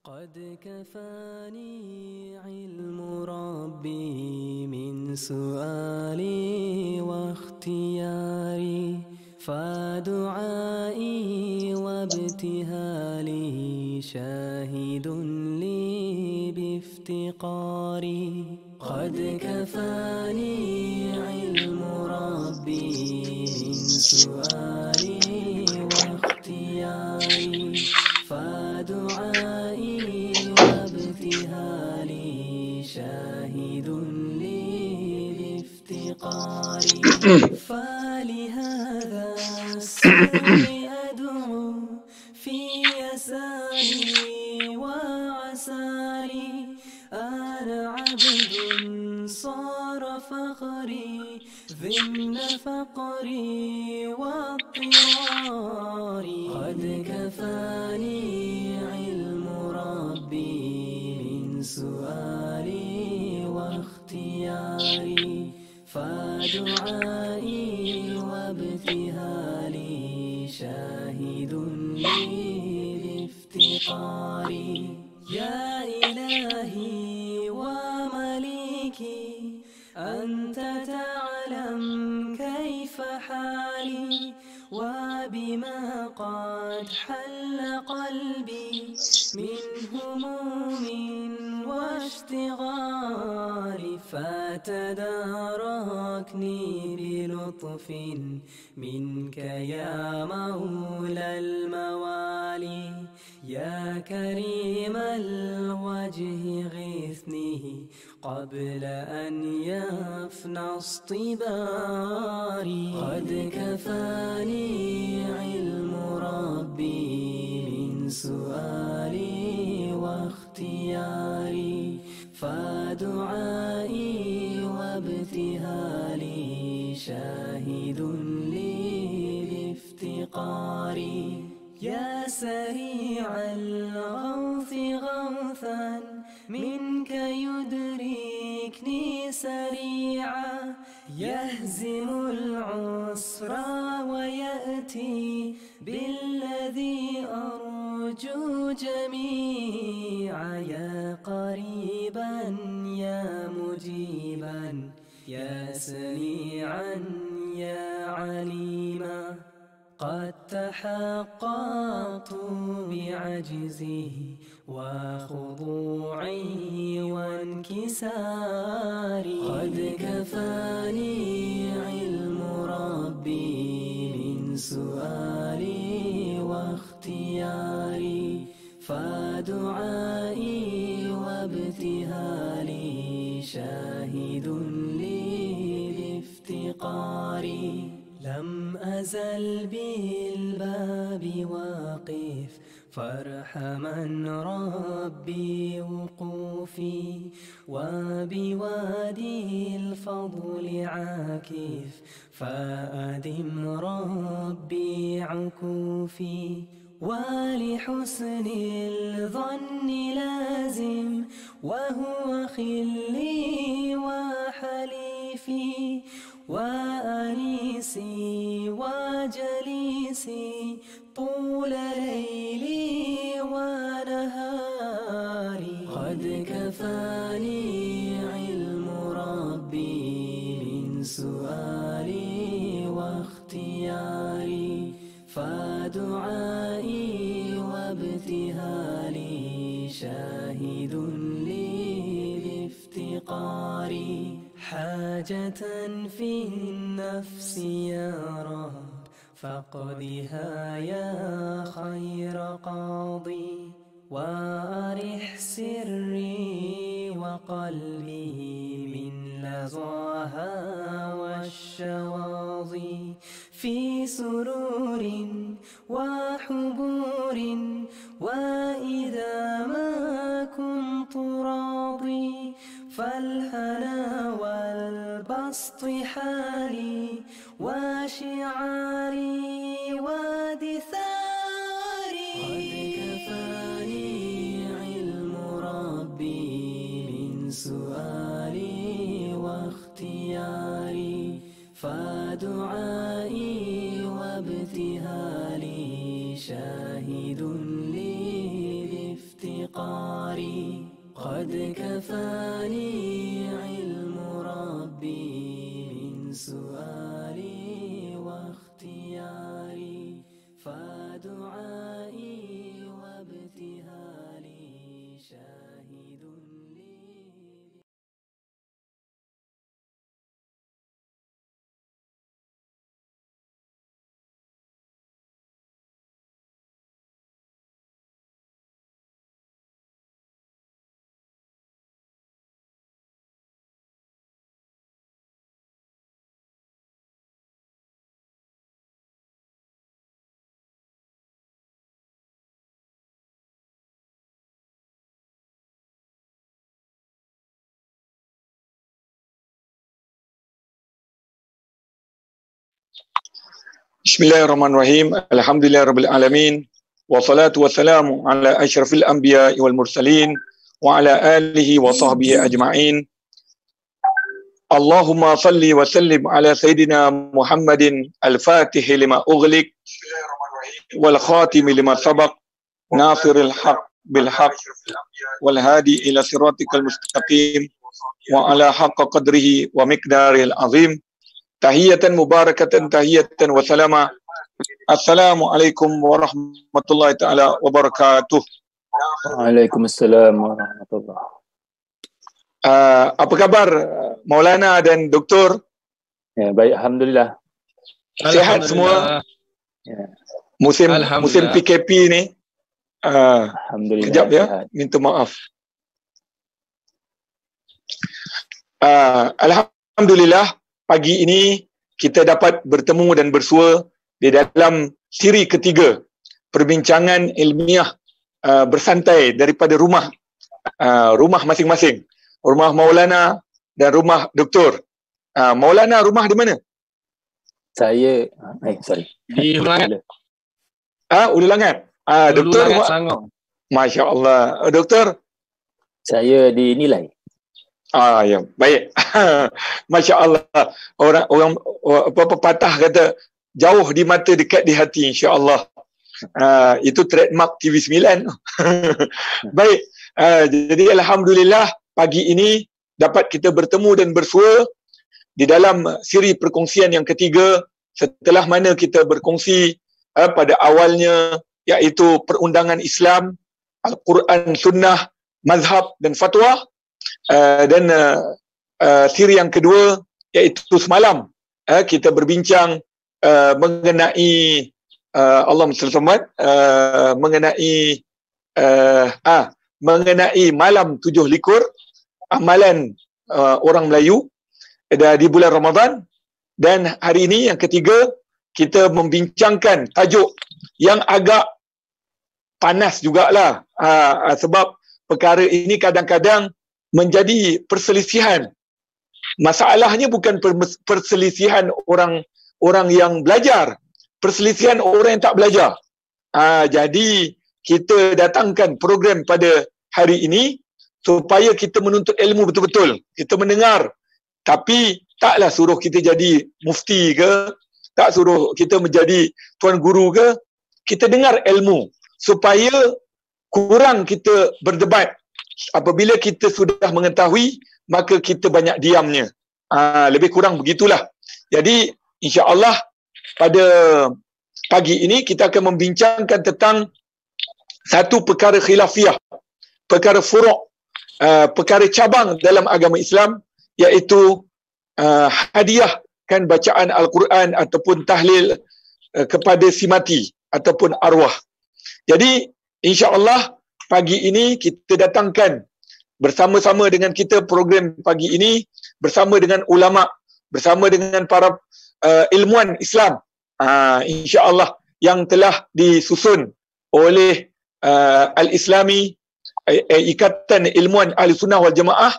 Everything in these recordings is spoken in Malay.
قد كفاني علم ربي من سؤالي واختياري، فدعائي وابتهالي شاهد لي بافتقاري. قد كفاني علم ربي من سؤالي واختياري، فدعائي وابتهالي شاهد لي بافتقاري. فلهذا السر أدعو في يساري وعساري، أنا عبد صار فخري ذن فقري واضطراري. قد كفاني علم ربي من سؤالي واختياري، فدعائي وابتهالي شاهد لي بافتقاري. يا إلهي ومليكي أنت تعلم كيف حالي، وبما قد حل قلبي من هموم واشتغال، فتداركني بلطف منك يا مولى الموالي. يا كريم الوجه غثني قبل أن يفنى اصطباري. قد كفاني علم ربي من سؤالي واختياري، فدعائي وابتهالي شاهد لي بافتقاري. يا سريع الغوث غوثا منك يدركني سريعا، يهزم العسر ويأتي بالذي أرجو جميعا. يا قريبا يا مجيبا يا سميعا يا عليما، قد تحققت بعجزه وخضوعي وانكساري. قد كفاني علم ربي من سؤالي واختياري، فدعائي وابتهالي شاهد لي بافتقاري. لم أزل بالباب واقف فارحما ربي وقوفي، وبوادي الفضل عاكف فأدم ربي عكوفي. ولحسن الظن لازم وهو خلي وحليفي، وأنيسي وجليسي طول ليلي ونهاري. قد كفاني علم ربي من سؤالي واختياري، فدعائي وابتهالي شاهد لي بافتقاري. حاجة في النفس يا رب فاقضها يا خير قاضي، وأرح سري وقلبي من لظاها والشواظي. في سرور وحبور وإذا ما كنت راضي، فالهنا والبسط حالي وشعاري ودثاري. قد كفاني علم ربي من سؤالي واختياري، فدعائي وابتهالي شاهد لي بافتقاري. Bismillahirrahmanirrahim. Alhamdulillahirabbil alamin. Wassalatu wassalamu ala asyrafil anbiya'i wal mursalin wa ala alihi wa sahbihi ajma'in. Allahumma salli wa sallim ala sayyidina Muhammadin al-Fatih lima ughliq wal khatim lima sabaq nasiril haq bil haq wal hadi ila siratikal mustaqim wa ala haqqa qadrihi wa miqdaril azim. Tahiyatan mubarakatan tahiyatan wa salama. Assalamualaikum warahmatullahi taala wabarakatuh. Waalaikumsalam warahmatullahi. Apa khabar Maulana dan Doktor? Ya, baik, alhamdulillah. Sihat semua? Ya. Musim PKP ni. Alhamdulillah. Kejap ya, Sihat. minta maaf. Alhamdulillah, pagi ini kita dapat bertemu dan bersua di dalam siri ketiga perbincangan ilmiah bersantai daripada rumah masing-masing. Rumah Maulana dan rumah Doktor. Maulana rumah di mana? Saya Di Ulangan. Ulu Langat. Doktor Ulangan, rumah. Selangor. Masya-Allah. Doktor? Saya di Nilai. Ya, baik. Masya-Allah. Orang pepatah kata jauh di mata dekat di hati, insya-Allah. Itu trademark TV9. Baik. Jadi alhamdulillah pagi ini dapat kita bertemu dan bersua di dalam siri perkongsian yang ketiga setelah mana kita berkongsi pada awalnya iaitu perundangan Islam, Al-Quran, Sunnah, Mazhab dan Fatwa. Dan siri yang kedua iaitu semalam kita berbincang mengenai Allahumma salli alaihi mengenai malam 7 likur amalan orang Melayu di bulan Ramadan. Dan hari ini yang ketiga kita membincangkan tajuk yang agak panas jugalah, sebab perkara ini kadang-kadang menjadi perselisihan. Masalahnya bukan perselisihan orang yang belajar, perselisihan orang yang tak belajar. Jadi kita datangkan program pada hari ini supaya kita menuntut ilmu betul-betul. Kita mendengar, tapi taklah suruh kita jadi mufti ke, tak suruh kita menjadi tuan guru ke. Kita dengar ilmu supaya kurang kita berdebat. Apabila kita sudah mengetahui, maka kita banyak diamnya. Lebih kurang begitulah. Jadi insya-Allah pada pagi ini kita akan membincangkan tentang satu perkara khilafiyah, perkara furu', perkara cabang dalam agama Islam, iaitu hadiahkan bacaan Al-Quran ataupun tahlil kepada si mati ataupun arwah. Jadi insya-Allah pagi ini kita datangkan bersama-sama dengan kita program pagi ini bersama dengan ulama, bersama dengan para ilmuwan Islam, insya-Allah, yang telah disusun oleh Al-Islami, Ikatan Ilmuwan Ahli Sunnah wal Jamaah,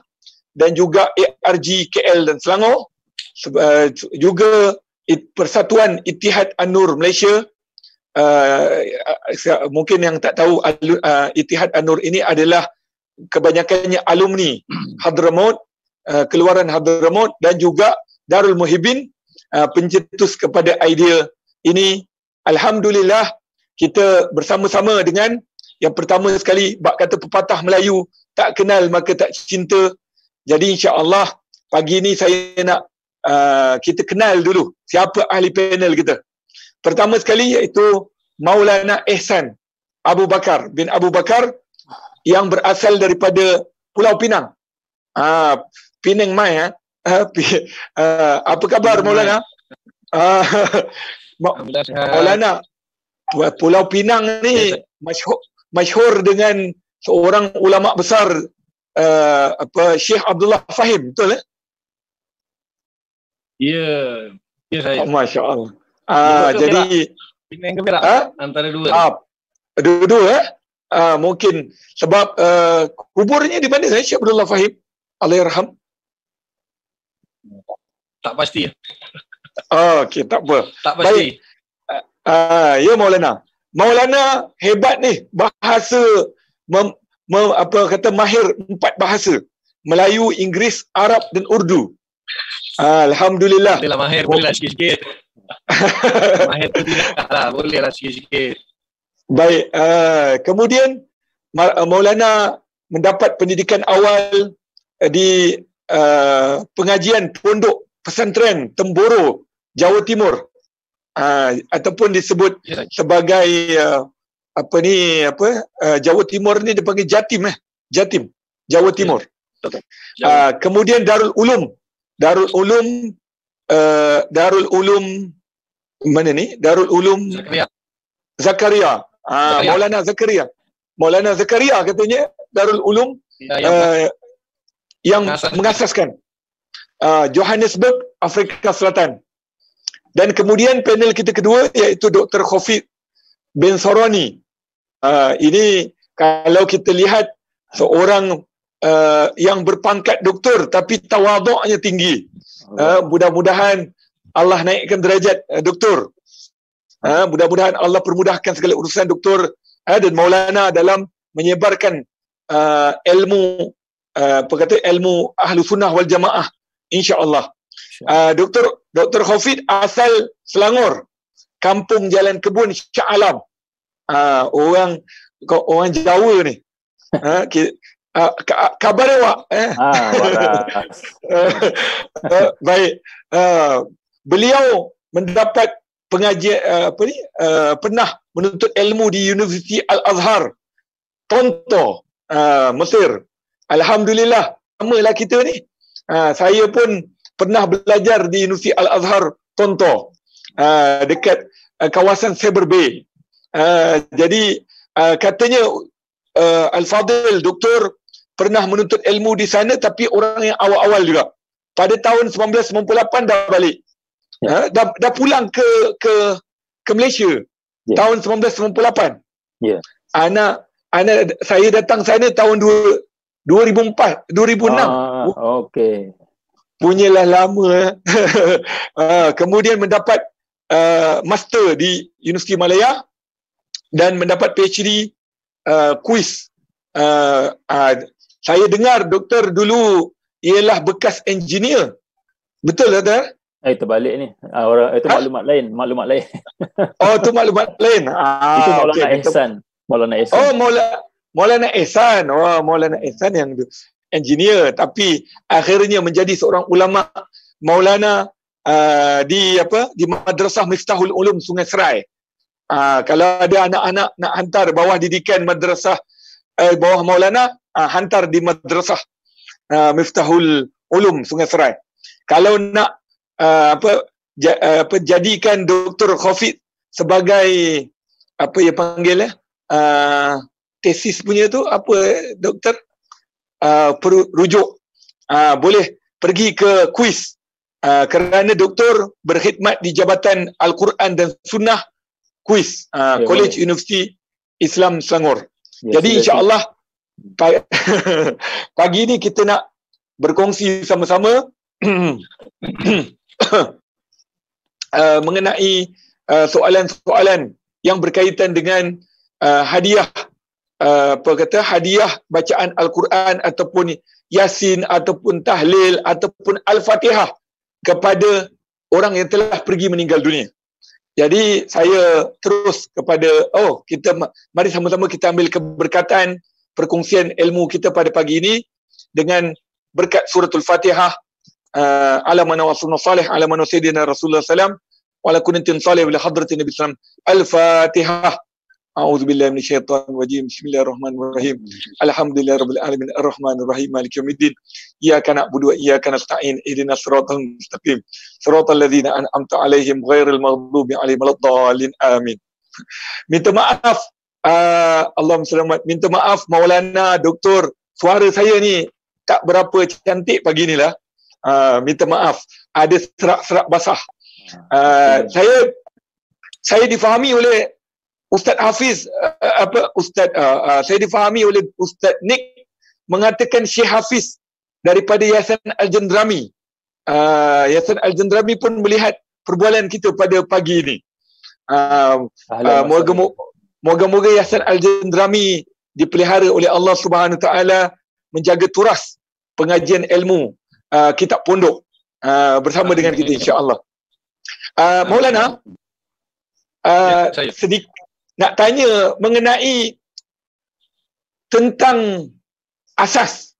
dan juga ARG KL dan Selangor, juga Persatuan Ittihad An-Nur Malaysia. Mungkin yang tak tahu, Ittihad An-Nur ini adalah kebanyakannya alumni Hadramaut, keluaran Hadramaut, dan juga Darul Muhibbin, pencetus kepada idea ini. Alhamdulillah kita bersama-sama dengan yang pertama sekali, bak kata pepatah Melayu, tak kenal maka tak cinta. Jadi insya-Allah pagi ini saya nak kita kenal dulu siapa ahli panel kita. Pertama sekali iaitu Maulana Ihsan Abu Bakar bin Abu Bakar yang berasal daripada Pulau Pinang. Penang Mai. Apa khabar Maulana? Maulana, Pulau Pinang ni masyhur dengan seorang ulama besar, Syekh Abdullah Fahim, betul eh? Ya, saya. Masya-Allah. Betul Jadi Penang ke Perak? Antara dua. Dua-dua mungkin sebab kuburnya di mana Syekh Abdullah Fahim, Allahyarham? Tak pasti. Okey, tak apa. Tak pasti. Baik. Ya Maulana. Maulana hebat ni, bahasa mahir 4 bahasa. Melayu, Inggeris, Arab dan Urdu. Alhamdulillah. Boleh lah mahir, boleh lah sikit-sikit. Mahir tu tidak lah, boleh lah sikit-sikit. Baik, kemudian Maulana mendapat pendidikan awal di pengajian Pondok Pesantren Temboro, Jawa Timur. Ataupun disebut sebagai Jawa Timur ni dipanggil Jatim, Jawa Timur. Kemudian Darul Ulum mana ni? Darul Ulum Zakaria. Maulana Zakaria katanya Darul Ulum yang mengasaskan Johannesburg, Afrika Selatan. Dan kemudian panel kita kedua iaitu Dr. Khofid bin Sarwani. Ini kalau kita lihat seorang yang berpangkat doktor tapi tawaduknya tinggi. Mudah-mudahan Allah naikkan derajat doktor. Mudah-mudahan Allah permudahkan segala urusan doktor dan Maulana dalam menyebarkan ilmu ilmu ahlu sunnah wal jamaah, insya-Allah. Dr. Khofid asal Selangor, Kampung Jalan Kebun, Shah Alam. Orang Jawa ni. Khabar awak? Baik. Beliau mendapat pengajian pernah menuntut ilmu di Universiti Al-Azhar, Tonto, Mesir. Alhamdulillah, samalah kita ni. Saya pun pernah belajar di Universiti Al-Azhar Tonto, dekat kawasan Saber Bay. Jadi katanya Al-Fadil doktor pernah menuntut ilmu di sana, tapi orang yang awal-awal juga. Pada tahun 1998 dah balik. Dah pulang ke Malaysia. Tahun 1998. Saya datang sana tahun 2004, 2006. Okey. Punyalah lama. Kemudian mendapat master di Universiti Malaya dan mendapat PhD quiz. Saya dengar doktor dulu ialah bekas engineer. Betul tak? Terbalik ni. Orang itu maklumat lain. Oh, itu maklumat lain. Itu Maulana Ihsan. Oh, Maulana Ihsan. Oh, Maulana Ihsan yang engineer, tapi akhirnya menjadi seorang ulama. Maulana di Madrasah Miftahul Ulum Sungai Serai. Kalau ada anak-anak nak hantar bawah didikan madrasah bawah Maulana, hantar di Madrasah Miftahul Ulum Sungai Serai. Kalau nak jadikan Dr. Khofid sebagai tesis punya tu doktor, rujuk, boleh pergi ke kuis, kerana doktor berkhidmat di Jabatan Al-Quran dan Sunnah kuis, College Universiti Islam Selangor. Jadi insya-Allah pagi ni kita nak berkongsi sama-sama mengenai soalan-soalan yang berkaitan dengan hadiah hadiah bacaan Al-Quran ataupun Yasin ataupun Tahlil ataupun Al-Fatihah kepada orang yang telah pergi meninggal dunia. Jadi saya terus kepada mari sama-sama kita ambil keberkatan perkongsian ilmu kita pada pagi ini dengan berkat suratul Fatihah. Ala man wasalna salih ala man sayyidina Rasulullah sallam wa ala kuntin salih ila hadratin Nabi sallam. Al-Fatihah. A'udzubillahi minasyaitonir rajim. Bismillahirrahmanirrahim. Alhamdulillahirabbil alamin arrahmanir rahim maliki yaumiddin. Iyyaka na'budu wa iyyaka nasta'in. Ihdinas siratal mustaqim. Siratal ladzina an'amta 'alaihim ghairil maghdubi 'alaihim waladdallin. Amin. Minta maaf Allahumma selamat. Minta maaf Maulana doktor, suara saya ni tak berapa cantik pagi ni lah. Minta maaf, ada serak-serak basah. Saya difahami oleh Ustaz Hafiz, saya difahami oleh Ustaz Nick mengatakan Syekh Hafiz daripada Yayasan Al-Jandrami. Yayasan Al-Jandrami pun melihat perbualan kita pada pagi ini. Moga-moga Yayasan Al-Jendrami dipelihara oleh Allah Subhanahu Wa Taala, menjaga turas pengajian ilmu kitab pondok bersama dengan kita, insya-Allah. Maulana, sedikit nak tanya mengenai tentang asas.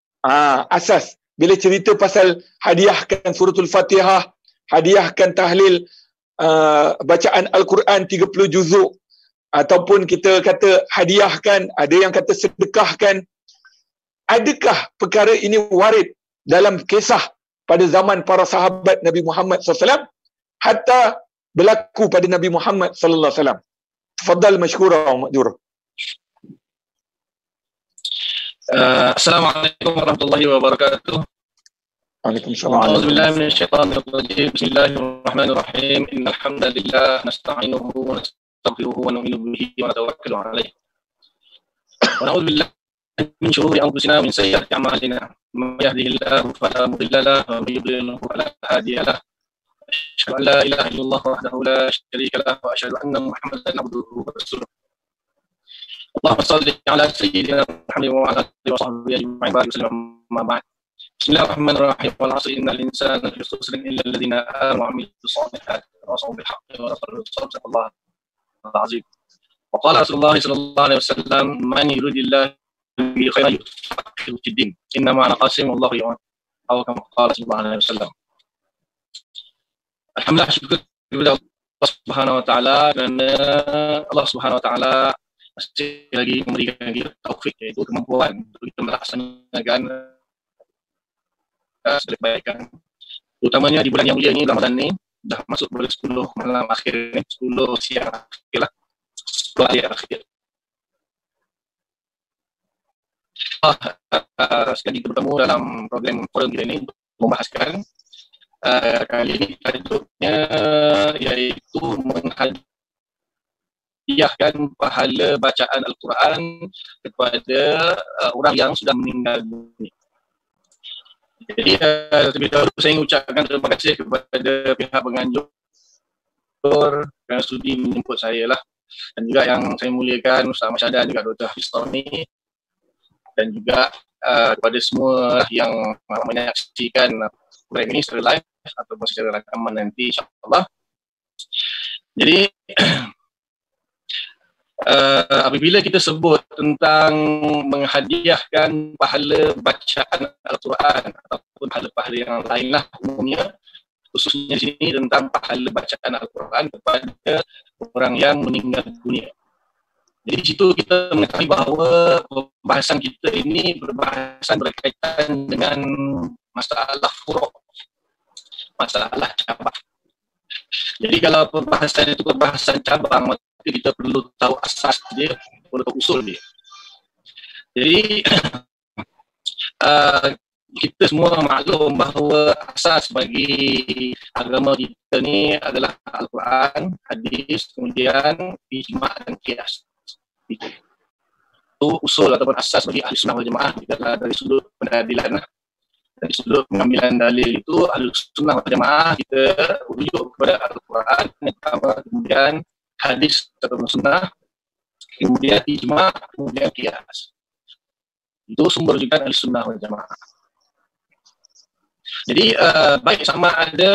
Asas bila cerita pasal hadiahkan suratul Fatihah, hadiahkan tahlil bacaan Al-Quran 30 juzuk, ataupun kita kata hadiahkan, ada yang kata sedekahkan. Adakah perkara ini warid dalam kisah pada zaman para sahabat Nabi Muhammad SAW hatta berlaku pada Nabi Muhammad sallallahu alaihi wasallam? Tafadhal mashkura wa ma'jura. Assalamualaikum warahmatullahi wabarakatuh. Waalaikumsalam. A'udzu billahi minasyaitonir rajim. Bismillahirrahmanirrahim. Innal hamdalillah nasta'inuhu wa nastaghfiruhu wa nu'minu bihi wa natawakkalu 'alaihi. Wa na'udzu billahi min shururi anfusina wa min sayyiati a'malina. May yahdihillahu fala mudilla lahu wa may yudlilhu fala hadiya lahu. Asyhadu an la ilaha illallah wahdahu la syarika lahu wa asyhadu anna Muhammadan 'abduhu wa rasuluh. Allahumma shalli 'ala sayyidina Muhammad wa 'ala alihi wa sahbihi ajma'in wa sallam. Amma ba'd. Bismillahirrahmanirrahim. Wal 'asri innal insana lafi khusrin illa alladhina amanu wa 'amilus solihati wa tawassaw bil haqqi wa tawassaw bis sabr. Al-'azim. Wa qala Rasulullah sallallahu alaihi wasallam, man yuridillahu bihi khairan yufaqihuhu fid din. Inna ma'al 'asri wallahu yu'in. Atau kama qala sallallahu alaihi wasallam. Alhamdulillah, syukur kepada Allah Subhanahu Wa Taala kerana Allah Subhanahu Wa Taala masih lagi memberikan kita taufik, iaitu kemampuan untuk kita melaksanakan segala kebaikan, terutamanya di bulan yang mulia ini, Ramadan ni. Dah masuk bulan 10 malam akhir ni, 10 siang akhir lah, 10 hari akhir. Sekali kita bertemu dalam program forum kita ini untuk membahaskan kali ini tajuknya iaitu menghadiahkan pahala bacaan Al-Quran kepada orang yang sudah meninggal dunia. Jadi terlebih dahulu saya ingin ucapkan terima kasih kepada pihak penganjur kerana sudi menjemput saya lah, dan juga yang saya muliakan Ustaz Masyadah, juga Dr. Hafiz Tarni, dan juga kepada semua yang menyaksikan program ini secara live ataupun secara rakaman nanti, insyaAllah. Jadi apabila kita sebut tentang menghadiahkan pahala bacaan Al-Quran ataupun pahala-pahala yang lainlah umumnya, khususnya di sini tentang pahala bacaan Al-Quran kepada orang yang meninggal dunia. Jadi di situ kita mengetahui bahawa pembahasan kita ini berkaitan dengan masalah furu', masalah cabang. Jadi kalau pembahasan itu pembahasan cabang, maka kita perlu tahu asas dia, perlu tahu usul dia. Jadi kita semua maklum bahawa asas bagi agama kita ni adalah Al-Quran, hadis, kemudian ijma' dan qiyas. Itu usul ataupun asas bagi Ahli Sunnah wal Jamaah dari sudut penadilan. Dari sudut pengambilan dalil itu, Ahli Sunnah wal Jamaah kita rujuk kepada Al-Quran yang pertama, kemudian hadis ataupun sunnah, kemudian ijma', kemudian qiyas. Itu sumber juga Ahli Sunnah wal Jamaah. Jadi baik sama ada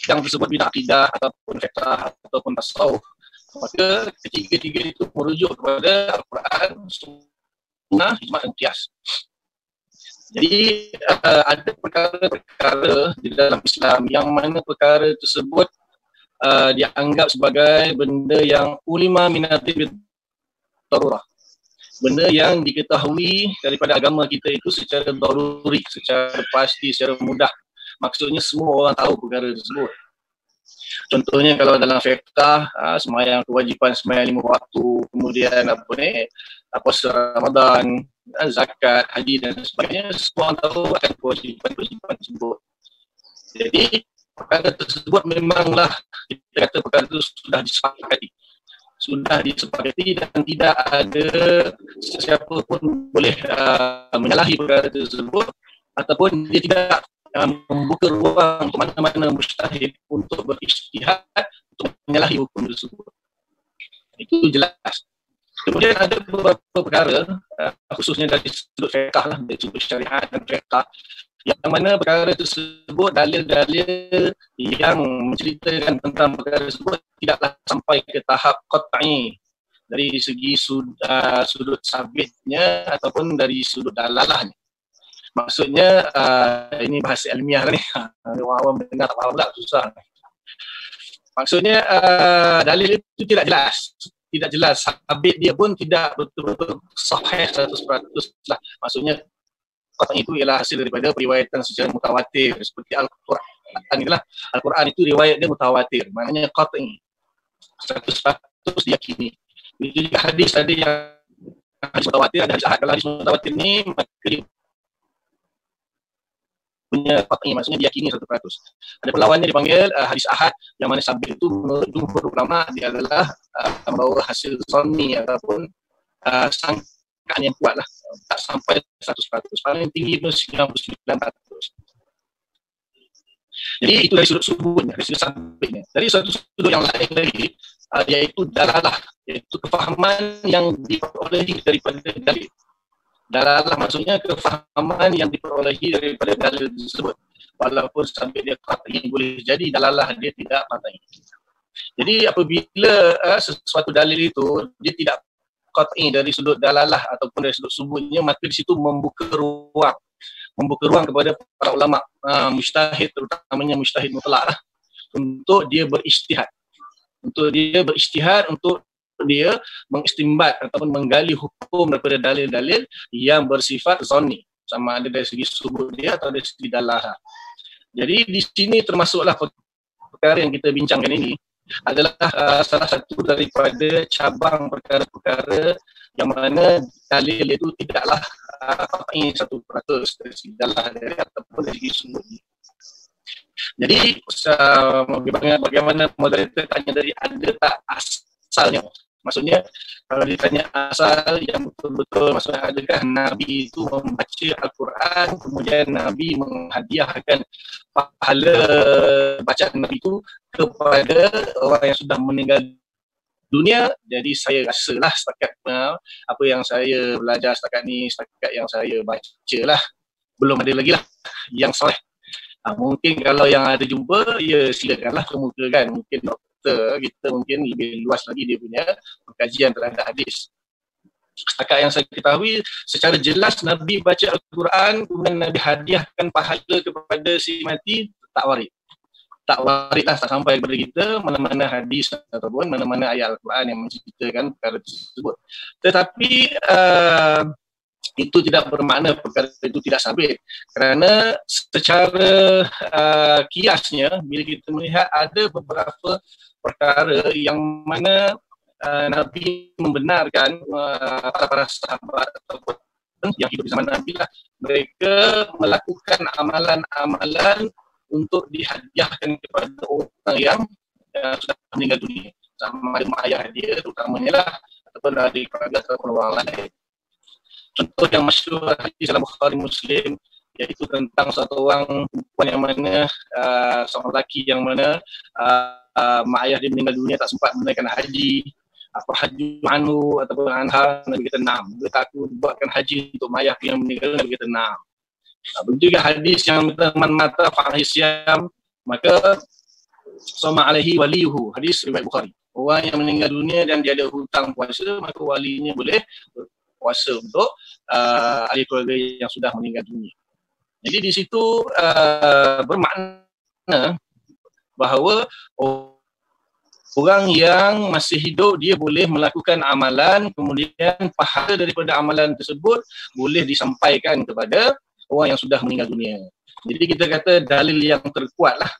yang tersebut bid'ah akidah ataupun fiqh ataupun tasawuf, maka ketiga-tiga itu merujuk kepada Al-Quran, sunnah, ijma' dan qiyas. Jadi ada perkara-perkara di dalam Islam yang mana perkara tersebut dianggap sebagai benda yang ulima minati darurah, benda yang diketahui daripada agama kita itu secara daruri, secara pasti, secara mudah. Maksudnya semua orang tahu perkara tersebut. Contohnya kalau dalam fiqh, sembahyang kewajipan, sembahyang 5 waktu, kemudian puasa Ramadan, zakat, haji dan sebagainya, semua orang tahu akan kewajipan-kewajipan tersebut. Jadi perkara tersebut memanglah kita kata perkara itu sudah disepakati dan tidak ada sesiapa pun boleh menyalahi perkara tersebut, ataupun dia tidak membuka ruang untuk mana-mana mujtahid untuk berijtihad untuk menyalahi hukum tersebut. Itu jelas. Kemudian ada beberapa perkara, khususnya dari sudut fiqh lah, dari sudut syariat dan fiqh, yang mana perkara tersebut, dalil-dalil yang menceritakan tentang perkara tersebut tidaklah sampai ke tahap qat'i dari segi sudut sabitnya ataupun dari sudut dalalahnya. Maksudnya, ini bahasa ilmiah ni, orang awam dengar tak faham pula, susah. Maksudnya, dalil itu tidak jelas, sabit dia pun tidak betul-betul sahih 100% lah. Maksudnya, qat'i itu ialah hasil daripada periwayatan secara mutawatir, seperti Al-Quran inilah. Al-Quran itu riwayat dia mutawatir, maknanya qat'i, 100% diyakini. Itu juga hadis ada yang hadis mutawatir, ada hadis ahad. Kalau hadis mutawatir ni, maka dia punya qat'i, maksudnya diyakini 100%. Ada perlawannya dipanggil hadis ahad, yang mana sabit itu menurut jumhur ulama dia adalah membawa hasil zanni ataupun sangkaan yang kuat lah, tak sampai 100%, paling tinggi pun 99%. Jadi itu dari sudut subutnya, dari sudut sabitnya. Dari satu sudut yang lain lagi, iaitu dalalah, iaitu kefahaman yang diperolehi daripada dalil. Dalalah maksudnya kefahaman yang diperolehi daripada dalil tersebut. Walaupun sampai dia qat'i, boleh jadi dalalah dia tidak qat'i. Jadi apabila sesuatu dalil itu dia tidak qat'i dari sudut dalalah ataupun dari sudut subutnya, maka di situ membuka ruang kepada para ulama mujtahid, terutamanya mujtahid mutlak lah, untuk dia berijtihad. Untuk dia mengistimbat ataupun menggali hukum daripada dalil-dalil yang bersifat zanni, sama ada dari segi subut dia atau dari segi dalalah. Jadi di sini termasuklah perkara yang kita bincangkan ini adalah salah satu daripada cabang perkara-perkara yang mana dalil itu tidaklah qat'i 100% dari segi dalalah ataupun dari segi subutnya. Jadi bagaimana moderator tanya dari ada tak asalnya? Maksudnya kalau ditanya asal yang betul-betul, maksudnya adakah Nabi itu membaca Al-Quran kemudian Nabi menghadiahkan pahala bacaan Nabi itu kepada orang yang sudah meninggal dunia? Jadi saya rasalah setakat apa yang saya belajar setakat yang saya baca lah, belum ada lagi lah yang soleh. Mungkin kalau yang ada jumpa, ya silakanlah kemukakan. Mungkin doktor kita mungkin lebih luas lagi dia punya pengkajian terhadap hadis. Setakat yang saya ketahui, secara jelas Nabi baca Al-Quran, kemudian Nabi hadiahkan pahala kepada si mati, tak warid. Tak warid lah, tak sampai kepada kita mana-mana hadis ataupun mana-mana ayat Al-Quran yang menceritakan perkara tersebut. Tetapi itu tidak bermakna perkara itu tidak sabit, kerana secara kiasnya bila kita melihat ada beberapa perkara yang mana Nabi membenarkan para sahabat ataupun yang hidup di zaman Nabi lah, mereka melakukan amalan-amalan untuk dihadiahkan kepada orang yang sudah meninggal dunia, sama ada mak ayah dia terutamanya lah, ataupun dari keluarga ataupun orang lain. Contoh yang masyhur hadis dalam Bukhari Muslim, iaitu tentang satu orang perempuan yang mana seorang lelaki yang mana mak ayah dia meninggal dunia, tak sempat menunaikan haji. Apa haji anu ataupun anha, Nabi kata na'am. Dia takut buatkan haji untuk mak ayah yang meninggal, Nabi kata na'am. Begitu juga hadis yang man mata fa'alaihi syam, maka sama alaihi waliyuhu, hadis riwayat Bukhari. Orang yang meninggal dunia dan dia ada hutang puasa, maka walinya boleh puasa untuk ahli keluarga yang sudah meninggal dunia. Jadi di situ bermakna bahawa orang yang masih hidup dia boleh melakukan amalan, kemudian pahala daripada amalan tersebut boleh disampaikan kepada orang yang sudah meninggal dunia. Jadi kita kata dalil yang terkuat lah.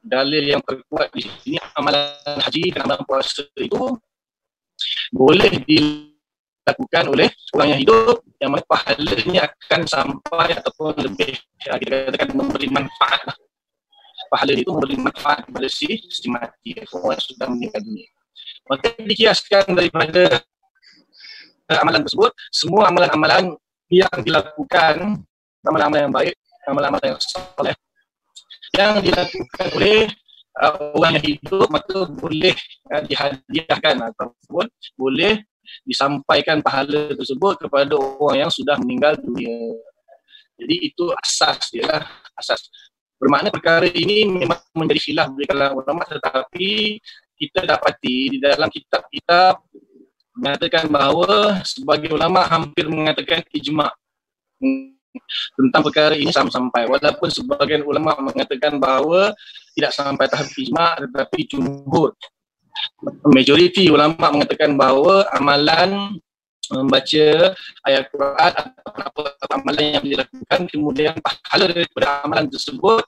Dalil yang terkuat di sini amalan haji dan amalan puasa itu boleh dilakukan oleh orang yang hidup, yang mana pahalanya akan sampai ataupun lebih, kita katakan memberi manfaat lah. Pahala itu memberi manfaat kepada si mati, orang yang sudah meninggal dunia. Maka dikiaskan daripada amalan tersebut, semua amalan-amalan yang dilakukan, amalan-amalan yang baik, amalan-amalan yang soleh, yang dilakukan oleh orang yang hidup, maka boleh dihadiahkan ataupun boleh disampaikan pahala tersebut kepada orang yang sudah meninggal dunia. Jadi itu asas dia lah, asas. Bermakna perkara ini memang menjadi khilaf di kalangan ulama, tetapi kita dapati di dalam kitab-kitab mengatakan bahawa sebagai ulama hampir mengatakan ijma' tentang perkara ini sampai. Walaupun sebagian ulama mengatakan bahawa tidak sampai tahap ijma', tetapi jumhur, majoriti ulama mengatakan bahawa amalan membaca ayat Quran atau amalan yang dilakukan, kemudian pahala daripada amalan tersebut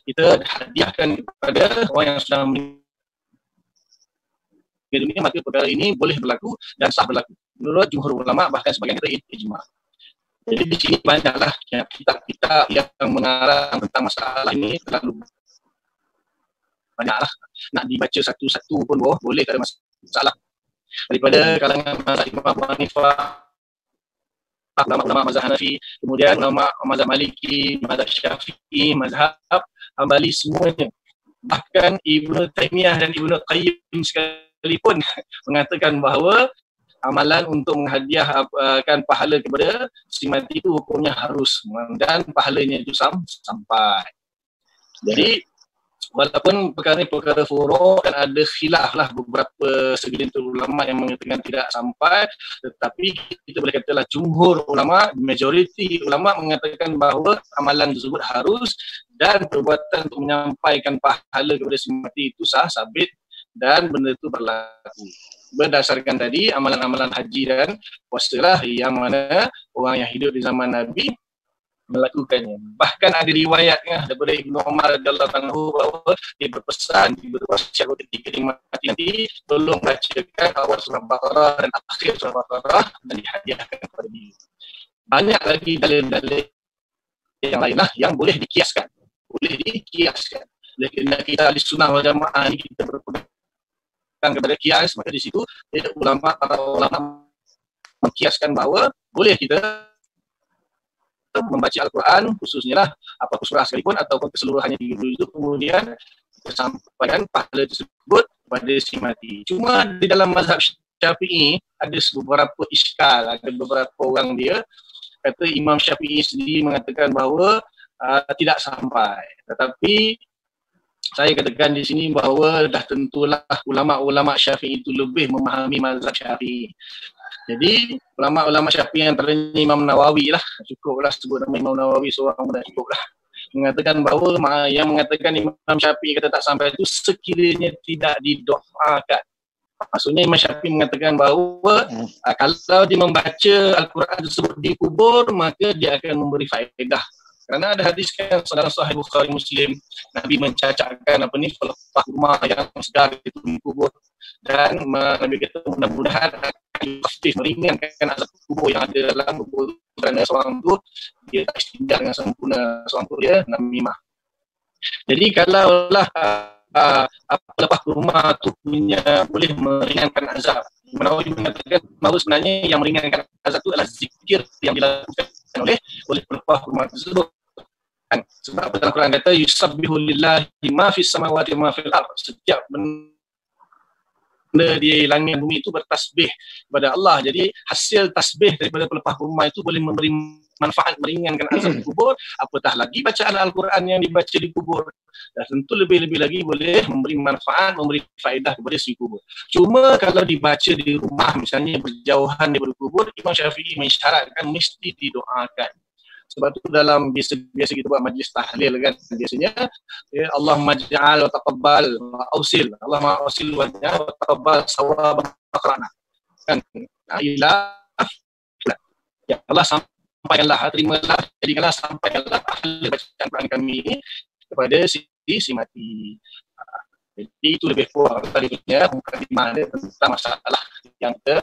kita hadiahkan kepada orang yang sudah meninggal dunia, maka perkara ini boleh berlaku dan sah berlaku menurut jumhur ulama, bahkan sebagian kata ijma'. Jadi di sini banyaklah kitab-kitab yang mengarang tentang masalah ini, terlalu banyaklah, nak dibaca satu-satu pun boleh, tak ada masalah. Daripada kalangan mazhab Imam Abu Hanifah, ulama-ulama mazhab Hanafi, kemudian ulama mazhab Maliki, mazhab Syafi'i, mazhab Hambali, semuanya. Bahkan Ibnu Taimiyah dan Ibnu Qayyim sekalipun mengatakan bahawa amalan untuk menghadiahkan pahala kepada si mati itu hukumnya harus dan pahalanya itu sampai. Jadi walaupun perkara furu' dan ada khilaf lah beberapa segelintir ulama yang mengatakan tidak sampai, tetapi kita boleh katalah jumhur ulama, majoriti ulama mengatakan bahawa amalan tersebut harus dan perbuatan untuk menyampaikan pahala kepada si mati itu sah, sabit dan benda itu berlaku. Berdasarkan tadi amalan-amalan haji dan puasa lah yang mana orang yang hidup di zaman Nabi melakukannya. Bahkan ada riwayatnya daripada Ibnu Umar radhiyallahu anhu bahawa dia berpesan berwasiat ketika dia mati nanti tolong bacakan awal surah Baqarah dan akhir surah Baqarah dan dihadiahkan kepada dia. Banyak lagi dalil-dalil yang lain lah yang boleh dikiaskan. Oleh kerana kita ahli sunnah wal jamaah ni kita berpegang kepada kias, maka di situ para ulama mengkiaskan bahawa boleh kita membaca Al-Quran khususnya lah apa surah sekalipun ataupun keseluruhannya itu, kemudian kita sampaikan pahala tersebut kepada si mati. Cuma di dalam mazhab Syafi'i ada beberapa iskal, ada beberapa orang dia kata Imam Syafi'i sendiri mengatakan bahawa tidak sampai. Tetapi saya katakan di sini bahawa dah tentulah ulama-ulama Syafi'i itu lebih memahami mazhab Syafi'i. Jadi ulama-ulama Syafi'i yang antaranya Imam Nawawi lah, cukuplah sebut nama Imam Nawawi seorang dah cukuplah, mengatakan bahawa yang mengatakan Imam Syafi'i kata tak sampai itu sekiranya tidak didoakan. Maksudnya Imam Syafi'i mengatakan bahawa kalau dia membaca Al-Quran tersebut di kubur, maka dia akan memberi faedah. Kerana ada hadis kan dalam Sahih Bukhari Muslim, Nabi mencacakkan pelepah rumah yang sedar itu di kubur, dan Nabi kata mudah-mudahan aktif meringankan azab kubur yang ada dalam kubur, kerana seorang tu dia tak istinja dengan sempurna, seorang tu dia namimah. Jadi kalaulah pelepah rumah tu punya boleh meringankan azab, Nawawi mengatakan bahawa sebenarnya yang meringankan azab itu adalah zikir yang dilakukan oleh pelepah rumah tersebut. Kan? Sebab dalam Quran kata yusabbihu lillahi ma fis samawati wa ma fil ardh. Setiap benda di langit bumi itu bertasbih kepada Allah. Jadi hasil tasbih daripada pelepah rumah itu boleh memberi manfaat meringankan azab kubur, apatah lagi bacaan Al-Quran yang dibaca di kubur. Dan tentu lebih-lebih lagi boleh memberi manfaat, memberi faedah kepada si kubur. Cuma kalau dibaca di rumah, misalnya berjauhan daripada kubur, Imam Syafi'i mensyaratkan mesti didoakan. Sebab tu dalam biasa kita buat majlis tahlil kan, biasanya Allahumma ja'al wa taqabbal wa ausil, Allahumma ausil wa ja'al wa taqabbal sawab aqrana kan, ilah ya Allah sampaikanlah, terimalah, jadikanlah sampaikanlah tahlil bacaan Quran kami kepada si mati. Jadi itu lebih kurang tadinya mukadimah tentang masalah yang kita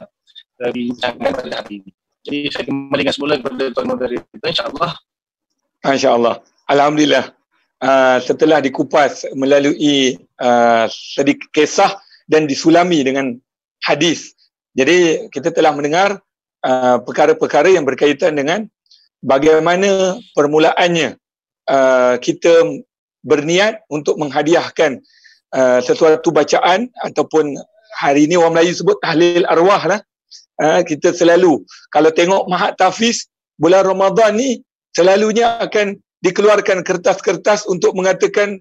bincangkan pada hari ini. Jadi saya kembalikan semula kepada tuan moderator, insya-Allah. Insya-Allah. Alhamdulillah. Setelah dikupas melalui sedikit kisah dan disulami dengan hadis. Jadi kita telah mendengar perkara-perkara yang berkaitan dengan bagaimana permulaannya kita berniat untuk menghadiahkan sesuatu bacaan ataupun hari ini orang Melayu sebut tahlil arwah lah. Kita selalu kalau tengok Mahat Tahfiz bulan Ramadan ni selalunya akan dikeluarkan kertas-kertas untuk mengatakan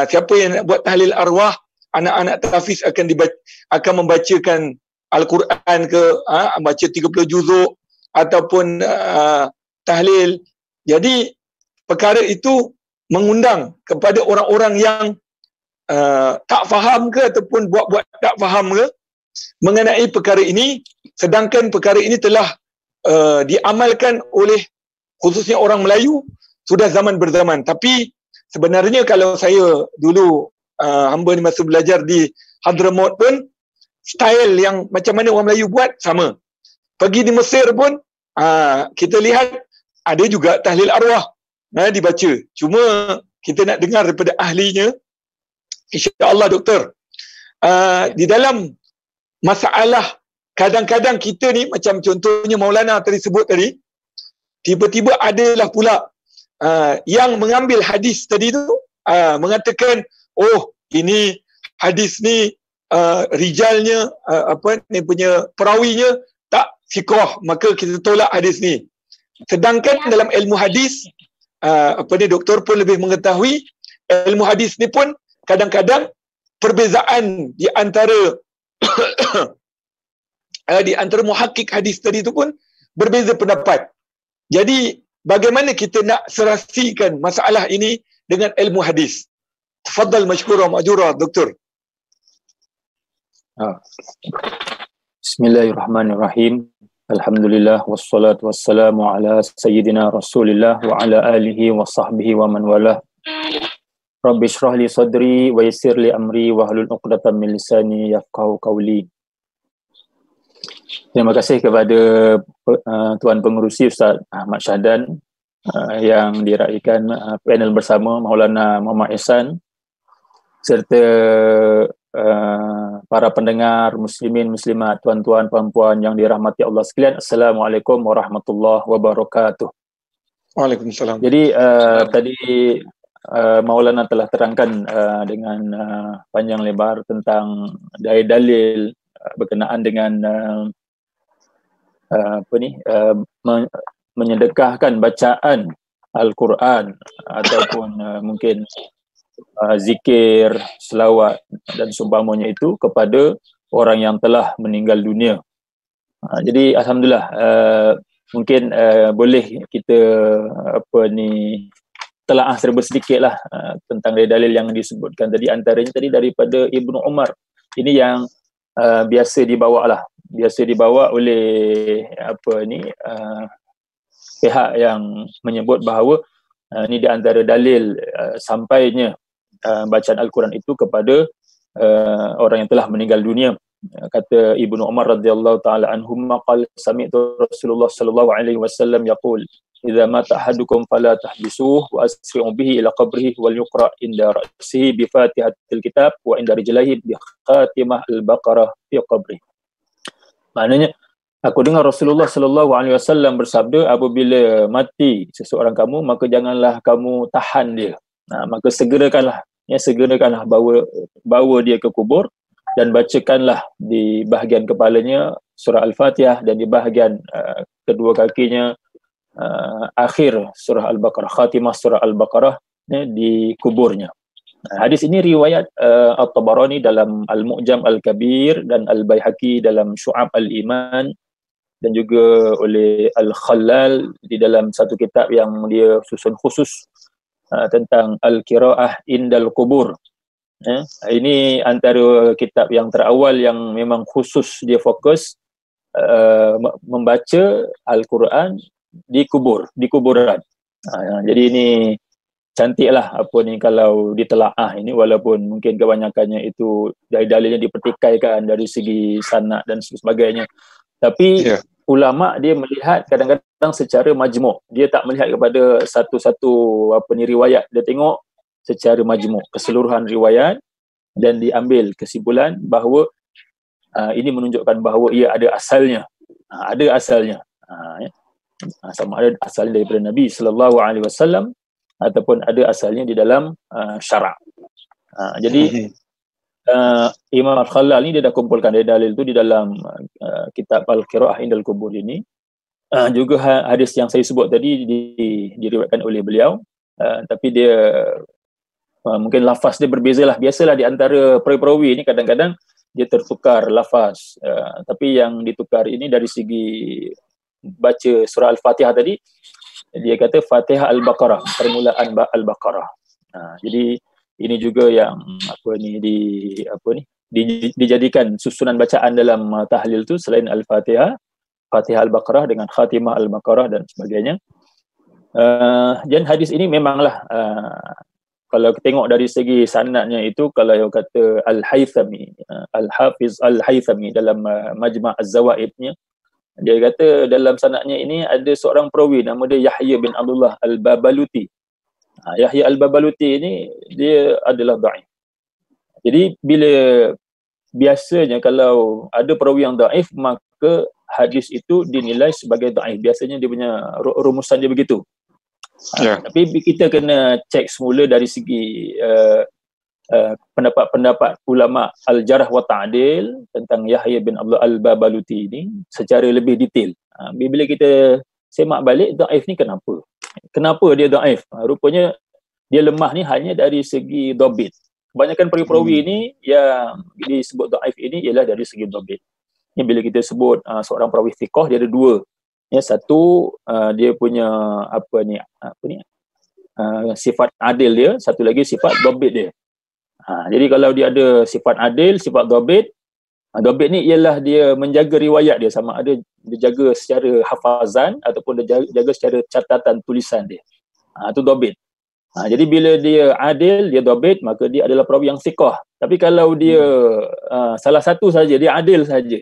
siapa yang nak buat tahlil arwah, anak-anak tahfiz akan membacakan Al-Quran ke, baca 30 juzuk ataupun tahlil. Jadi perkara itu mengundang kepada orang-orang yang tak faham ke ataupun buat-buat tak faham ke mengenai perkara ini, sedangkan perkara ini telah diamalkan oleh khususnya orang Melayu sudah zaman berzaman. Tapi sebenarnya kalau saya dulu hamba ni masa belajar di Hadramaut pun style yang macam mana orang Melayu buat sama. Pergi di Mesir pun kita lihat ada juga tahlil arwah dibaca. Cuma kita nak dengar daripada ahlinya, insya-Allah doktor. Di dalam masalah kadang-kadang kita ni macam contohnya Maulana tadi sebut tadi, tiba-tiba adalah pula yang mengambil hadis tadi tu mengatakan, oh ini hadis ni rijalnya ni punya perawinya tak fiqh, maka kita tolak hadis ni. Sedangkan dalam ilmu hadis doktor pun lebih mengetahui, ilmu hadis ni pun kadang-kadang perbezaan di antara di antara muhakkik hadis tadi tu pun berbeza pendapat. Jadi bagaimana kita nak serasikan masalah ini dengan ilmu hadis? Tafadhal mashkura ma'jura doktor. Bismillahirrahmanirrahim. Alhamdulillah wassalatu wassalamu ala sayyidina Rasulillah wa ala alihi wa sahbihi wa man walah. Rabbi shrah li sadri wa yassir li amri wa hlul 'uqdatam min lisani yafqahu qawli. Terima kasih kepada Tuan Pengerusi Ustaz Ahmad Syahdan yang diraihkan panel bersama Maulana Muhammad Ihsan serta para pendengar muslimin muslimat, tuan-tuan puan-puan yang dirahmati Allah sekalian. Assalamualaikum warahmatullahi wabarakatuh. Waalaikumsalam. Jadi tadi Maulana telah terangkan dengan panjang lebar tentang dalil berkenaan dengan menyedekahkan bacaan Al-Quran ataupun mungkin zikir, selawat dan seumpamanya itu kepada orang yang telah meninggal dunia. Jadi alhamdulillah mungkin boleh kita telaah serba sedikitlah tentang dalil yang disebutkan tadi, antaranya tadi daripada Ibnu Umar. Ini yang biasa dibawa oleh pihak yang menyebut bahawa ini di antara dalil sampainya bacaan Al-Quran itu kepada orang yang telah meninggal dunia. Kata Ibnu Umar radhiyallahu taala anhumma qala sami'tu Rasulullah sallallahu alaihi wasallam yaqul idza mata ahadukum fala tahbisuhu wa asri'u bihi ila qabrihi wal yuqra inda ra'sihi bi fatihatil kitab wa inda rijlihi bi khatimah al-baqarah fi qabrihi. Maknanya aku dengar Rasulullah sallallahu alaihi wasallam bersabda, apabila mati seseorang kamu maka janganlah kamu tahan dia. Maka segerakanlah bawa dia ke kubur dan bacakanlah di bahagian kepalanya surah Al-Fatihah dan di bahagian kedua kakinya akhir surah Al-Baqarah, khatimah surah Al-Baqarah di kuburnya. Hadis ini riwayat At-Tabarani dalam Al-Mu'jam Al-Kabir dan Al-Baihaqi dalam Syu'ab Al-Iman dan juga oleh Al-Khallal di dalam satu kitab yang dia susun khusus tentang Al-Qiraah Indal Qubur. Ini antara kitab yang terawal yang memang khusus dia fokus membaca Al-Quran di kuburan. Jadi ini cantiklah kalau ditelaah ini, walaupun mungkin kebanyakannya itu dalilnya dipertikaikan dari segi sanad dan sebagainya. Tapi ulama dia melihat kadang-kadang secara majmuk. Dia tak melihat kepada satu-satu riwayat. Dia tengok secara majmuk, keseluruhan riwayat, dan diambil kesimpulan bahawa ini menunjukkan bahawa ia ada asalnya. Sama ada asalnya daripada Nabi sallallahu alaihi wasallam ataupun ada asalnya di dalam syarak. Jadi Imam Al-Khalal ni dia dah kumpulkan dia dalil tu di dalam kitab Al-Qira'ah Indal Qubur ini. Juga hadis yang saya sebut tadi diriwayatkan oleh beliau, tapi dia mungkin lafaz dia berbeza lah. Biasalah di antara perawi-perawi ni kadang-kadang dia tertukar lafaz, tapi yang ditukar ini dari segi baca surah Al-Fatihah tadi, dia kata Fatihah Al-Baqarah, permulaan Al-Baqarah. Jadi ini juga yang dijadikan susunan bacaan dalam tahlil tu selain Al-Fatihah, Fatihah Al-Baqarah dengan Khatimah Al-Baqarah dan sebagainya. Dan hadis ini memanglah kalau kita tengok dari segi sanadnya itu, kalau yang kata Al-Haythami, Al-Hafiz Al-Haythami dalam Majma' Az-Zawaidnya, dia kata dalam sanadnya ini ada seorang perawi nama dia Yahya bin Abdullah Al-Babaluti. Yahya Al-Babaluti ini dia adalah dhaif. Jadi bila biasanya kalau ada perawi yang dhaif, maka hadis itu dinilai sebagai dhaif. Biasanya dia punya rumusan dia begitu. Tapi kita kena cek semula dari segi pendapat-pendapat ulama al-jarh wa ta'dil tentang Yahya bin Abdullah Al-Babaluti ini secara lebih detail. Bila kita semak balik dhaif ni kenapa dia dhaif? Rupanya dia lemah ni hanya dari segi dhabit. Kebanyakan perawi-perawi ini yang disebut dhaif ini ialah dari segi dhabit. Ni bila kita sebut seorang perawi thiqah, dia ada dua. Ya, satu dia punya sifat adil dia, satu lagi sifat dhabit dia. Jadi kalau dia ada sifat adil, sifat dhabit, dhabit ni ialah dia menjaga riwayat dia, sama ada dia jaga secara hafazan ataupun dia jaga secara catatan tulisan dia. Itu dhabit. Jadi bila dia adil, dia dhabit, maka dia adalah perawi yang thiqah. Tapi kalau dia salah satu saja, dia adil saja.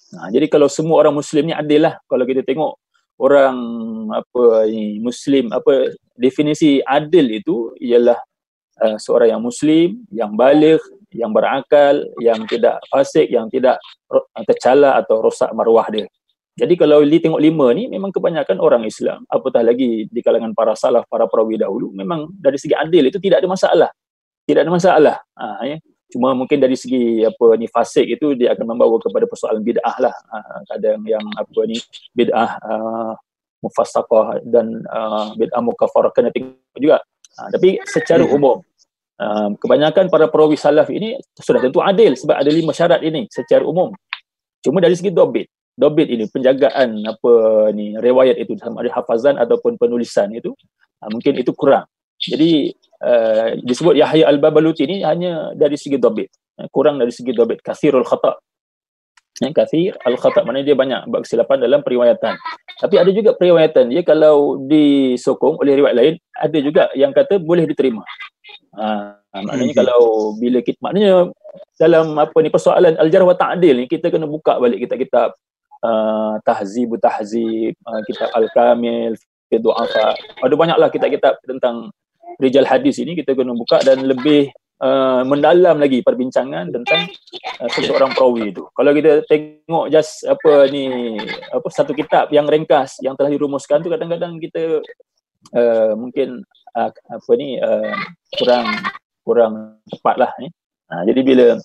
Jadi kalau semua orang Muslim ni adil lah. Kalau kita tengok orang Muslim, definisi adil itu ialah seorang yang Muslim, yang baligh, yang berakal, yang tidak fasik, yang tidak tercela atau rosak maruah dia. Jadi kalau tengok lima ni, memang kebanyakan orang Islam, apatah lagi di kalangan para salaf, para perawi dahulu, memang dari segi adil itu tidak ada masalah. Tidak ada masalah. Ya. Cuma mungkin dari segi fasik itu dia akan membawa kepada persoalan bid'ah lah. Kadang yang bid'ah mufassaqah dan bid'ah mukaffarah kena tengok juga. Tapi secara umum, kebanyakan para perawi salaf ini sudah tentu adil sebab ada 5 syarat ini secara umum. Cuma dari segi dhabit ini, penjagaan riwayat itu sama ada hafazan ataupun penulisan itu, mungkin itu kurang. Jadi disebut Yahya Al-Babaluti ini hanya dari segi dhabit, kurang dari segi dhabit, kathirul khata'. Kathir al-khata' maknanya dia banyak buat kesilapan dalam periwayatan. Tapi ada juga periwayatan dia kalau disokong oleh riwayat lain, ada juga yang kata boleh diterima. Maknanya kalau bila kita, maknanya dalam persoalan al-jarh wa ta'dil ni, kita kena buka balik kitab-kitab Tahzib, kitab Al-Kamil, fi Du'afa. Ada banyaklah kitab-kitab tentang rijal hadis ini, kita kena buka dan lebih mendalam lagi perbincangan tentang seseorang perawi itu. Kalau kita tengok just satu kitab yang ringkas yang telah dirumuskan tu, kadang-kadang kita mungkin kurang tepat lah ni. Jadi bila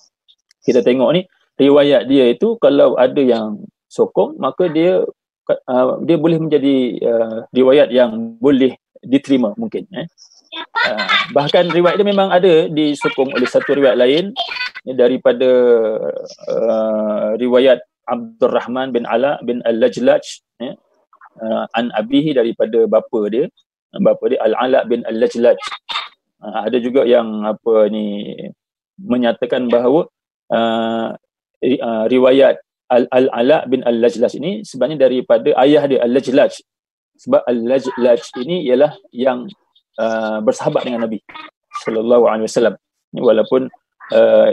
kita tengok ni riwayat dia itu, kalau ada yang sokong, maka dia boleh menjadi riwayat yang boleh diterima mungkin. Bahkan riwayat dia memang ada disokong oleh satu riwayat lain daripada riwayat Abdul Rahman bin Ala bin Al-Lajlaj an abihi, daripada bapa dia Al-Ala bin Al-Lajlaj. Ada juga yang menyatakan bahawa riwayat Al-Ala bin Al-Lajlaj ini sebenarnya daripada ayah dia Al-Lajlaj, sebab Al-Lajlaj ini ialah yang bersahabat dengan Nabi sallallahu alaihi wasallam. Walaupun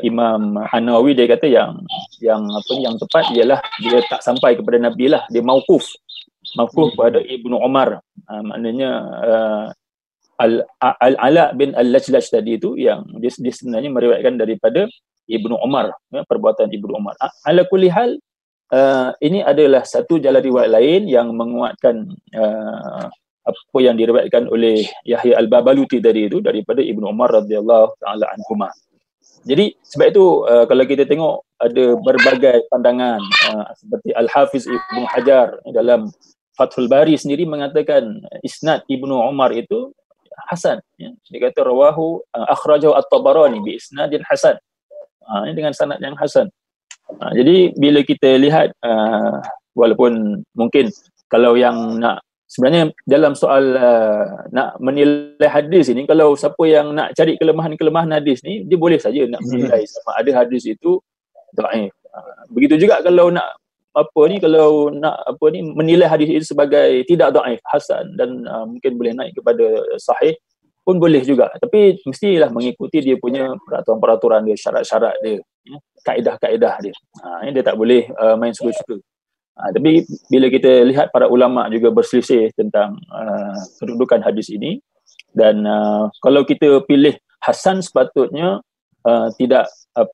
Imam An-Nawawi dia kata yang tepat ialah dia tak sampai kepada Nabi lah, dia mauquf pada Ibnu Umar. Maknanya Al-Ala bin Al-Lajlaj tadi itu yang dia sebenarnya meriwayatkan daripada Ibnu Umar, perbuatan Ibnu Umar. Ala kulli hal, ini adalah satu jalan riwayat lain yang menguatkan apa yang diriwayatkan oleh Yahya Al-Babaluti tadi itu daripada Ibnu Umar radhiyallahu taala anhuma. Jadi sebab itu kalau kita tengok ada berbagai pandangan seperti Al-Hafiz Ibnu Hajar dalam Fathul Bari sendiri mengatakan isnad Ibnu Umar itu hasan, ya. Dia kata rawahu akhrajahu At-Tabarani bi isnadin hasan. Ini dengan sanad yang hasan. Jadi bila kita lihat walaupun mungkin kalau yang nak sebenarnya dalam soal nak menilai hadis ini, kalau siapa yang nak cari kelemahan-kelemahan hadis ni, dia boleh saja nak menilai sama ada hadis itu dhaif. Begitu juga kalau nak kalau nak menilai hadis itu sebagai tidak dhaif, hasan dan mungkin boleh naik kepada sahih pun boleh juga. Tapi mestilah mengikuti dia punya peraturan-peraturan dia, syarat-syarat dia, ya, kaedah-kaedah dia. Dia tak boleh main suka-suka. Tapi bila kita lihat para ulama juga berselisih tentang kedudukan hadis ini, dan kalau kita pilih hasan sepatutnya tidak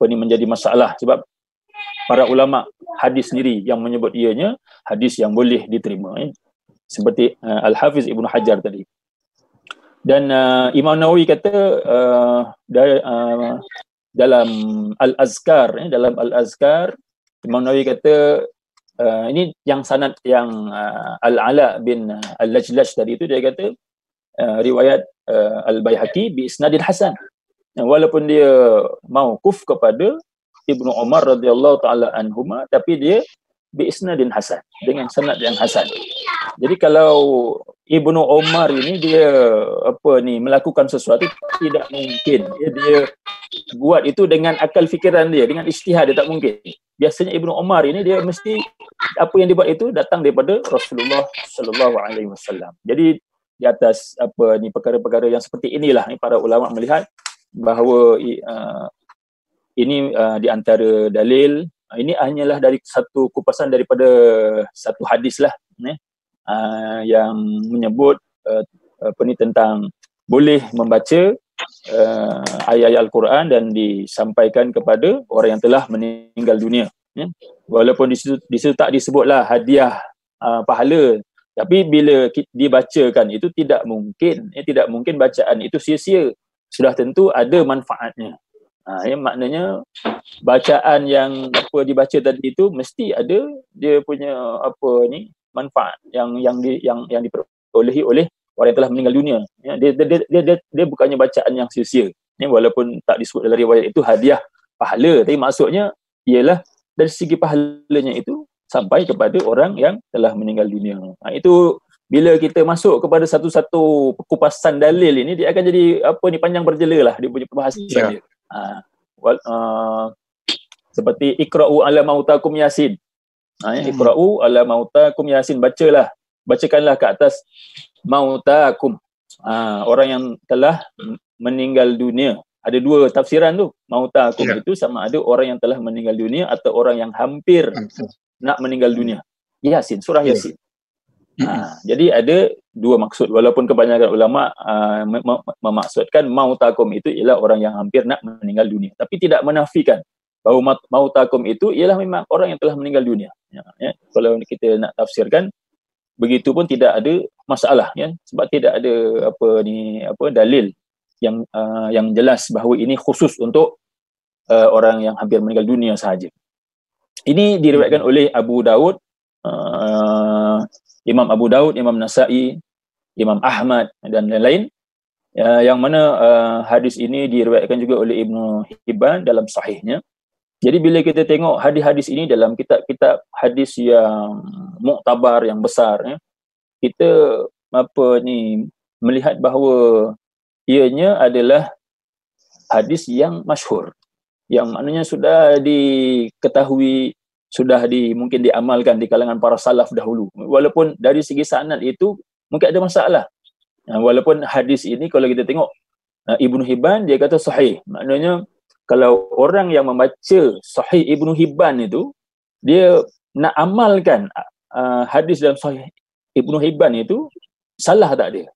menjadi masalah, sebab para ulama hadis sendiri yang menyebut ianya hadis yang boleh diterima, seperti Al-Hafiz Ibnu Hajar tadi. Dan Imam Nawawi kata dalam Al-Azkar, Imam Nawawi kata ini yang sanad yang Al-Ala bin Al-Lajlaj tadi itu, dia kata riwayat Al-Baihaqi bi isnadin hasan, walaupun dia mauquf kepada Ibnu Umar radhiyallahu taala anhuma, tapi dia bi isnadin hasan, dengan sanad yang hasan. Jadi kalau Ibnu Umar ini dia melakukan sesuatu, tidak mungkin dia buat itu dengan akal fikiran dia, dengan ijtihad, dia tak mungkin. Biasanya Ibnu Umar ini dia mesti apa yang dia buat itu datang daripada Rasulullah sallallahu alaihi wasallam. Jadi di atas perkara-perkara yang seperti inilah para ulama melihat bahawa ini di antara dalil, ini hanyalah dari satu kupasan daripada satu hadis lah, yang menyebut tentang boleh membaca ayat-ayat Al-Quran dan disampaikan kepada orang yang telah meninggal dunia, ya. Walaupun di situ tak disebutlah hadiah pahala, tapi bila dibacakan itu tidak mungkin bacaan itu sia-sia, sudah tentu ada manfaatnya. Maknanya bacaan yang dibaca tadi itu mesti ada dia punya manfaat yang diperolehi oleh orang yang telah meninggal dunia, ya. Dia bukannya bacaan yang sia-sia, ya, walaupun tak disebut dalam riwayat itu hadiah pahala, tapi maksudnya ialah dari segi pahalanya itu sampai kepada orang yang telah meninggal dunia. Itu bila kita masuk kepada satu-satu kupasan dalil ini, dia akan jadi panjang berjela lah dia punya perbahasan dia. Seperti iqra'u ala mautakum yasin. Iqra'u ala mautakum yasin, bacakanlah ke atas mautakum, orang yang telah meninggal dunia. Ada dua tafsiran tu, mautakum itu sama ada orang yang telah meninggal dunia atau orang yang hampir nak meninggal dunia. Yasin, surah Yasin. Jadi ada dua maksud, walaupun kebanyakan ulama memaksudkan mautakum itu ialah orang yang hampir nak meninggal dunia, tapi tidak menafikan bahawa mautakum itu ialah memang orang yang telah meninggal dunia, ya. Kalau kita nak tafsirkan begitu pun tidak ada masalah, ya, sebab tidak ada dalil yang jelas bahawa ini khusus untuk orang yang hampir meninggal dunia sahaja. Ini diriwayatkan oleh Abu Daud, Imam Abu Daud, Imam Nasa'i, Imam Ahmad dan lain-lain, yang mana hadis ini diriwayatkan juga oleh Ibnu Hibban dalam sahihnya. Jadi bila kita tengok hadis-hadis ini dalam kitab-kitab hadis yang muktabar, yang besar, ya, kita melihat bahawa ianya adalah hadis yang masyhur, yang maknanya sudah diketahui, sudah mungkin diamalkan di kalangan para salaf dahulu. Walaupun dari segi sanad itu mungkin ada masalah. Walaupun hadis ini kalau kita tengok Ibnu Hibban dia kata sahih. Maknanya kalau orang yang membaca sahih Ibnu Hibban itu, dia nak amalkan hadis dalam sahih Ibnu Hibban itu, salah tak dia?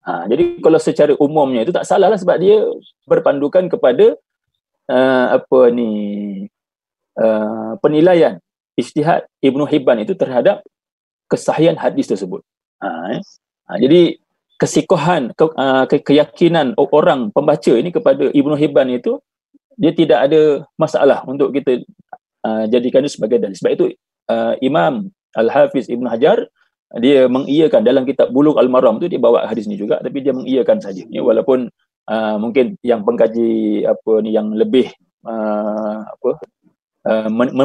Jadi kalau secara umumnya itu tak salah lah, sebab dia berpandukan kepada penilaian ijtihad Ibnu Hibban itu terhadap kesahihan hadis tersebut. Jadi kesikohan, keyakinan orang pembaca ini kepada Ibnu Hibban itu dia tidak ada masalah untuk kita jadikan itu sebagai dalil. Sebab itu Imam Al-Hafiz Ibn Hajar dia mengiyakan dalam kitab Bulughul Al-Maram tu, dia bawa hadis ni juga, tapi dia mengiyakan saja ya, walaupun mungkin yang pengkaji yang lebih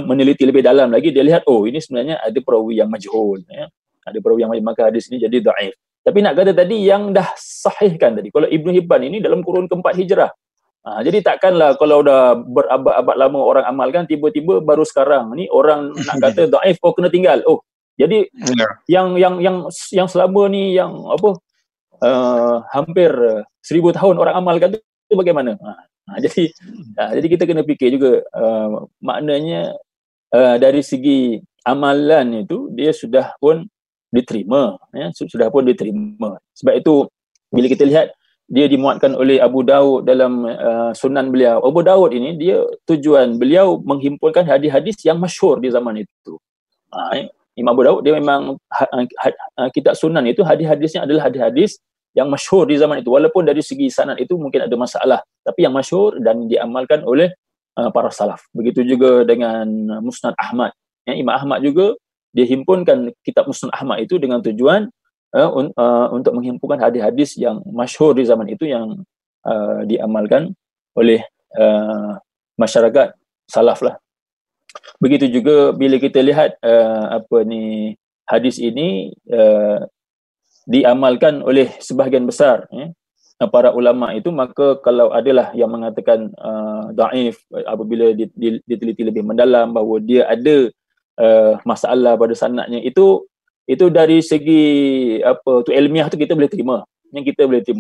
meneliti lebih dalam lagi, dia lihat ini sebenarnya ada perawi yang majhul ya. Ada perawi yang majhul, maka hadis ni jadi dhaif. Tapi nak kata tadi yang dah sahihkan tadi, kalau Ibnu Hibban ini dalam kurun keempat hijrah. Jadi takkanlah kalau dah berabad-abad lama orang amalkan, tiba-tiba baru sekarang ni orang nak kata dhaif, kena tinggal. Jadi yang selama ni yang hampir 1000 tahun orang amalkan tu bagaimana? Jadi kita kena fikir juga maknanya dari segi amalan itu dia sudah pun diterima ya, sudah pun diterima. Sebab itu bila kita lihat dia dimuatkan oleh Abu Daud dalam sunan beliau. Abu Daud ini dia tujuan beliau menghimpunkan hadis-hadis yang masyhur di zaman itu. Imam Abu Daud dia memang kitab sunan itu hadis-hadisnya adalah hadis-hadis yang masyhur di zaman itu, walaupun dari segi sanad itu mungkin ada masalah, tapi yang masyhur dan diamalkan oleh para salaf. Begitu juga dengan Musnad Ahmad ya, Imam Ahmad juga dia himpunkan kitab Musnad Ahmad itu dengan tujuan untuk menghimpunkan hadis-hadis yang masyhur di zaman itu yang diamalkan oleh masyarakat salaf lah. Begitu juga bila kita lihat hadis ini diamalkan oleh sebahagian besar para ulama itu, maka kalau adalah yang mengatakan dhaif apabila diteliti lebih mendalam bahawa dia ada masalah pada sanadnya, itu dari segi ilmiah tu kita boleh terima,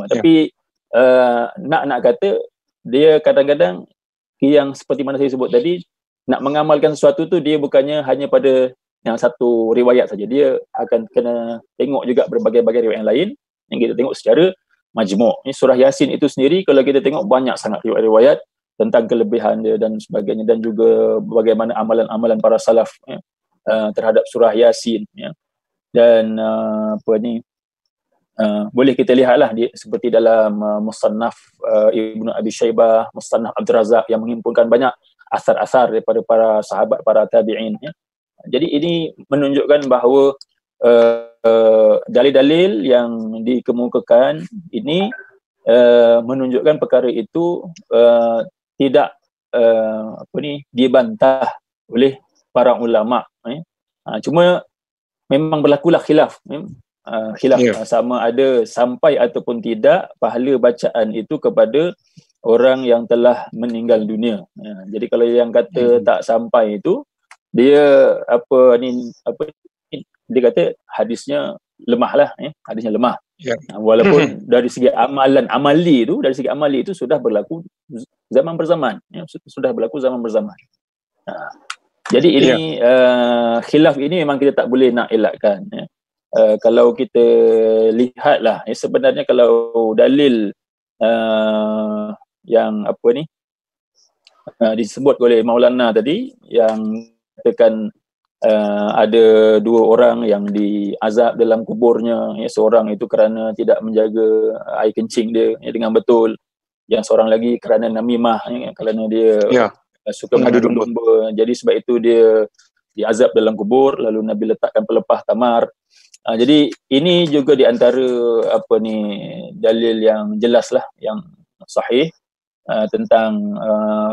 tapi nak kata dia kadang-kadang yang seperti mana saya sebut tadi, nak mengamalkan sesuatu tu dia bukannya hanya pada yang satu riwayat saja, dia akan kena tengok juga berbagai-bagai riwayat yang lain yang kita tengok secara majmuk. Ini surah Yasin itu sendiri kalau kita tengok banyak sangat riwayat-riwayat tentang kelebihan dia dan sebagainya, dan juga bagaimana amalan-amalan para salaf terhadap surah Yasin ya. Dan boleh kita lihatlah seperti dalam Musannaf Ibnu Abi Syaibah, Musannaf Abdul Razak yang menghimpunkan banyak asar-asar daripada para sahabat, para tabi'in ya. Jadi ini menunjukkan bahawa dalil-dalil yang dikemukakan ini menunjukkan perkara itu tidak dibantah oleh para ulama. Cuma memang berlakulah khilaf. Sama ada sampai ataupun tidak pahala bacaan itu kepada orang yang telah meninggal dunia. Jadi kalau yang kata tak sampai itu, dia dia kata hadisnya lemah lah, hadisnya lemah. Walaupun dari segi amali itu sudah berlaku zaman berzaman, sudah berlaku zaman berzaman. Jadi ini khilaf ini memang kita tak boleh nak elakkan. Kalau kita lihatlah sebenarnya kalau dalil yang disebut oleh Maulana tadi yang katakan ada 2 orang yang diazab dalam kuburnya, seorang itu kerana tidak menjaga air kencing dia dengan betul, yang seorang lagi kerana namimah, kerana dia suka mengadu domba, jadi sebab itu dia diazab dalam kubur, lalu Nabi letakkan pelepah tamar. Jadi ini juga di antara dalil yang jelas lah, yang sahih tentang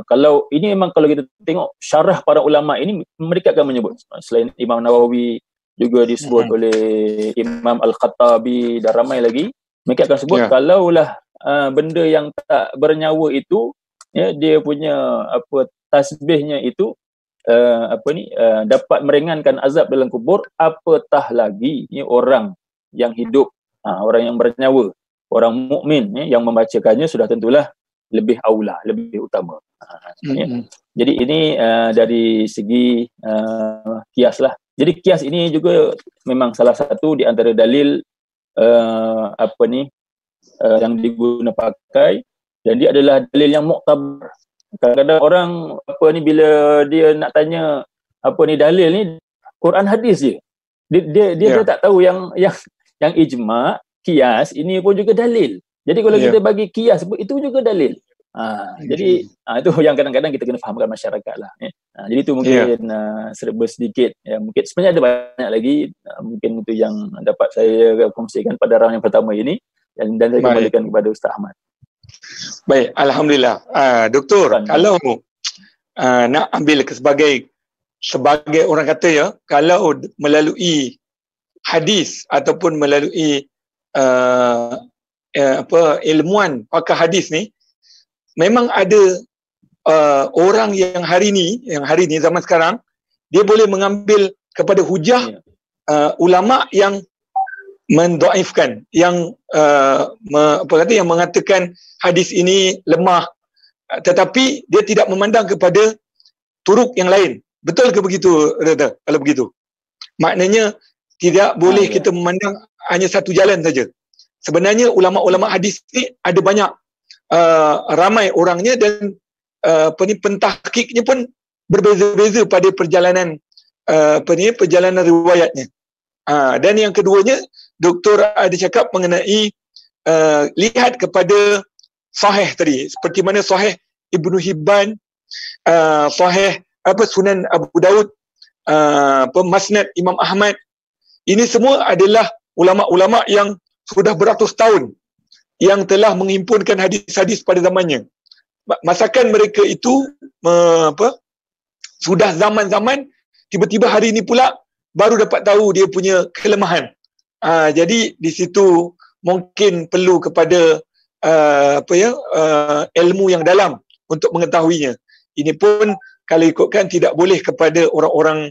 kalau ini memang kalau kita tengok syarah para ulama ini, mereka akan menyebut, selain Imam Nawawi juga disebut oleh Imam Al-Khattabi dan ramai lagi, mereka akan sebut kalaulah benda yang tak bernyawa itu dia punya tasbihnya itu dapat meringankan azab dalam kubur, apatah lagi orang yang hidup, orang yang bernyawa, orang mukmin yang membacakannya sudah tentulah lebih aula, lebih utama. Jadi ini dari segi kias lah. Jadi kias ini juga memang salah satu di antara dalil yang diguna pakai, dan dia adalah dalil yang muktabar. Kadang-kadang orang bila dia nak tanya dalil ni, Quran hadis je. Dia tak tahu yang ijma', kias ini pun juga dalil. Jadi kalau kita bagi kias itu juga dalil. Jadi itu yang kadang-kadang kita kena fahamkan masyarakat lah. Jadi itu mungkin serba sedikit. Mungkin sebenarnya ada banyak lagi. Mungkin itu yang dapat saya kongsikan pada round yang pertama ini. Dan saya kembalikan kepada Ustaz Ahmad. Baik, Alhamdulillah. Doktor, kalau nak ambil sebagai orang kata ya, kalau melalui hadis ataupun melalui ilmuwan pakar hadis ni, memang ada orang yang hari ni zaman sekarang, dia boleh mengambil kepada hujah ulama yang mendoaifkan, yang yang mengatakan hadis ini lemah, tetapi dia tidak memandang kepada turuk yang lain. Betul ke begitu, Rada? Kalau begitu, maknanya tidak boleh kita memandang hanya satu jalan saja. Sebenarnya ulama-ulama hadis ni ada banyak, ramai orangnya, dan pentahqiqnya pun berbeza-beza pada perjalanan perjalanan riwayatnya. Dan yang keduanya, Doktor ada cakap mengenai lihat kepada sahih tadi, seperti mana sahih Ibnu Hibban, sahih Sunan Abu Daud, Musnad Imam Ahmad. Ini semua adalah ulama-ulama yang sudah beratus tahun yang telah menghimpunkan hadis-hadis pada zamannya. Masakan mereka itu sudah zaman-zaman, tiba-tiba hari ini pula baru dapat tahu dia punya kelemahan. Jadi di situ mungkin perlu kepada ilmu yang dalam untuk mengetahuinya. Ini pun kalau ikutkan tidak boleh kepada orang-orang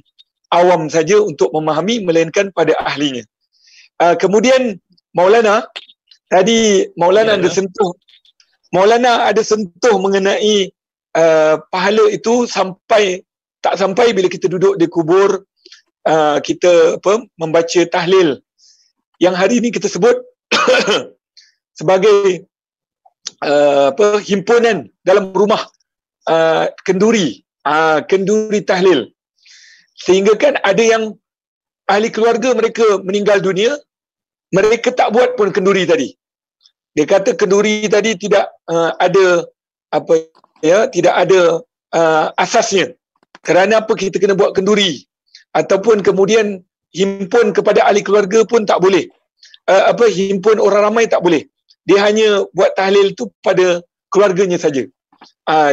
awam saja untuk memahami, melainkan pada ahlinya. Kemudian Maulana tadi, Maulana ada sentuh mengenai pahala itu tak sampai bila kita duduk di kubur, kita membaca tahlil yang hari ini kita sebut sebagai himpunan dalam rumah kenduri tahlil, sehingga kan ada yang ahli keluarga mereka meninggal dunia, mereka tak buat pun kenduri tadi. Dia kata kenduri tadi tidak ada tidak ada asasnya. Kerana apa kita kena buat kenduri? Ataupun kemudian himpun kepada ahli keluarga pun tak boleh. Himpun orang ramai tak boleh. Dia hanya buat tahlil tu pada keluarganya saja.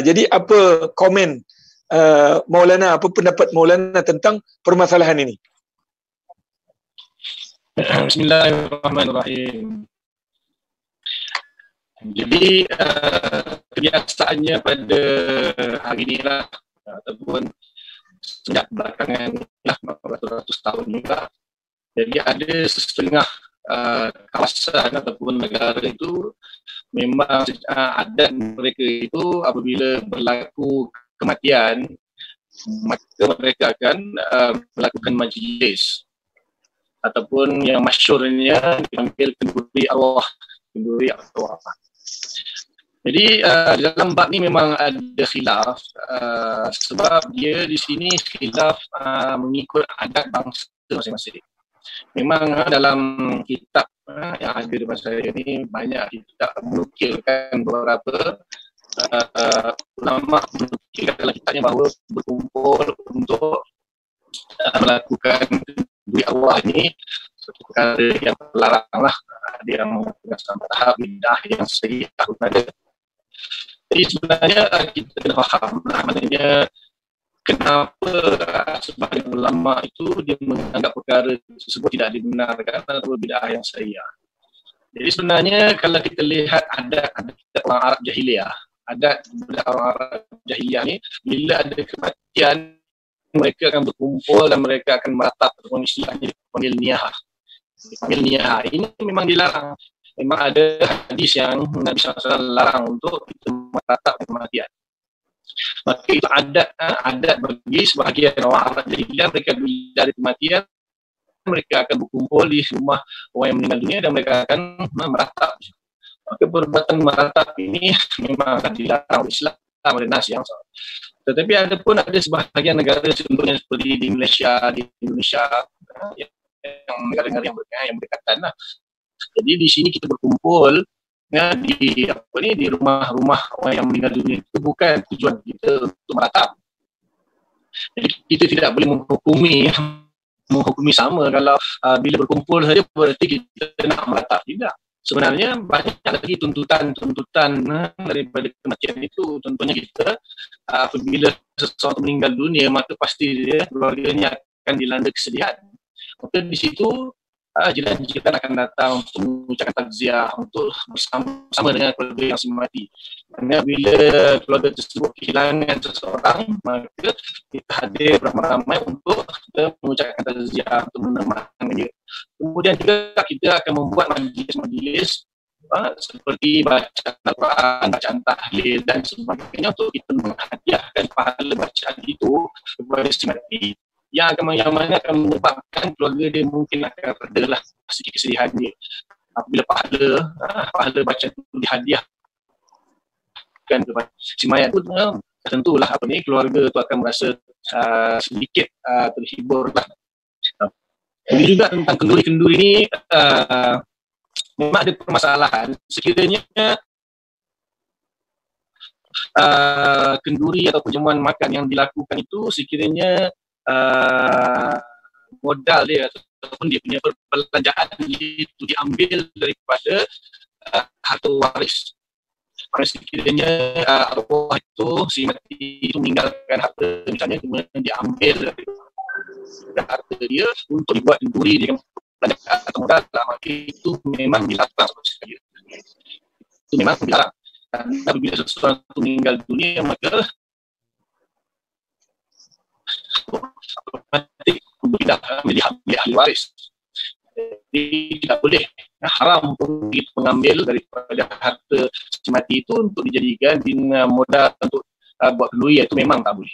Jadi apa komen Maulana, apa pendapat Maulana tentang permasalahan ini? Bismillahirrahmanirrahim. Jadi kebiasaannya pada hari inilah, ataupun sejak belakangan lah, beratus tahun juga, jadi ada setengah kawasan ataupun negara itu memang adat mereka itu apabila berlaku kematian, maka mereka akan melakukan majlis, ataupun yang masyhurnya dipanggil kenduri arwah. Jadi dalam bab ni memang ada khilaf, sebab dia di sini khilaf mengikut adat bangsa masing-masing. Memang dalam kitab yang ada di masa saya ni, banyak kitab menukilkan beberapa ulama menukilkan dalam kitabnya bahawa berkumpul untuk melakukan kenduri arwah ini satu perkara yang terlarang lah. Ada yang mengatakan sampai tahap bidah yang sahih pun ada. Jadi sebenarnya kita kena faham lah, maknanya kenapa sebahagian ulama itu dia menganggap perkara tersebut tidak dibenarkan atau bidah yang sahih. Jadi sebenarnya kalau kita lihat adat orang Arab Jahiliyah, adat orang Arab Jahiliyah ni, bila ada kematian mereka akan berkumpul dan mereka akan meratap, ataupun istilahnya dipanggil niyahah. Ini memang dilarang. Memang ada hadis yang Nabi SAW larang untuk kita meratap kematian. Maka itu adat bagi sebahagian orang Arab Jahiliyah, mereka bila ada kematian, mereka akan berkumpul di rumah orang yang meninggal dunia dan mereka akan meratap. Maka perbuatan meratap ini memang dilarang oleh Islam oleh nas yang salah. Tetapi ada sebahagian negara, contohnya seperti di Malaysia, di Indonesia, yang negara-negara yang berdekatan lah. Jadi di sini kita berkumpul di rumah-rumah orang yang meninggal dunia itu bukan tujuan kita untuk meratap. Jadi kita tidak boleh menghukumi sama kalau bila berkumpul saja berarti kita nak meratap. Tidak. Sebenarnya banyak lagi tuntutan daripada kematian itu. Contohnya kita apabila seseorang meninggal dunia, maka pasti dia keluarganya akan dilanda kesedihan. Maka di situ jiran-jiran akan datang untuk mengucapkan takziah, untuk bersama-sama dengan keluarga yang mati. Kerana bila keluarga tersebut kehilangan seseorang, maka kita hadir ramai-ramai untuk kita mengucapkan takziah, untuk menemani dia. Kemudian juga kita akan membuat majlis-majlis seperti bacaan Al-Quran, bacaan tahlil dan sebagainya untuk kita menghadiahkan pahala bacaan itu kepada si mati, yang mana akan menyebabkan keluarga dia mungkin akan redalah sedikit kesedihan dia. Apabila pahala bacaan itu dihadiahkan kepada si mayat tu, tentulah keluarga tu akan merasa sedikit terhibur lah. Jadi juga tentang kenduri-kenduri ni memang ada permasalahan. Sekiranya kenduri atau perjamuan makan yang dilakukan itu sekiranya modal dia ataupun dia punya perbelanjaan itu diambil daripada harta waris. Kerana sekiranya arwah itu si mati itu meninggalkan harta, misalnya kemudian diambil daripada harta dia untuk dibuat kenduri dengan perbelanjaan atau modal, maka itu memang dilarang sekali. Itu memang dilarang. Dan apabila seseorang itu meninggal dunia, maka otomatik tidak menjadi ahli waris. Jadi tidak boleh, haram untuk kita mengambil daripada harta si mati itu untuk dijadikan modal untuk buat kenduri, itu memang tak boleh.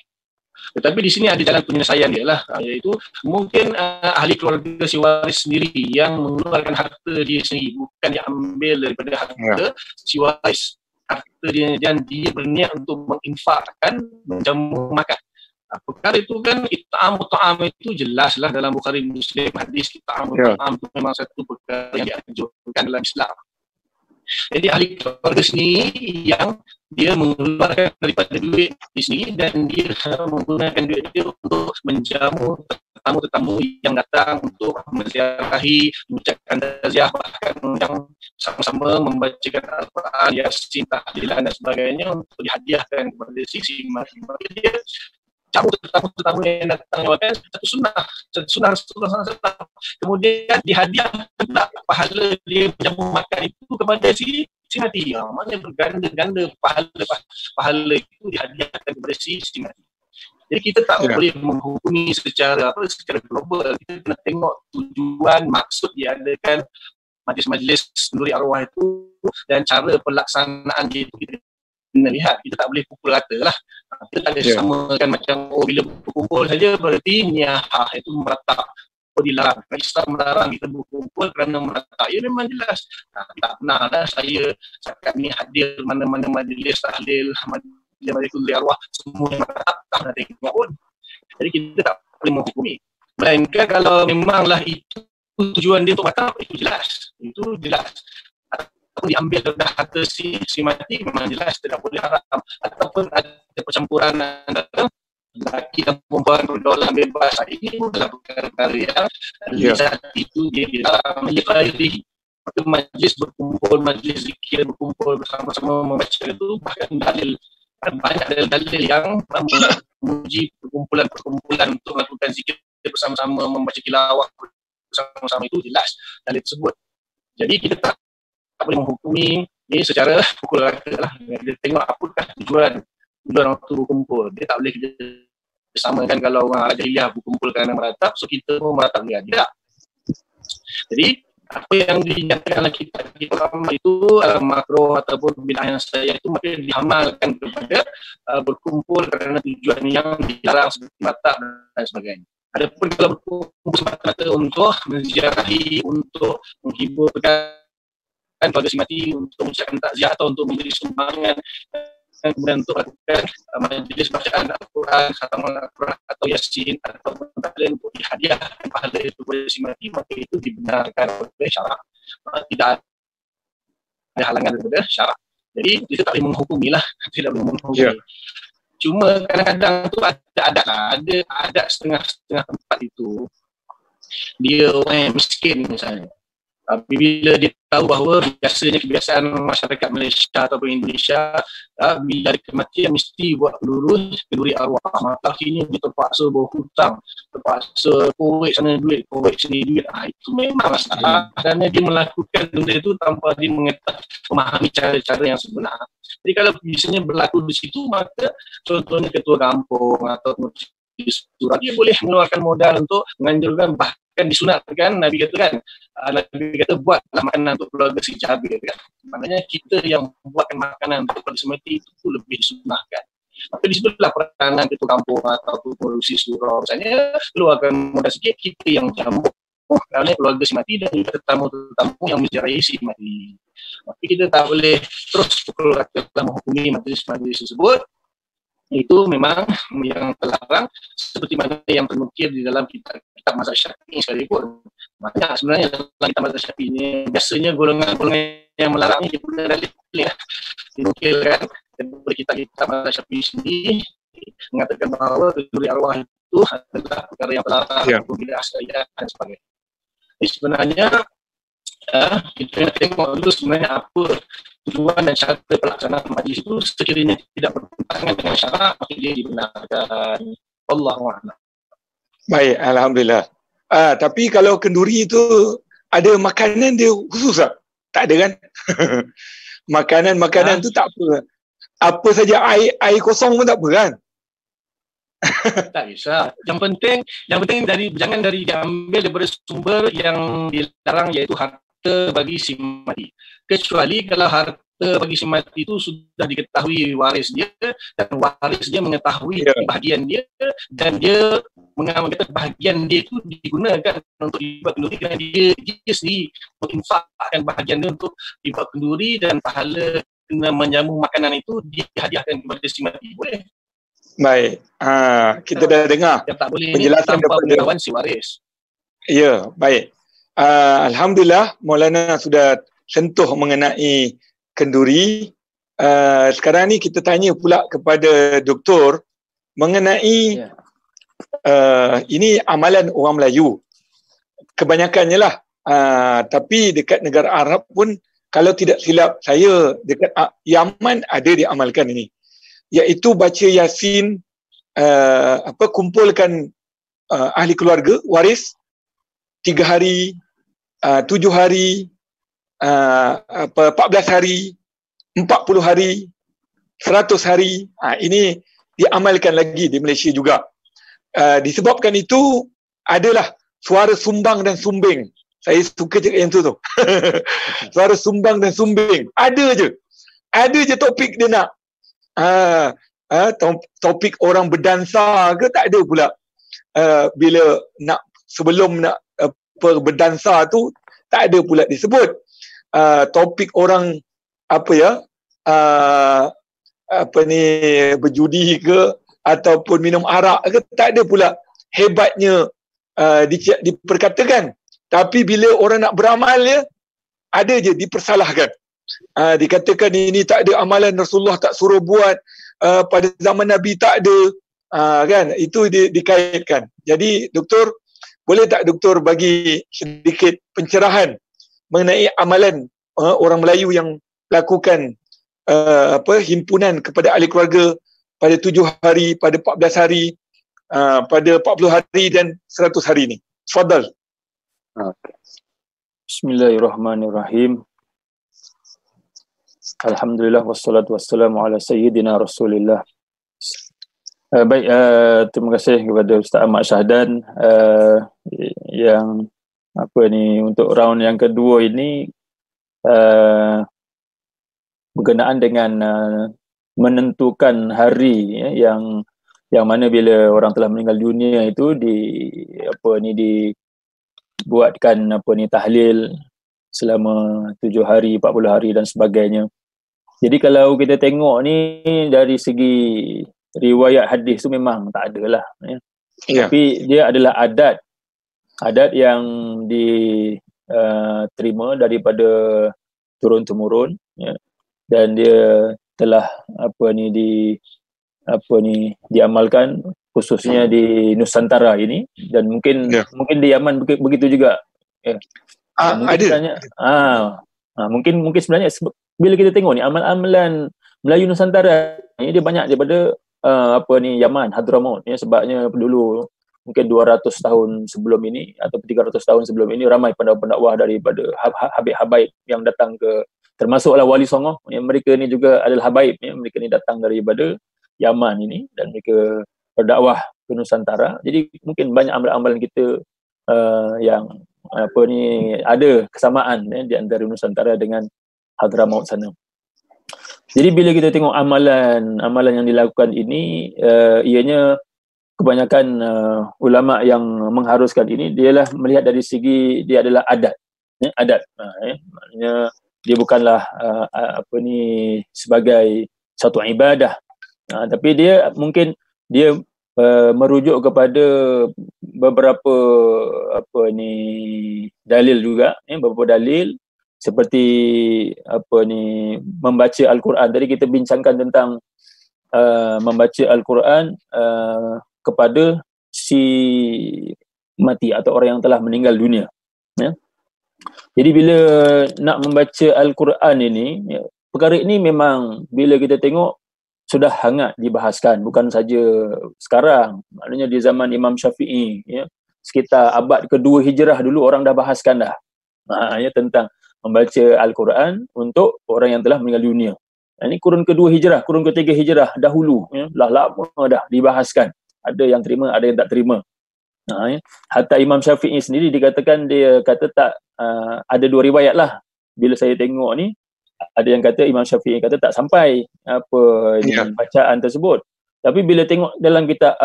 Tetapi di sini ada jalan penyelesaian dia lah, iaitu mungkin ahli keluarga si waris sendiri yang mengeluarkan harta dia sendiri, bukan diambil daripada harta si waris. Harta dia dan dia berniat untuk menginfakkan, menjamu makan. Perkara itu kan it'am itu jelaslah dalam Bukhari Muslim, hadis it'am itu memang satu perkara yang dianjurkan dalam Islam. Jadi ahli keluarga sendiri yang dia mengeluarkan daripada duit di sini dan dia menggunakan duit dia untuk menjamu tetamu-tetamu yang datang untuk menziarahi, mengucapkan takziah, bahkan yang sama-sama membacakan Al-Quran, Yasin, tahlilan dan sebagainya untuk dihadiahkan kepada si mati. Dia jamu tetamu yang datang makan satu sunnah. Kemudian dihadiahkan pahala dia jamu makan itu kepada si mati. Mana berganda-ganda pahala itu dihadiahkan kepada si mati. Jadi kita tak boleh menghukumi secara global. Kita kena tengok tujuan, maksud diadakan majlis-majlis kenduri arwah itu dan cara pelaksanaan dia itu kita kena lihat. Kita tak boleh pukul rata lah. Kita tak boleh samakan macam bila berkumpul saja berarti niyahah itu meratap. Dilarang. Islam melarang kita berkumpul kerana meratap. Ya memang jelas. Tak pernah lah saya cakap ni hadir mana-mana majlis tahlil, majlis kenduri arwah, semua yang meratap tak pernah tengok pun. Jadi kita tak boleh menghukumi. Melainkan kalau memanglah itu tujuan dia untuk meratap, itu jelas. Ataupun diambil daripada harta si mati, memang jelas tidak boleh haram. Ataupun ada percampuran antara lelaki dan perempuan berdoa bebas, ini adalah perkara-perkara yang saat itu dia dilarang menyelidiki. Maka majlis berkumpul, majlis zikir berkumpul bersama-sama membaca itu, bahkan banyak dalil yang memuji perkumpulan untuk melakukan zikir bersama-sama, membaca tilawah bersama-sama, itu jelas dalil tersebut. Jadi kita tak boleh menghukumi ini secara pukul rata lah. Kita tengok apakah tujuan waktu berkumpul. Dia tak boleh kita samakan kalau orang jahiliah berkumpul kerana meratap, so kita pun meratap dia. Tidak. Jadi apa yang dinyatakan dalam kitab itu makro ataupun bid'ah yang saya itu maka dihamalkan kepada berkumpul kerana tujuan yang dilarang seperti meratap dan sebagainya. Adapun kalau berkumpul semata-mata untuk menziarahi, untuk menghiburkan keluarga si mati, untuk mengucapkan takziah atau untuk memberi sumbangan, dan kemudian untuk melakukan majlis bacaan Al-Quran, khataman Al-Quran atau Yasin atau tahlil untuk dihadiahkan pahala itu kepada si mati, maka itu dibenarkan oleh syarak. Tidak ada halangan daripada syarak. Jadi kita tak boleh menghukumi lah, tidak boleh menghukumi. Ya. Cuma kadang-kadang tu ada adat setengah-setengah tempat itu dia orang yang miskin misalnya. Tapi bila dia tahu bahawa biasanya kebiasaan masyarakat Malaysia ataupun Indonesia, bila ada kematian mesti buat kenduri arwah. Maka akhirnya dia terpaksa berhutang, terpaksa korek sana duit, korek sini duit. Itu memang masalah. Kerana dia melakukan benda itu tanpa dia memahami cara-cara yang sebenar. Jadi kalau biasanya berlaku di situ, maka contohnya ketua kampung atau surat, dia boleh mengeluarkan modal untuk menganjurkan, bahkan disunatkan. Nabi kata kan, Nabi kata buatlah makanan untuk keluarga si Jabir kan. Maknanya kita yang buatkan makanan untuk keluarga si mati itu lebih disunahkan. Tapi di situlah peranan ketua kampung atau pengurusi surau misalnya keluarkan modal sikit, kita yang jamu kerana keluarga si mati dan juga tetamu-tetamu yang menziarahi si mati. Tapi kita tak boleh terus pukul rata dalam menghukumi majlis-majlis tersebut. Itu memang yang terlarang, seperti mana yang terukir di dalam kitab mazhab Syafi'i sekalipun. Maknanya sebenarnya dalam kitab mazhab Syafi'i ini biasanya golongan-golongan yang melarang ini dia punya dalil ya. Dinukilkan daripada kitab mazhab Syafi'i sendiri mengatakan bahawa kenduri arwah itu adalah perkara yang terlarang bila asal dan sebagainya. Jadi sebenarnya kita tengok dulu sebenarnya apa tujuan dan cara pelaksanaan majlis itu. Sekiranya tidak bertentangan dengan syarak, maka dia dibenarkan. Allahuakbar. Baik, alhamdulillah. Tapi kalau kenduri itu ada makanan dia khusus tak? Tak ada kan? Makanan tu tak apa. Apa saja air kosong pun tak apa kan? Tak kisah. Yang penting jangan diambil daripada sumber yang dilarang, iaitu harta bagi si mati. Kecuali kalau harta bagi si mati itu sudah diketahui waris dia dan waris dia mengetahui bahagian dia dan dia mengambil bahagian dia itu digunakan untuk dibuat kenduri kerana dia sendiri menginfakkan bahagian dia untuk dibuat kenduri dan pahala kena menjamu makanan itu dihadiahkan kepada si mati. Boleh. Baik. Kita dah dengar tak boleh penjelasan tanpa daripada pengetahuan si waris. Ya, baik. Alhamdulillah Maulana sudah sentuh mengenai kenduri. Sekarang ni kita tanya pula kepada doktor mengenai ini amalan orang Melayu. Kebanyakannya lah. Tapi dekat negara Arab pun, kalau tidak silap saya, dekat Yaman ada diamalkan ini. Iaitu baca Yasin, kumpulkan ahli keluarga, waris 3 hari, 7 hari, 14 hari, 40 hari, 100 hari. Ini diamalkan lagi di Malaysia juga. Disebabkan itu adalah suara sumbang dan sumbing. Saya suka cakap yang tu. Suara sumbang dan sumbing. Ada je topik dia nak. Topik orang berdansa ke tak ada pula. Bila nak sebelum nak berdansa tu tak ada pula disebut. Topik orang berjudi ke ataupun minum arak ke tak ada pula. Hebatnya diperkatakan. Tapi bila orang nak beramal dia, ada je dipersalahkan. Dikatakan ini tak ada amalan, Rasulullah tak suruh buat, pada zaman Nabi tak ada, kan? Itu dikaitkan. Jadi doktor, boleh tak doktor bagi sedikit pencerahan mengenai amalan orang Melayu yang lakukan himpunan kepada ahli keluarga pada 7 hari, pada 14 hari, pada 40 hari dan 100 hari ni. Tafadhal. Bismillahirrahmanirrahim. Alhamdulillah wassalatu wassalamu ala sayyidina Rasulillah. Baik, terima kasih kepada Ustaz Ahmad Syahdan yang untuk round yang kedua ini berkenaan dengan menentukan hari yang mana bila orang telah meninggal dunia itu dibuatkan tahlil selama 7 hari, 40 hari dan sebagainya. Jadi kalau kita tengok ni dari segi riwayat hadis tu memang tak ada lah. Tapi dia adalah adat yang diterima daripada turun-temurun ya. Dan dia telah diamalkan khususnya di Nusantara ini, dan mungkin di Yaman begitu juga. Mungkin Ada. sebenarnya mungkin sebenarnya bila kita tengok ni amalan Melayu Nusantara ni, dia banyak daripada Yaman, Hadramaut ya, sebabnya dulu mungkin 200 tahun sebelum ini atau 300 tahun sebelum ini ramai pendakwah daripada habaib yang datang ke, termasuklah Wali Songo yang mereka ni juga adalah habaib ya, mereka ni datang daripada Yaman ini dan mereka berdakwah ke Nusantara. Jadi mungkin banyak amalan-amalan kita yang ada kesamaan ya, di antara Nusantara dengan Hadramaut sana. Jadi bila kita tengok amalan yang dilakukan ini, ianya kebanyakan ulama yang mengharuskan ini, dialah melihat dari segi dia adalah adat ya, maknanya dia bukanlah sebagai satu ibadah, tapi dia mungkin merujuk kepada beberapa dalil juga ya, beberapa dalil seperti membaca Al-Quran. Tadi kita bincangkan tentang membaca Al-Quran kepada si mati atau orang yang telah meninggal dunia ya. Jadi bila nak membaca Al-Quran ini ya, perkara ini memang bila kita tengok sudah hangat dibahaskan, bukan saja sekarang, maknanya di zaman Imam Syafi'i ya, sekitar abad kedua Hijrah dulu orang dah bahaskan dah ya, tentang membaca Al-Quran untuk orang yang telah meninggal dunia. Ini kurun kedua Hijrah, kurun ketiga Hijrah dahulu ya, lama dah dibahaskan. Ada yang terima, ada yang tak terima. Ya. Hatta Imam Syafi'i sendiri dikatakan, dia kata tak, ada dua riwayat lah. Bila saya tengok ni, ada yang kata Imam Syafi'i kata tak sampai bacaan tersebut. Tapi bila tengok dalam kitab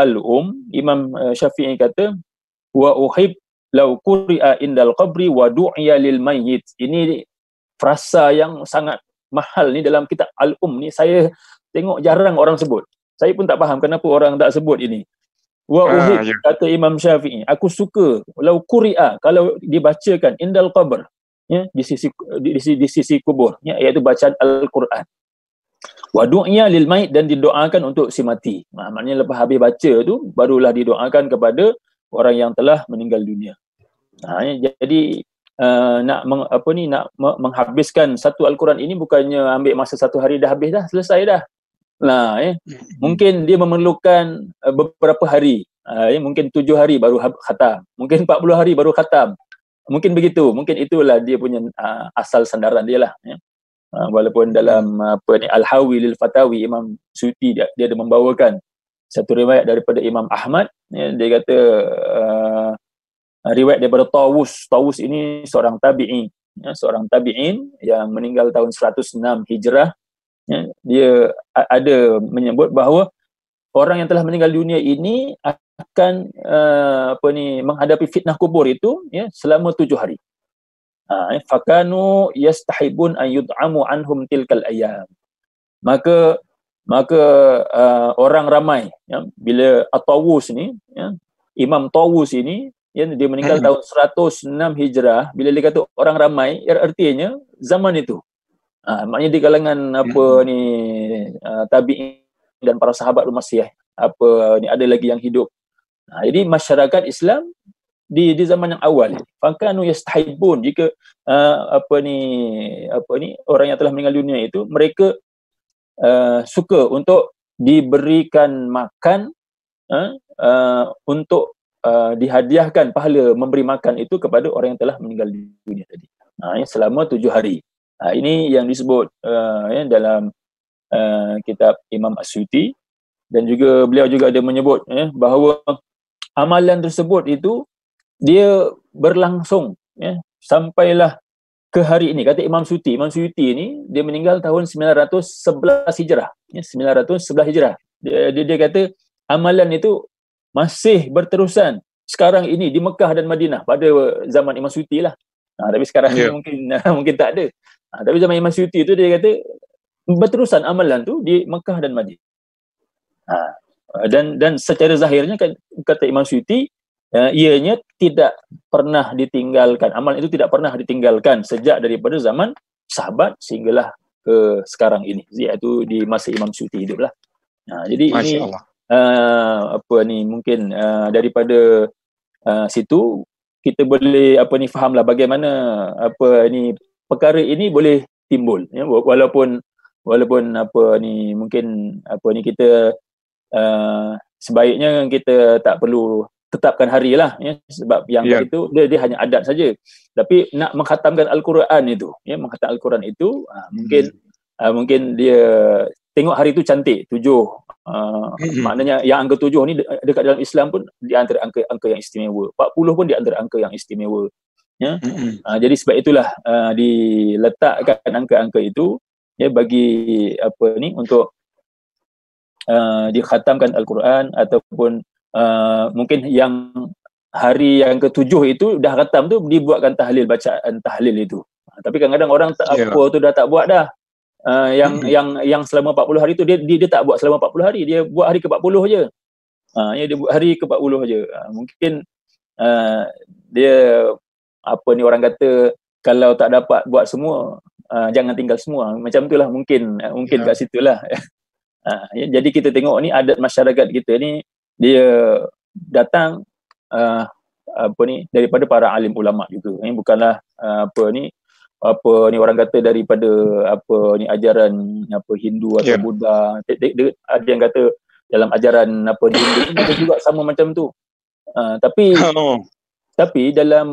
Imam Syafi'i kata wa uhib law quri'a indal qabri wa du'iya lil mayyit. Ini frasa yang sangat mahal ni dalam kitab ni, saya tengok jarang orang sebut. Saya pun tak faham kenapa orang tak sebut ini. Wa uhib, kata Imam Syafi'i, aku suka law quri'a, kalau dibacakan indal qabr ya, di sisi kubur ya, iaitu bacaan Al-Quran. Wa du'iya lil mayit, dan didoakan untuk si mati. Maknanya lepas habis baca tu barulah didoakan kepada orang yang telah meninggal dunia. Jadi nak menghabiskan satu Al-Quran ini bukannya ambil masa satu hari dah habis dah, selesai dah. Mungkin dia memerlukan beberapa hari, mungkin 7 hari baru khatam, mungkin 40 hari baru khatam, mungkin begitu, mungkin itulah dia punya asal sandaran dia lah ya. Walaupun dalam Al-Hawi lil Fatawi, Imam Suyuti dia ada membawakan satu riwayat daripada Imam Ahmad ya, dia kata riwayat daripada Tawus ini seorang tabi'in ya, seorang tabi'in yang meninggal tahun 106 Hijrah ya, dia ada menyebut bahawa orang yang telah meninggal dunia ini akan menghadapi fitnah kubur itu ya, selama 7 hari. Fakanu yastahibun an yud'amu anhum tilkal ayyam. Maka orang ramai ya, bila At-Tawus ni ya, Imam Tawus ini ya, dia meninggal tahun 106 Hijrah. Bila dia kata orang ramai, artinya zaman itu maknanya di kalangan tabi'in dan para sahabat masih ada lagi yang hidup. Jadi masyarakat Islam di zaman yang awal, fakanu yastahibun, jika orang yang telah meninggal dunia itu, mereka suka untuk diberikan makan untuk dihadiahkan pahala memberi makan itu kepada orang yang telah meninggal dunia tadi. Selama 7 hari. Ini yang disebut dalam kitab Imam As-Suyuti, dan juga beliau juga ada menyebut bahawa amalan tersebut itu dia berlangsung sampailah ke hari ini. Kata Imam Suyuti ni dia meninggal tahun 911 Hijrah. 911 Hijrah. Dia kata amalan itu masih berterusan sekarang ini di Mekah dan Madinah pada zaman Imam Suyuti lah. Tapi sekarang ni mungkin tak ada. Tapi zaman Imam Suyuti tu dia kata berterusan amalan tu di Mekah dan Madinah. Dan secara zahirnya kata Imam Suyuti, ianya tidak pernah ditinggalkan, amalan itu tidak pernah ditinggalkan sejak daripada zaman sahabat sehinggalah ke sekarang ini, iaitu di masa Imam Suyuti hidup lah. Jadi Masya ini Allah. mungkin daripada situ kita boleh fahamlah bagaimana perkara ini boleh timbul, ya, walaupun mungkin kita sebaiknya kita tak perlu tetapkan hari lah, ya, sebab yang tadi tu dia hanya adat saja. Tapi nak mengkhatamkan Al-Quran itu, ya, mengkhatam Al-Quran itu mungkin dia tengok hari itu cantik, 7. Maknanya yang angka 7 ni dekat dalam Islam pun di antara angka yang istimewa. 40 pun di antara angka yang istimewa. Ya. Jadi sebab itulah diletakkan angka-angka itu, ya, bagi untuk dikhatamkan Al-Quran, ataupun mungkin yang hari yang ke-7 itu dah khatam tu dibuatkan bacaan tahlil itu. Tapi kadang-kadang orang tu dah tak buat dah. Yang selama 40 hari tu dia tak buat selama 40 hari, dia buat hari ke-40 je. Dia buat hari ke-40 je. Mungkin dia orang kata kalau tak dapat buat semua, jangan tinggal semua. Macam itulah mungkin kat situlah. Jadi kita tengok ni adat masyarakat kita ni, dia datang daripada para alim ulama juga. Bukanlah orang kata daripada ajaran Hindu atau Buddha. Ada yang kata dalam ajaran Hindu ada juga sama macam tu. Tapi dalam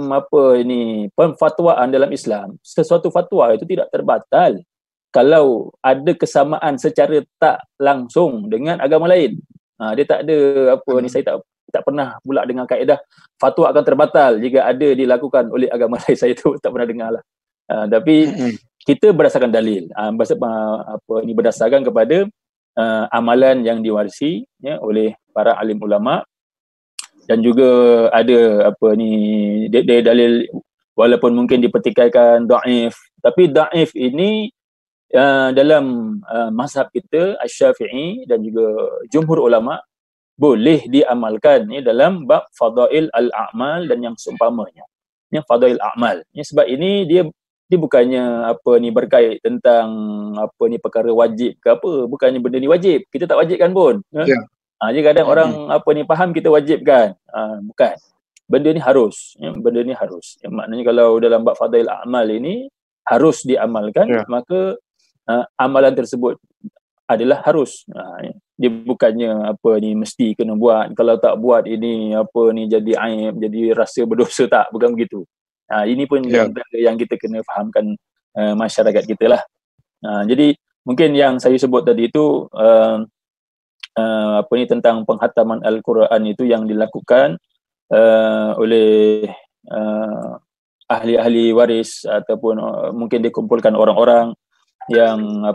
penfatwaan dalam Islam, sesuatu fatwa itu tidak terbatal kalau ada kesamaan secara tak langsung dengan agama lain. Dia tak ada saya tak pernah pula dengar kaedah fatwa akan terbatal jika ada dilakukan oleh agama lain. Saya tu tak pernah dengar lah. Tapi kita berdasarkan dalil, berdasarkan kepada amalan yang diwarisi, ya, oleh para alim ulama, dan juga ada dia dalil walaupun mungkin dipertikaikan dhaif, tapi dhaif ini dalam mazhab kita Asy-Syafi'i dan juga jumhur ulama boleh diamalkan, ya, dalam bab fadail al-a'mal dan yang seumpamanya. Ya, fadail a'mal. Ya, sebab ini dia bukannya berkait tentang perkara wajib ke apa, bukannya benda ni wajib, kita tak wajibkan pun, ya. Jadi kadang orang faham kita wajibkan, bukan, benda ni harus, ya, benda ni harus, ya, maknanya kalau dalam bab fadail a'mal ini harus diamalkan, maka amalan tersebut adalah harus. Dia bukannya mesti kena buat, kalau tak buat ini jadi aib, jadi rasa berdosa, tak, bukan begitu. Ini pun yang kita kena fahamkan masyarakat kita lah. Jadi mungkin yang saya sebut tadi itu tentang penghataman Al-Quran itu yang dilakukan oleh ahli-ahli waris, ataupun mungkin dikumpulkan orang-orang yang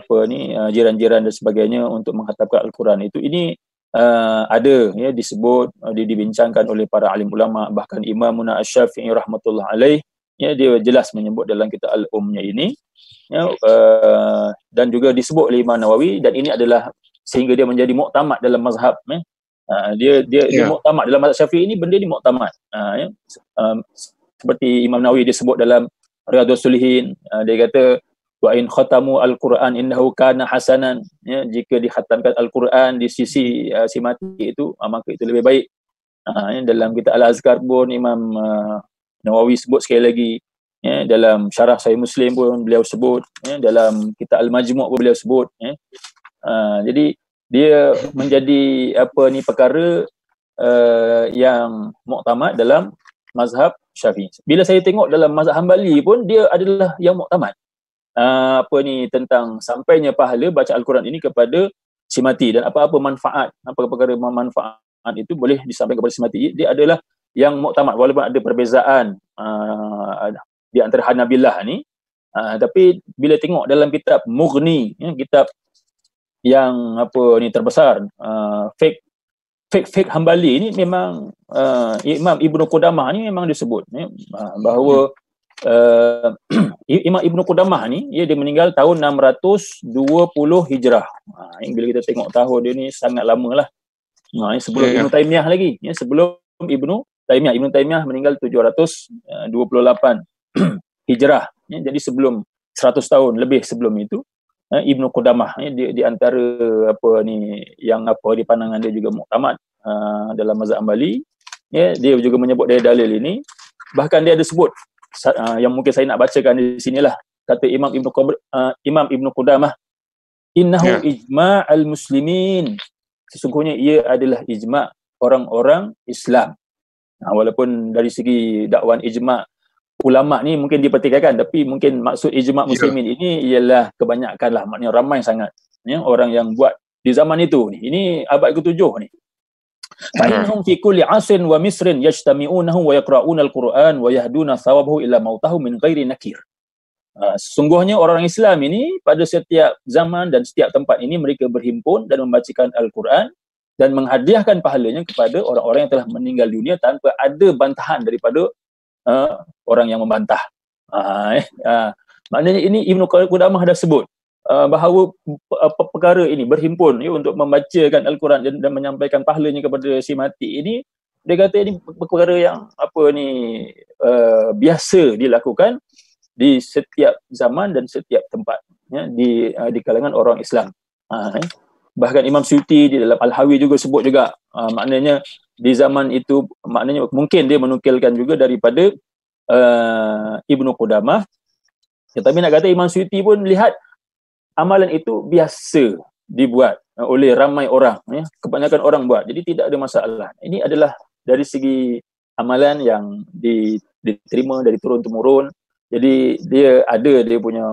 jiran-jiran dan sebagainya untuk menghatamkan Al-Quran itu. Ini ada, ya, disebut, dibincangkan oleh para alim ulama, bahkan Imamuna Asy-Syafi'i rahmatullah alaih, ya, dia jelas menyebut dalam kitab Al-Ummnya ini, ya, dan juga disebut oleh Imam Nawawi, dan ini adalah sehingga dia menjadi muktamad dalam mazhab, ya. Dia muktamad dalam mazhab Syafi'i ini, benda ni muktamad, ya. Seperti Imam Nawawi dia sebut dalam Riyadhus Shalihin, dia kata wa in khatamu al-Quran innahu kana hasanan, ya, jika dikhatamkan Al-Quran di sisi si mati itu, maka itu lebih baik. Dalam kitab Al-Azkar pun Imam Nawawi sebut sekali lagi, ya, dalam syarah Sahih Muslim pun beliau sebut, ya, dalam kitab Al-Majmu' pun beliau sebut, ya. Jadi dia menjadi perkara yang muktamad dalam mazhab Syafi'i. Bila saya tengok dalam mazhab Hambali pun dia adalah yang muktamad. Tentang sampainya pahala baca Al-Quran ini kepada si mati, dan apa-apa manfaat, perkara manfaat itu boleh disampaikan kepada si mati, dia adalah yang muktamad, walaupun ada perbezaan di antara Hanabilah ni, tapi bila tengok dalam kitab Mughni, ya, kitab yang terbesar, fiqh Hambali ni, memang Imam Ibnu Qudamah ni memang disebut, ya, bahawa Imam Ibnu Qudamah ni, dia meninggal tahun 620 Hijrah. Bila kita tengok tahun dia ni sangat lama lah. Sebelum Ibnu Taimiyah lagi, ya, sebelum Ibnu Taimiyah meninggal 728 Hijrah, ya, jadi sebelum 100 tahun lebih sebelum itu. Ibnu Qudamah, di antara apa ni yang apa di pandangan dia juga muktamad dalam mazhab Hambali, dia juga menyebut dari dalil ini. Bahkan dia ada sebut yang mungkin saya nak bacakan di sinilah, kata Imam Ibnu Qudamah, innahu ijma'al muslimin, sesungguhnya ia adalah ijma' orang-orang Islam. Walaupun dari segi dakwaan ijma' ulama ni mungkin dipertikaikan, tapi mungkin maksud ijma' muslimin ini ialah kebanyakan lah, maknanya ramai sangat orang yang buat di zaman itu ni. Ini abad ke-7 ni. Fa'innahum fi kulli asrin wa misrin yajtami'unahu wa yaqra'una al-Quran wa yahduna thawabahu ila mautahu min ghairi nakir. Sesungguhnya orang Islam ini pada setiap zaman dan setiap tempat ini mereka berhimpun dan membacakan Al-Quran dan menghadiahkan pahalanya kepada orang-orang yang telah meninggal dunia tanpa ada bantahan daripada orang yang membantah. Maknanya ini Ibnu Qudamah dah sebut bahawa perkara ini berhimpun untuk membacakan Al-Quran dan menyampaikan pahalanya kepada si mati ini, dia kata ini perkara yang biasa dilakukan di setiap zaman dan setiap tempat di kalangan orang Islam. Bahkan Imam Suyuti di dalam Al-Hawi juga sebut juga, maknanya di zaman itu, maknanya mungkin dia menukilkan juga daripada Ibnu Qudamah. Tapi nak kata Imam Suyuti pun lihat amalan itu biasa dibuat oleh ramai orang, kebanyakan orang buat, jadi tidak ada masalah. Ini adalah dari segi amalan yang diterima dari turun-temurun. Jadi dia punya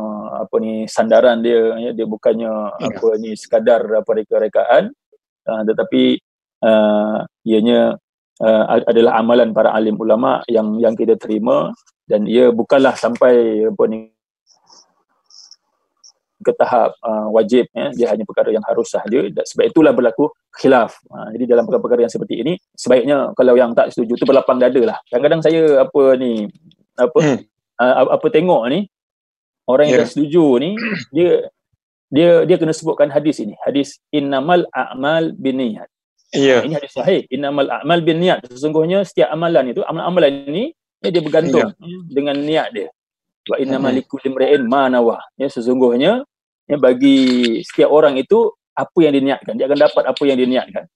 sandaran dia bukannya sekadar reka-rekaan, tetapi ianya adalah amalan para alim ulama yang kita terima, dan ia bukanlah sampai ke tahap wajib, dia hanya perkara yang harus sahaja. Sebab itulah berlaku khilaf. Jadi dalam perkara-perkara yang seperti ini, sebaiknya kalau yang tak setuju tu berlapang dada lah. Kadang-kadang saya tengok ni orang yang tak setuju ni, dia kena sebutkan hadis ini, hadis innamal a'mal binniyat. Ini hadis sahih, innamal a'mal binniyat, sesungguhnya setiap amalan itu, amalan ini dia bergantung dengan niat dia. Wa innamal likulli imri'in ma nawa, sesungguhnya bagi setiap orang itu apa yang diniatkan, dia akan dapat apa yang diniatkan.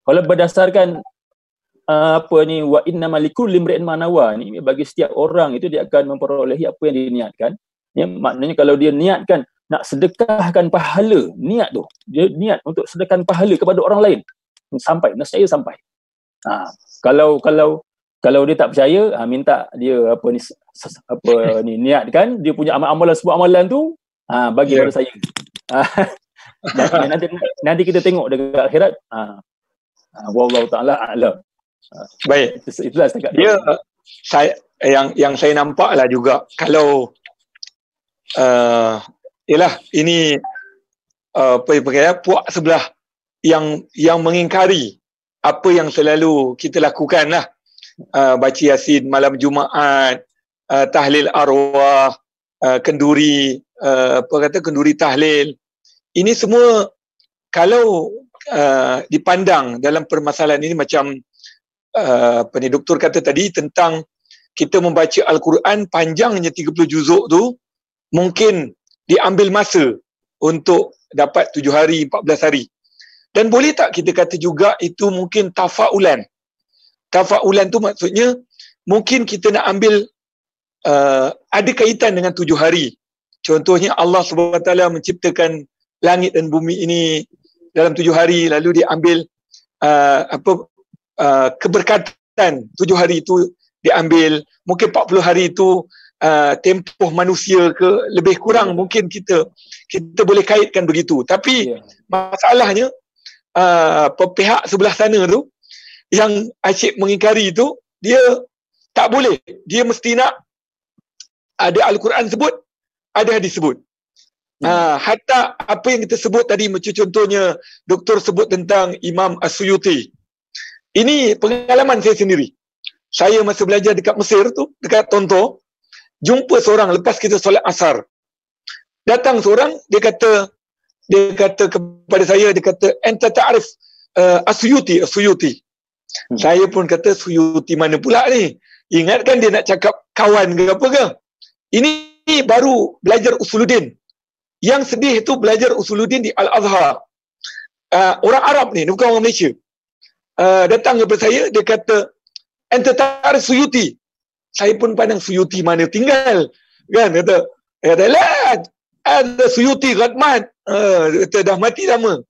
Kalau berdasarkan wa innamal likulli imri'in ma nawa ni, bagi setiap orang itu dia akan memperolehi apa yang diniatkan. Maknanya kalau dia niatkan nak sedekahkan pahala, niat tu dia niat untuk sedekahkan pahala kepada orang lain, nescaya sampai. Kalau dia tak percaya, minta dia niatkan dia punya amalan, sebuah amalan tu bagi pada saya. nanti kita tengok dekat akhirat. Wallahu taala a'lam. Baik. Itulah setakat dia yang saya nampaklah juga, kalau ini puak sebelah yang mengingkari apa yang selalu kita lakukan lah, baca Yasin malam Jumaat, tahlil arwah, kenduri kenduri tahlil. Ini semua kalau dipandang dalam permasalahan ini macam doktor kata tadi tentang kita membaca Al-Quran panjangnya 30 juzuk tu, mungkin diambil masa untuk dapat 7 hari, 14 hari. Dan boleh tak kita kata juga itu mungkin tafaulan. Tafaulan tu maksudnya mungkin kita nak ambil ada kaitan dengan 7 hari. Contohnya Allah SWT menciptakan langit dan bumi ini dalam 7 hari, lalu dia ambil keberkatan 7 hari itu diambil. Mungkin 40 hari itu tempoh manusia ke lebih kurang, mungkin kita boleh kaitkan begitu. Tapi masalahnya pihak sebelah sana tu yang asyik mengingkari itu, dia tak boleh. Dia mesti nak ada Al-Quran sebut, ada hadis sebut. Hatta apa yang kita sebut tadi, macam contohnya doktor sebut tentang Imam As-Suyuti. Ini pengalaman saya sendiri. Saya masa belajar dekat Mesir tu, dekat Tonto, jumpa seorang lepas kita solat asar. Datang seorang, dia kata kepada saya, dia kata, anta ta'rif As-Suyuti. Saya pun kata, Suyuti mana pula ni? Ingatkan dia nak cakap kawan ke apa ke? Ini baru belajar Usuluddin. Yang sedih itu belajar Usuluddin di Al-Azhar. Orang Arab ni, bukan orang Malaysia. Datang kepada saya, dia kata, ente tarik Suyuti. Saya pun pandang Suyuti mana tinggal. Kan, kata, lah, ada Suyuti Ghadman. Kata, dah mati lama.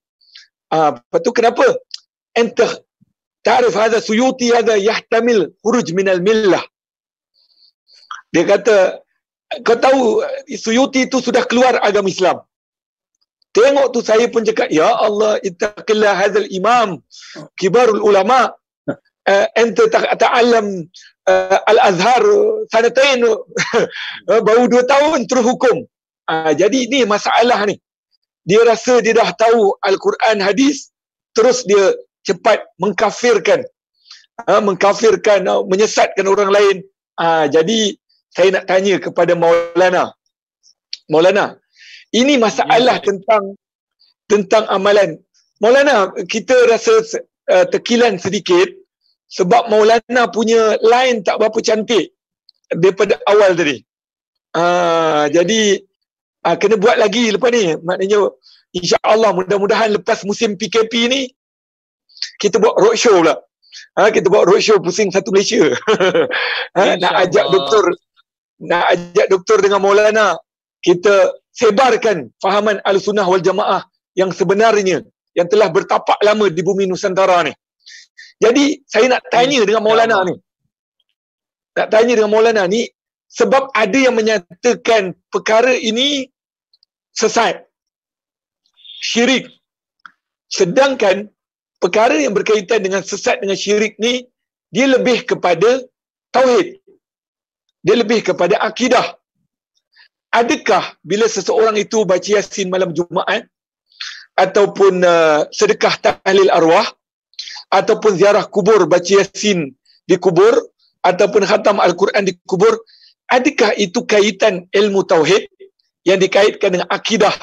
Lepas tu kenapa? Ente ta'rif hadha Suyuti hadha yahtamil khuruj minal millah. Dia kata, kau tahu Suyuti itu sudah keluar agama Islam. Tengok tu saya pun cakap, ya Allah, ittaqillah hadzal imam kibarul ulama. Ente ta'allam al-azhar sanatain. Baru 2 tahun terus hukum. Jadi ni masalah ni. Dia rasa dia dah tahu Al-Quran hadis, terus dia cepat mengkafirkan, menyesatkan orang lain. Jadi saya nak tanya kepada Maulana, ini masalah tentang amalan. Maulana, kita rasa tekilan sedikit sebab Maulana punya line tak berapa cantik daripada awal tadi. Jadi kena buat lagi lepas ni. Maknanya insya-Allah mudah-mudahan lepas musim PKP ni kita buat roadshow pula. Kita buat roadshow pusing satu Malaysia. Nak ajak doktor dengan Maulana, kita sebarkan fahaman Ahlussunnah wal Jamaah yang sebenarnya, yang telah bertapak lama di bumi Nusantara ni. Jadi saya nak tanya dengan Maulana ni. Sebab ada yang menyatakan perkara ini sesat, syirik. Sedangkan perkara yang berkaitan dengan sesat dengan syirik ni, dia lebih kepada tauhid. Dia lebih kepada akidah. Adakah bila seseorang itu baca Yasin malam Jumaat, ataupun sedekah tahlil arwah, ataupun ziarah kubur, baca Yasin di kubur, ataupun khatam Al-Quran di kubur, adakah itu kaitan ilmu tauhid yang dikaitkan dengan akidah,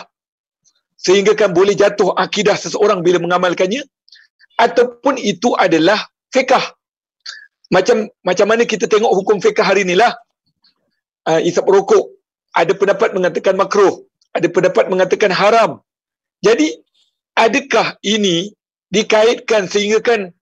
sehingga kan boleh jatuh akidah seseorang bila mengamalkannya, ataupun itu adalah fiqh? Macam mana kita tengok hukum fiqh hari inilah. Isap rokok, ada pendapat mengatakan makruh, ada pendapat mengatakan haram. Jadi adakah ini dikaitkan sehingga kan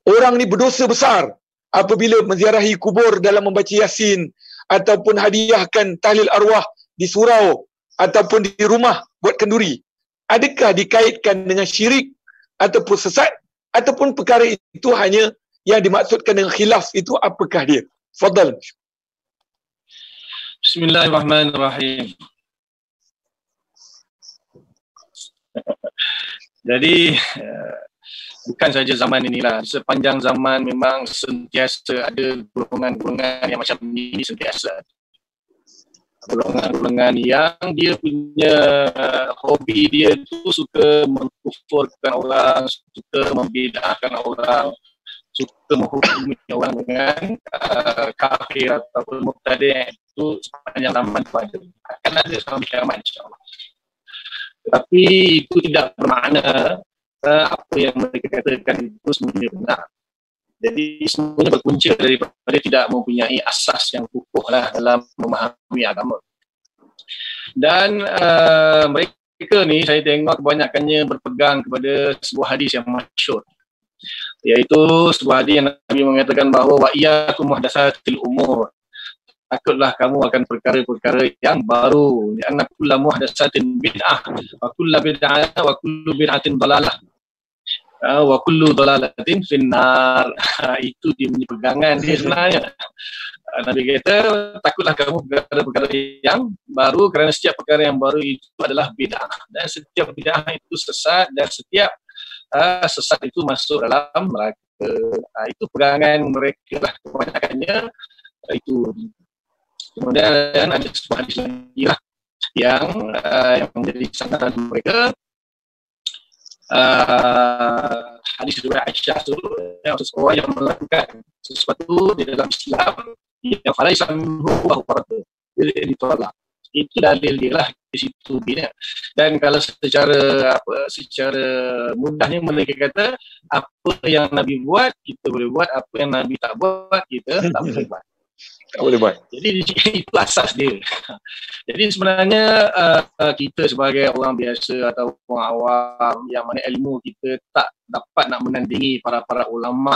orang ni berdosa besar apabila menziarahi kubur dalam membaca Yasin, ataupun hadiahkan tahlil arwah di surau ataupun di rumah buat kenduri? Adakah dikaitkan dengan syirik ataupun sesat, ataupun perkara itu hanya yang dimaksudkan dengan khilaf itu apakah dia? Fadal. Bismillahirrahmanirrahim. Jadi bukan saja zaman inilah, sepanjang zaman memang sentiasa ada golongan-golongan yang macam ini, sentiasa golongan-golongan yang dia punya hobi dia tu suka mengkufurkan orang, suka membid'ahkan orang, suka menghukumi orang dengan kafir ataupun mubtadi'. Itu sepanjang zaman itu ada, akan ada sampai kiamat insya-Allah. Tetapi itu tidak bermakna apa yang mereka katakan itu semuanya benar. Jadi semuanya berpunca daripada tidak mempunyai asas yang kukuh lah dalam memahami agama. Dan mereka ni saya tengok kebanyakannya berpegang kepada sebuah hadis yang masyhur, iaitu sebuah hadis yang Nabi mengatakan bahawa wa iyyakum muhdatsatil umur, takutlah kamu akan perkara-perkara yang baru, karena kullu muhdatsatin bid'ah wa kullu bid'atin dalalah wa kullu dalalatin finnar. Itu dia punya pegangan dia sebenarnya. Nabi kata takutlah kamu perkara-perkara yang baru, kerana setiap perkara yang baru itu adalah bid'ah, dan setiap bid'ah itu sesat, dan setiap sesat itu masuk dalam neraka. Itu pegangan mereka lah kebanyakannya itu. Kemudian ada sebuah hadis lagi lah yang menjadi sandaran mereka. Hadis riwayat Aisyah tu, yang seseorang yang melakukan sesuatu di dalam Islam yang falaisa minhu wa huwa radd, dia ditolak. Itu dalil dia lah di situ dia. Dan kalau secara mudahnya mereka kata apa yang Nabi buat kita boleh buat, apa yang Nabi tak buat kita tak boleh buat. Tak boleh buat. Jadi itu asas dia. Jadi sebenarnya kita sebagai orang biasa atau orang awam yang mana ilmu kita tak dapat nak menandingi para ulama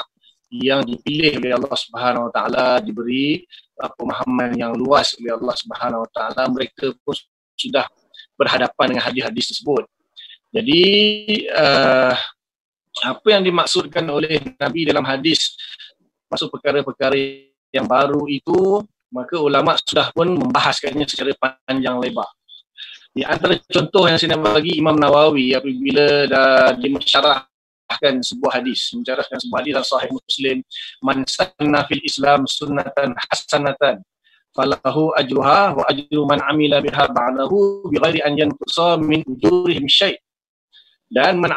yang dipilih oleh Allah Subhanahu Wa Taala, diberi pemahaman yang luas oleh Allah Subhanahu Wa Taala. Mereka pun sudah berhadapan dengan hadis-hadis tersebut. Jadi apa yang dimaksudkan oleh Nabi dalam hadis masuk perkara-perkara yang baru itu, maka ulama sudah pun membahaskannya secara panjang lebar. Di antara contoh yang saya nak bagi, Imam Nawawi apabila dia mensyarahkan sebuah hadis dalam Sahih Muslim, man sanna fil Islam sunnatan hasanatan falahu ajruha wa ajru man amila biha ba'dahu bighairi an yanqusa min ujurihim syai'. Dan man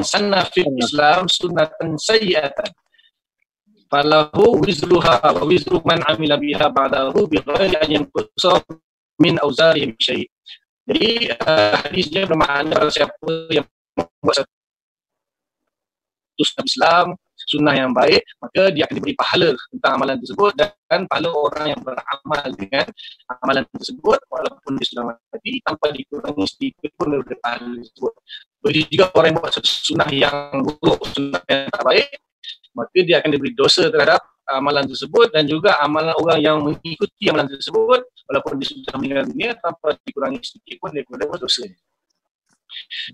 sanna fil Islam sunnatan sayyi'atan falahu wizruha wa wizru man amila biha ba'dahu bighairi an yanqusa min auzarihim syai'. Jadi hadisnya bermakna siapa yang membuat satu Islam sunnah yang baik, maka dia akan diberi pahala tentang amalan tersebut, dan pahala orang yang beramal dengan amalan tersebut walaupun dia sudah mati tanpa dikurangi sedikit pun daripada pahala tersebut. Begitu juga orang yang buat satu sunnah yang buruk, sunnah yang tak baik, maka dia akan diberi dosa terhadap amalan tersebut, dan juga amalan orang yang mengikuti amalan tersebut walaupun dia sudah meninggal dunia tanpa dikurangi sedikit pun daripada dosa.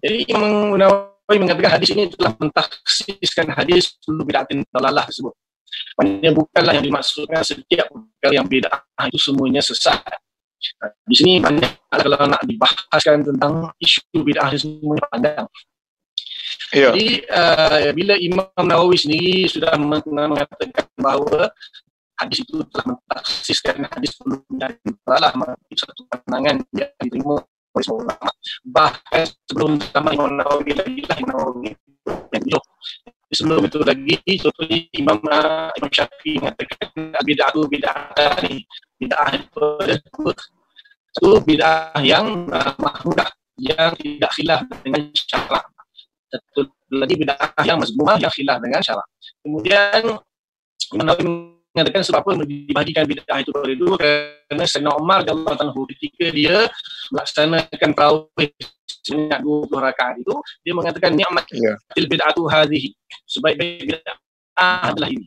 Jadi Imam Nawawi mengatakan hadis ini telah mentakhsiskan hadis kullu bid'atin dalalah tersebut. Maknanya bukanlah yang dimaksudkan setiap perkara yang bid'ah itu semuanya sesat. Di sini banyak kalau nak dibahaskan tentang isu bid'ah semuanya panjang. Ya. Jadi bila Imam Nawawi sendiri sudah mengatakan bahawa hadis itu telah mentakhsiskan hadis kullu bid'atin dalalah, satu pandangan yang diterima oleh semua ulama. Bahkan sebelum zaman Imam Nawawi lagi lah Imam Nawawi yang jauh. Sebelum itu lagi, contohnya Imam Syafi'i mengatakan bid'ah ni, bid'ah itu bid'ah yang mahmudah, yang tidak khilaf dengan syarak. Satu lagi bid'ah yang mazmumah, yang khilaf dengan syarak. Kemudian Imam Nawawi mengatakan sebab apa dibahagikan bid'ah itu pada dulu, kerana Sayyidina Umar radhiyallahu anhu ketika dia melaksanakan tarawih sebanyak 20 rakaat itu, dia mengatakan ni'matil bid'atu hadhihi, sebaik-baik bid'ah adalah ini.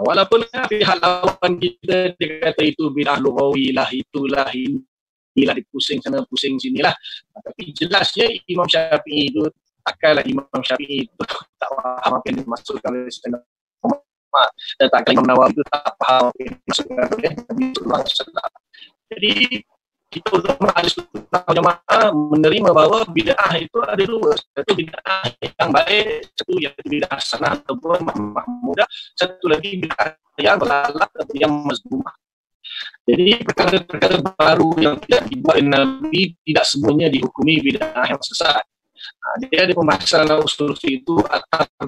Walaupun pihak lawan kita dia kata itu bid'ah lughawi lah, itulah inilah, dipusing sana pusing sinilah, tapi jelasnya Imam Syafi'i itu takkanlah Imam Syafi'i itu tak faham apa yang dimaksudkan oleh Sayyidina Umar, dan takkan Imam Nawawi itu tak faham apa yang dimaksudkan oleh Nabi sallallahu alaihi wasallam. Jadi kita ulama Ahlussunnah wal Jamaah menerima bahawa bid'ah itu ada dua, satu bid'ah yang baik, satu yang bid'ah hasanah ataupun mahmudah, satu lagi bid'ah yang dalalah atau yang mazmumah. Jadi perkara-perkara baru yang tidak dibuat oleh Nabi tidak semuanya dihukumi bid'ah yang sesat. Dia ada pembahasan usul fiqh itu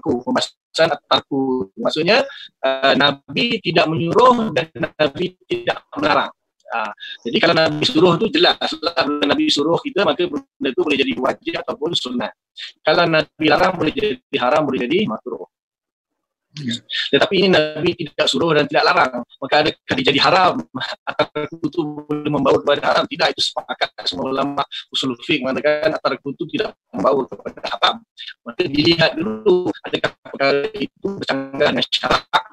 pembahasan at-tarku. Maksudnya Nabi tidak menyuruh dan Nabi tidak melarang. Jadi kalau Nabi suruh tu jelaslah, Nabi suruh kita maka benda itu boleh jadi wajib ataupun sunat. Kalau Nabi larang boleh jadi haram, boleh jadi makruh. Tetapi ini Nabi tidak suruh dan tidak larang, maka adakah dia jadi haram atau itu boleh membawa kepada haram? Tidak, itu sepakat semua ulama usul fiqh mengatakan antara itu tidak membawa kepada haram. Maka dilihat dulu adakah perkara itu bercanggah dengan syarak,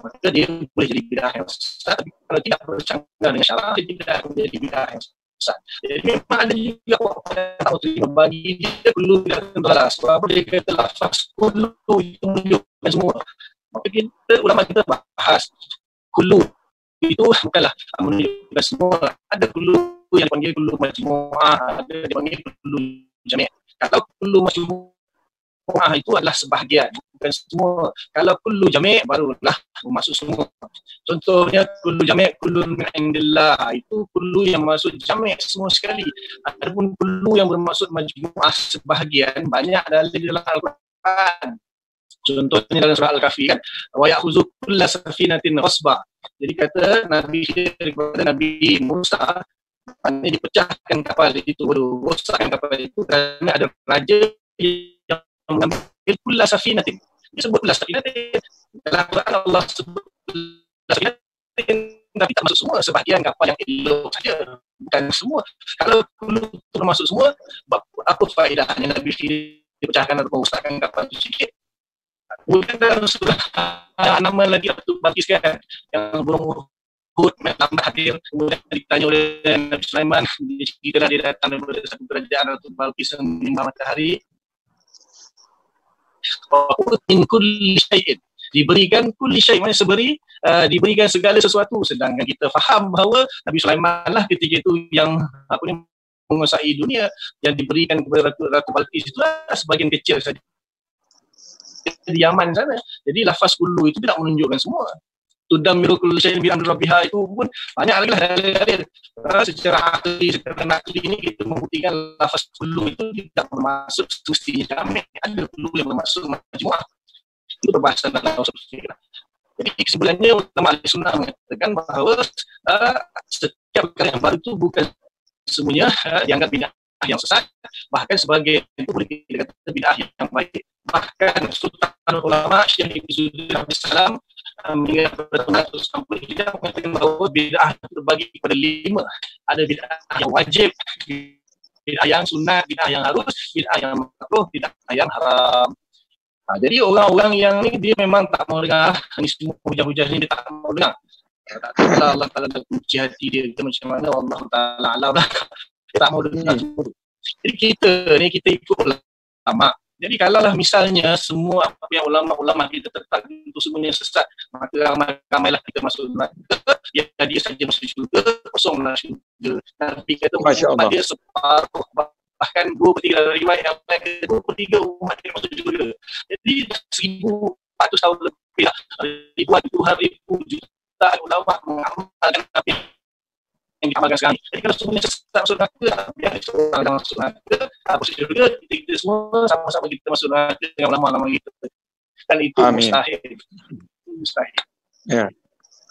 maka dia boleh jadi bid'ah yang sesat. Tapi kalau tidak bercanggah dengan syarak, dia tidak menjadi bid'ah yang sesat. Jadi memang ada juga orang yang tak terima bagi dia perlu tidak terbalas. Sebab dia kata lafaz kullu itu menunjukkan semua. Maka kita, ulama kita bahas kullu itu bukanlah menunjukkan semua. Ada kullu yang dipanggil kullu majmu'ah, ada dipanggil kullu jami'. Kalau kullu majmu'ah itu adalah sebahagian, bukan semua. Kalau kullu jami' barulah masuk semua. Contohnya kullu jami' kullu min indillah, itu kullu yang masuk jami' semua sekali. Adapun kullu yang bermaksud majmu'ah sebahagian, banyak dalam Al-Quran. Contohnya dalam surah Al-Kahfi kan, wa ya'khudhu kulla safinatin ghasba. Jadi kata Nabi daripada Nabi Musa, maknanya dipecahkan kapal itu, rosakkan kapal itu kerana ada raja yang mengambil kulla safinatin. Dia sebut kulla safinatin, Dalam Quran Allah sebut tapi tak masuk semua, sebahagian kapal yang elok saja, bukan semua. Kalau perlu termasuk semua, apa faedahnya Nabi dipecahkan atau mengusahkan kapal itu sikit? Bukan dalam surah nama lagi Abdul Bakis kan, yang burung Hud tambah hadir, kemudian ditanya oleh Nabi Sulaiman, dia cerita dia datang daripada satu kerajaan Abdul Bakis yang menyembah matahari. In kulli syai'in, diberikan kulli syai', maksudnya diberikan segala sesuatu, sedangkan kita faham bahawa Nabi Sulaiman lah ketika itu yang menguasai dunia, yang diberikan kepada Ratu Balqis itu sebagian kecil saja di Yaman sana. Jadi lafaz kullu itu tidak menunjukkan semua. Tudammiru kullu syai'in bi amri rabbiha itu pun banyak lagi lah secara akli, secara nakli ini kita membuktikan lafaz kullu itu tidak bermaksud semestinya kami, ada kullu yang bermaksud majmu'ah. Itu berbahasa dalam usul. Jadi kesimpulannya ulama Ahlussunnah mengatakan bahawa setiap perkara yang baru itu bukan semuanya dianggap bid'ah yang sesat, bahkan sebagai itu boleh dikatakan bid'ah yang baik. Bahkan Sultan Ulama Syekh Izzuddin Abdul Salam meninggal pada tahun 1960 mengatakan bahawa bid'ah itu terbagi kepada 5. Ada bid'ah yang wajib, bid'ah yang sunat, bid'ah yang harus, bid'ah yang makruh, bid'ah yang haram. Jadi orang-orang yang ni dia memang tak mau dengar ni semua hujah-hujah ni, dia tak mau dengar. Tak tahu Allah Ta'ala dah kunci hati dia macam mana, Allah Ta'ala alam lah. Dia tak mau dengar semua tu. Jadi kita ikut ulama. Jadi kalaulah misalnya semua apa yang ulama-ulama kita tetap itu semuanya sesat, maka ramai-ramailah kita masuk neraka, ya dia saja masuk syurga, kosonglah syurga. Nabi kata umat dia separuh, bahkan 2/3 dari riwayat yang lain, 2/3 umat dia masuk syurga. Jadi 1400 tahun lebih lah, ribu juta ulama mengamalkan apa yang diamalkan sekarang. Jadi kalau semuanya sesat masuk neraka, biar seorang yang masuk neraka, masuk syurga, kita semua sama-sama kita masuk neraka dengan ulama-ulama kita. Dan itu mustahil. Mustahil. Ya.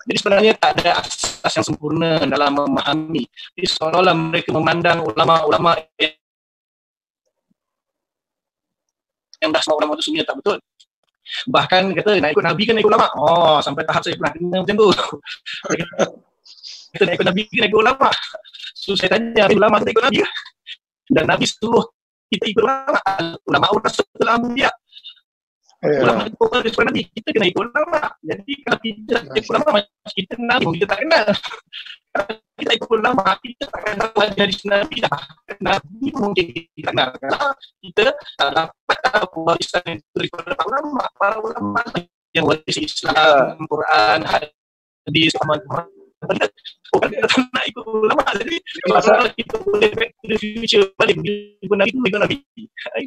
Jadi sebenarnya tak ada asas yang sempurna dalam memahami. Jadi seolah-olah mereka memandang ulama-ulama yang dah semua ulama itu sebenarnya tak betul. Bahkan kata nak ikut Nabi kan nak ikut ulama. Oh, sampai tahap saya pernah dengar macam tu. Kita nak ikut Nabi, kita nak ikut ulama. So saya tanya, ulama kita ikut Nabi ke? Dan Nabi suruh kita ikut ulama. Ulama warasatul anbiya. Ulama itu orang daripada Nabi, kita kena ikut ulama. Jadi kalau kita ikut ulama, kita Nabi kita tak kenal. Kalau kita ikut ulama, kita tak kenal hadis Nabi dah. Nabi mungkin kita kenal. Kalau kita dapat warisan daripada para ulama yang waris Islam, Quran, hadis, amal-amal. Bukan kita tak nak ikut ulama. Jadi kalau kita boleh back to the future, balik ikut Nabi, ikut Nabi.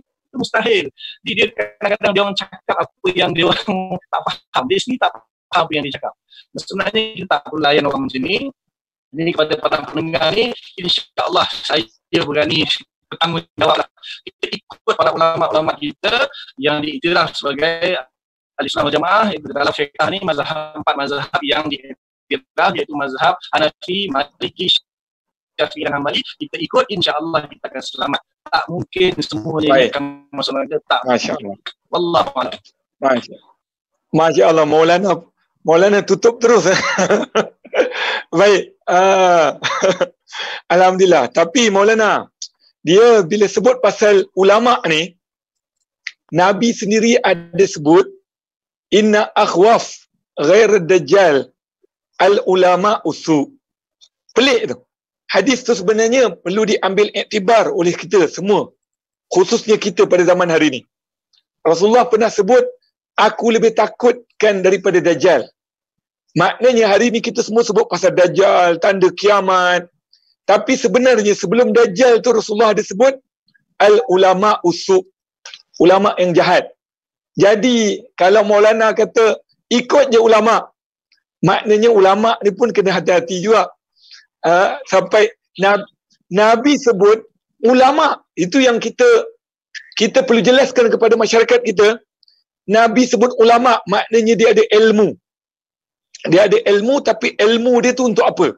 Itu mustahil. Jadi dia kadang-kadang dia orang cakap apa yang dia orang tak faham. Dia sendiri tak faham apa yang dia cakap. Sebenarnya kita tak perlu layan orang macam ni. Jadi kepada para pendengar ni, insya-Allah saya berani bertanggungjawab lah. Kita ikut para ulama-ulama kita yang diiktiraf sebagai Ahlussunnah wal Jamaah. Dalam fiqh ni mazhab 4 mazhab yang diiktiraf, iaitu mazhab Hanafi, Maliki, Syafi'i dan Hanbali. Kita ikut, insya-Allah kita akan selamat. Tak mungkin semuanya akan masuk neraka, tak. Masya-Allah. Wallahu a'lam. Masya-Allah, Maulana tutup terus. Baik. Alhamdulillah. Tapi Maulana, dia bila sebut pasal ulama ni, Nabi sendiri ada sebut inna akhwaf ghair dajjal al ulama usu. Pelik tu. Hadis tu sebenarnya perlu diambil iktibar oleh kita semua, khususnya kita pada zaman hari ini. Rasulullah pernah sebut, aku lebih takutkan daripada Dajjal. Maknanya hari ini kita semua sebut pasal Dajjal, tanda kiamat. Tapi sebenarnya sebelum Dajjal tu Rasulullah ada sebut al-ulama usu, ulama yang jahat. Jadi kalau Maulana kata ikut je ulama, maknanya ulama ni pun kena hati-hati juga. Sampai Nabi sebut ulama, itu yang kita perlu jelaskan kepada masyarakat kita. Nabi sebut ulama, maknanya dia ada ilmu. Dia ada ilmu, tapi ilmu dia tu untuk apa?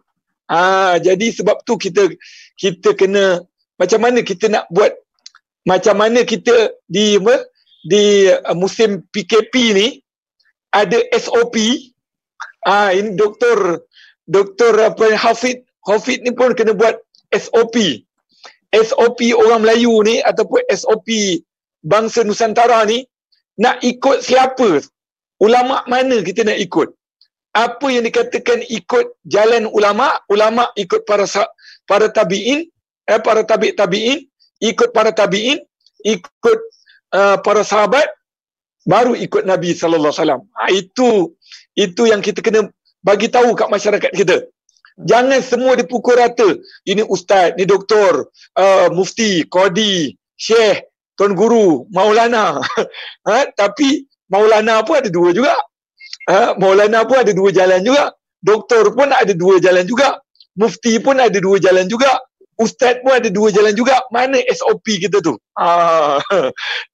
Jadi sebab tu kita kena, macam mana kita nak buat, macam mana kita di musim PKP ni, ada SOP. Ini doktor apa Hafid ni pun kena buat SOP. SOP orang Melayu ni ataupun SOP bangsa Nusantara ni, nak ikut siapa? Ulama mana kita nak ikut? Apa yang dikatakan ikut jalan ulama ikut para tabi'in, para tabi'in, ikut para tabi'in, ikut para sahabat, baru ikut Nabi sallallahu alaihi wasallam. Itu yang kita kena bagi tahu kat masyarakat kita. Jangan semua dipukul rata. Ini ustaz, ni doktor, mufti, qadi, syekh, tuan guru, maulana. Tapi maulana pun ada dua juga. Maulana pun ada dua jalan juga. Doktor pun ada dua jalan juga. Mufti pun ada dua jalan juga. Ustaz pun ada dua jalan juga. Mana SOP kita tu?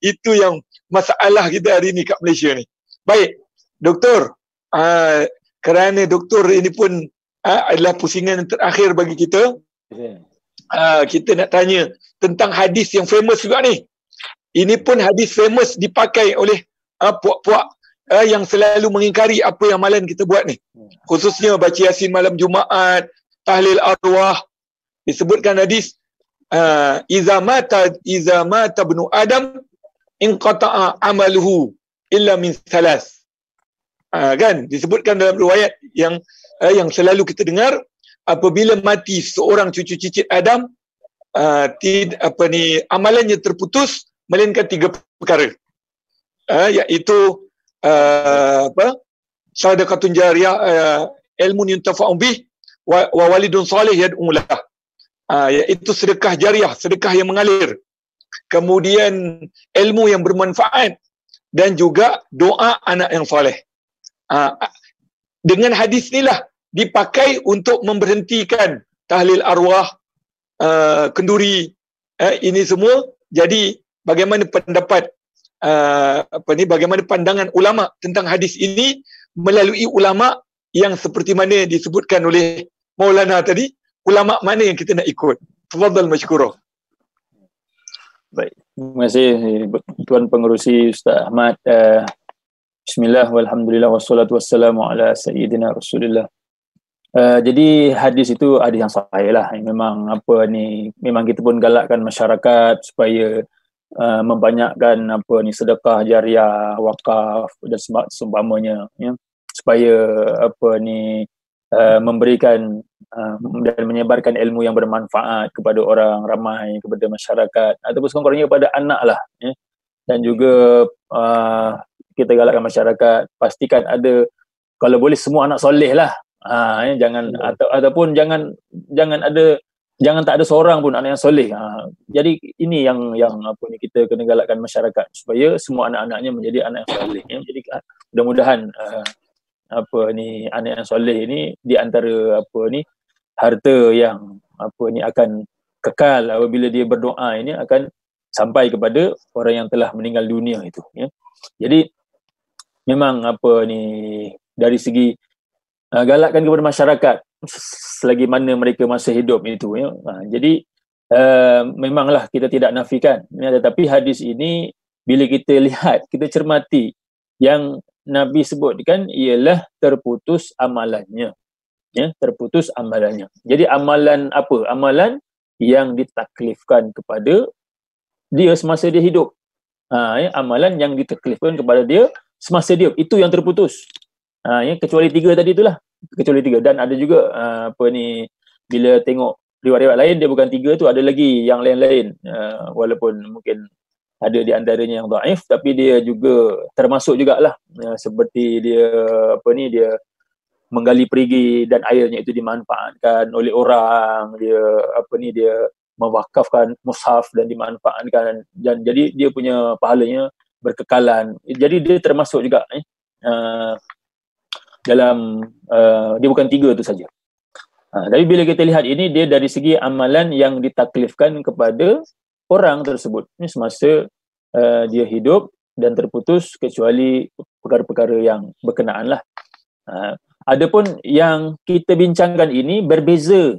Itu yang masalah kita hari ni kat Malaysia ni. Baik, doktor. Kerana doktor ini pun adalah pusingan terakhir bagi kita. Kita nak tanya tentang hadis yang famous juga ni. Ini pun hadis famous dipakai oleh puak-puak yang selalu mengingkari apa yang amalan kita buat ni. Khususnya baca Yasin malam Jumaat, tahlil arwah. Disebutkan hadis iza mata ibnu Adam inqata'a amaluhu illa min thalas. Kan disebutkan dalam riwayat yang selalu kita dengar, apabila mati seorang cucu cicit Adam, amalannya terputus melainkan 3 perkara, iaitu sadaqatun jariyah, ilmun yuntafa'u bih, wa walidun salih yad'u lah, iaitu sedekah jariah, sedekah yang mengalir, kemudian ilmu yang bermanfaat, dan juga doa anak yang soleh. Dengan hadis inilah dipakai untuk memberhentikan tahlil arwah, kenduri, ini semua. Jadi bagaimana pendapat bagaimana pandangan ulama tentang hadis ini melalui ulama yang seperti mana disebutkan oleh Maulana tadi, ulama mana yang kita nak ikut? Tafadhal mashkura. Baik, terima kasih Tuan Pengerusi Ustaz Ahmad. Bismillah, walhamdulillah, wassalatu wassalamu ala sayyidina Rasulillah. Jadi hadis itu hadis yang sahih lah. Memang memang kita pun galakkan masyarakat supaya membanyakkan sedekah jariah, wakaf dan seumpamanya, ya, supaya memberikan dan menyebarkan ilmu yang bermanfaat kepada orang ramai, kepada masyarakat, ataupun sekurang-kurangnya kepada anak lah, ya. Dan juga kita galakkan masyarakat pastikan ada, kalau boleh semua anak soleh lah, jangan ataupun jangan tak ada seorang pun anak yang soleh. Jadi ini yang kita kena galakkan masyarakat supaya semua anak-anaknya menjadi anak yang soleh, ya. Jadi mudah-mudahan anak yang soleh ini di antara harta yang akan kekal apabila dia berdoa ini akan sampai kepada orang yang telah meninggal dunia itu, ya. Jadi memang dari segi galakkan kepada masyarakat selagi mana mereka masih hidup itu, ya. Jadi memanglah kita tidak nafikan, ya, tetapi hadis ini bila kita lihat, kita cermati, yang Nabi sebutkan ialah terputus amalannya, ya, terputus amalannya. Jadi amalan apa? Amalan yang ditaklifkan kepada dia semasa dia hidup. Ya, amalan yang ditaklifkan kepada dia semasa dia, itu yang terputus. Ya, kecuali 3 tadi itulah. Kecuali 3. Dan ada juga bila tengok riwayat-riwayat lain, dia bukan 3 tu, ada lagi yang lain-lain. Walaupun mungkin ada di antaranya yang dhaif, tapi dia juga termasuk jugalah, seperti dia dia menggali perigi dan airnya itu dimanfaatkan oleh orang, dia mewakafkan mushaf dan dimanfaatkan, dan jadi dia punya pahalanya berkekalan. Jadi dia termasuk juga dalam dia bukan 3 tu saja. Tapi bila kita lihat ini, dia dari segi amalan yang ditaklifkan kepada orang tersebut ini semasa dia hidup dan terputus, kecuali perkara-perkara yang berkenaan lah. Adapun yang kita bincangkan ini berbeza.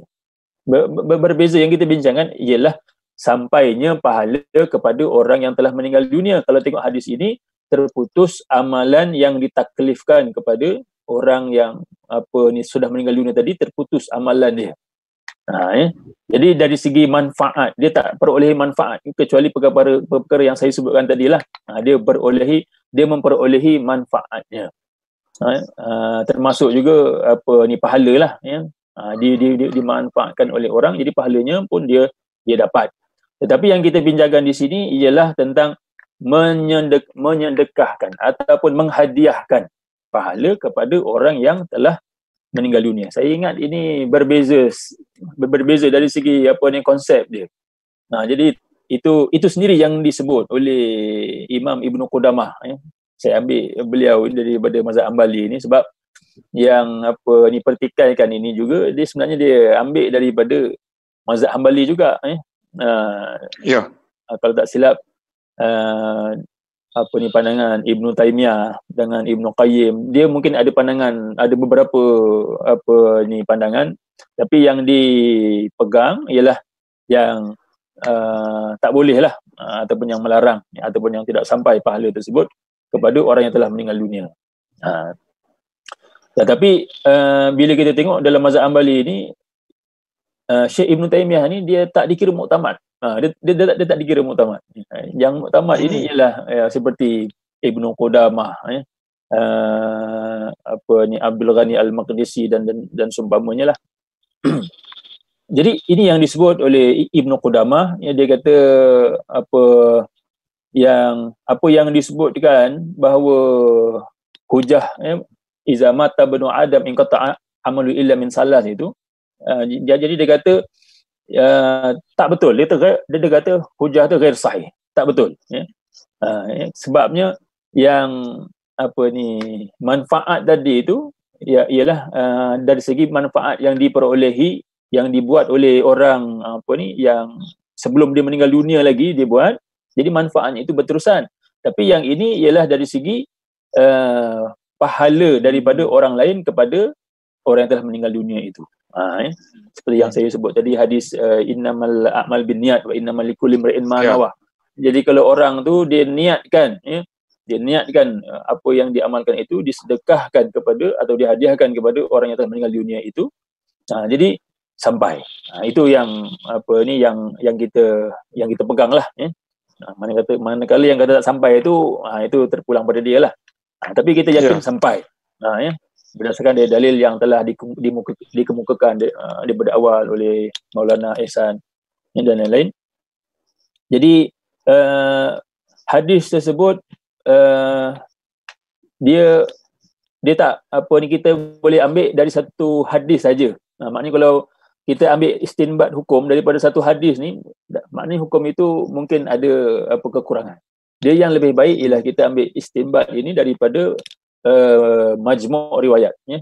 Berbeza. Yang kita bincangkan ialah sampainya pahala kepada orang yang telah meninggal dunia. Kalau tengok hadis ini, terputus amalan yang ditaklifkan kepada orang yang sudah meninggal dunia tadi, terputus amalan dia. Jadi dari segi manfaat, dia tak perolehi manfaat kecuali perkara yang saya sebutkan tadilah. Dia memperolehi manfaatnya. Termasuk juga pahala lah, ya. Dimanfaatkan oleh orang, jadi pahalanya pun dia dapat. Tetapi yang kita bincangkan di sini ialah tentang menyedekahkan ataupun menghadiahkan pahala kepada orang yang telah meninggal dunia. Saya ingat ini berbeza dari segi konsep dia. Jadi itu sendiri yang disebut oleh Imam Ibnu Qudamah, ya. Saya ambil beliau daripada mazhab Hambali ni sebab yang pertikaikan ini juga dia sebenarnya dia ambil daripada mazhab Hambali juga, ya. Kalau tak silap pandangan Ibnu Taimiyah dengan Ibnu Qayyim, dia mungkin ada pandangan, ada beberapa pandangan, tapi yang dipegang ialah yang tak boleh lah, ataupun yang melarang, ataupun yang tidak sampai pahala tersebut kepada orang yang telah meninggal dunia. Tetapi bila kita tengok dalam mazhab Hambali ni, Syekh Ibnu Taimiyah ni dia tak dikira muktamad. Dia tak dikira muktamad. Yang muktamad ini ialah seperti Ibnu Qudamah, ya. Abdul Ghani Al-Maqdisi dan seumpamanya lah. Jadi ini yang disebut oleh Ibnu Qudamah, ya, dia kata apa yang disebutkan bahawa hujah, ya, iza mata banu Adam in qata'a amalu illa min salas itu, jadi dia kata tak betul. Dia kata hujah tu ghair sahih, tak betul, ya. Sebabnya yang manfaat tadi itu ialah dari segi manfaat yang diperolehi, yang dibuat oleh orang yang sebelum dia meninggal dunia lagi dia buat, jadi manfaatnya itu berterusan. Tapi yang ini ialah dari segi pahala daripada orang lain kepada orang yang telah meninggal dunia itu. Seperti yang saya sebut tadi, hadis innamal a'mal binniyat wa innamal likulli imri'in ma nawa. Jadi kalau orang tu dia niatkan, ya, dia niatkan apa yang diamalkan itu disedekahkan kepada atau dihadiahkan kepada orang yang telah meninggal dunia itu, jadi sampai. Itu yang yang kita pegang lah, ya. Manakala yang kata tak sampai itu terpulang pada dia lah. Tapi kita yakin sampai, ya, berdasarkan dari dalil yang telah dikemukakan daripada awal oleh Maulana Ihsan dan lain-lain. Jadi hadis tersebut dia tak kita boleh ambil dari satu hadis saja. Maknanya kalau kita ambil istinbat hukum daripada satu hadis ni, maknanya hukum itu mungkin ada kekurangan. Dia yang lebih baik ialah kita ambil istinbat ini daripada majmu' riwayat, ya.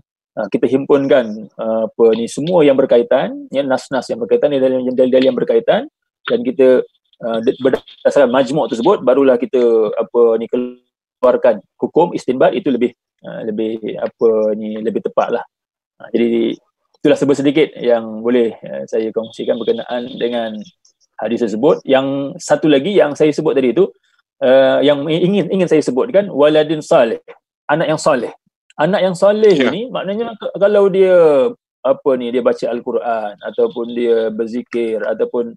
Kita himpunkan semua yang berkaitan, ya, nas-nas yang berkaitan, dalil-dalil yang berkaitan, dan kita berdasarkan majmu' tersebut barulah kita keluarkan hukum istinbat itu lebih tepat lah. Jadi itulah sedikit yang boleh saya kongsikan berkenaan dengan hadis tersebut. Yang satu lagi yang saya sebut tadi itu, yang ingin saya sebutkan, waladin salih, anak yang soleh. Anak yang soleh ini maknanya kalau dia dia baca Al-Quran, ataupun dia berzikir, ataupun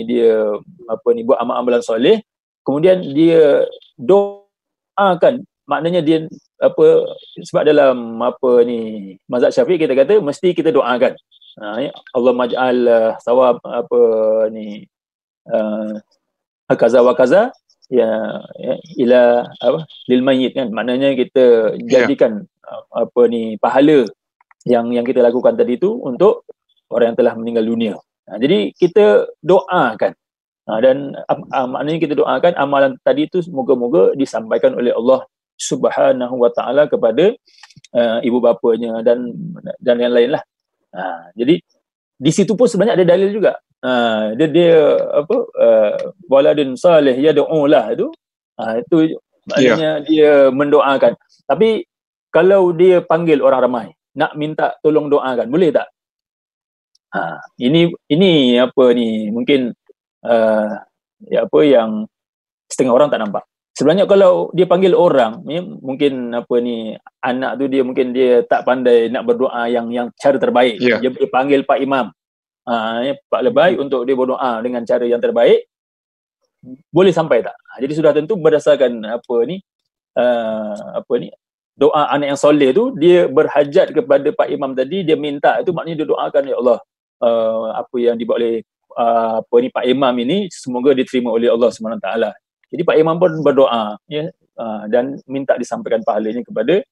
dia buat amal-amalan soleh, kemudian dia doakan, maknanya dia sebab dalam mazhab Syafi'i kita kata mesti kita doakan, Allah maj'al sawab kaza wa kaza ya ila lil mayyit, kan, maknanya kita jadikan pahala yang kita lakukan tadi itu untuk orang yang telah meninggal dunia. Jadi kita doakan, dan maknanya kita doakan amalan tadi itu moga-moga disampaikan oleh Allah Subhanahu wa taala kepada ibu bapanya dan yang lain lah. Jadi di situ pun sebenarnya ada dalil juga. Dia waladin salih yad'u lah itu maknanya dia mendoakan. Tapi kalau dia panggil orang ramai nak minta tolong doakan, boleh tak? Ini mungkin yang setengah orang tak nampak. sebenarnya kalau dia panggil orang, ya, mungkin anak tu dia tak pandai nak berdoa yang cara terbaik. Ya. Dia panggil Pak Imam. Pak Lebay untuk dia berdoa dengan cara yang terbaik. Boleh sampai tak? Jadi sudah tentu berdasarkan doa anak yang soleh tu, dia berhajat kepada Pak Imam tadi, dia minta, itu maknanya dia doakan, ya Allah, apa yang dibuat oleh Pak Imam ini semoga diterima oleh Allah SWT. Jadi Pak Imam pun berdoa, ya, dan minta disampaikan pahalanya kepada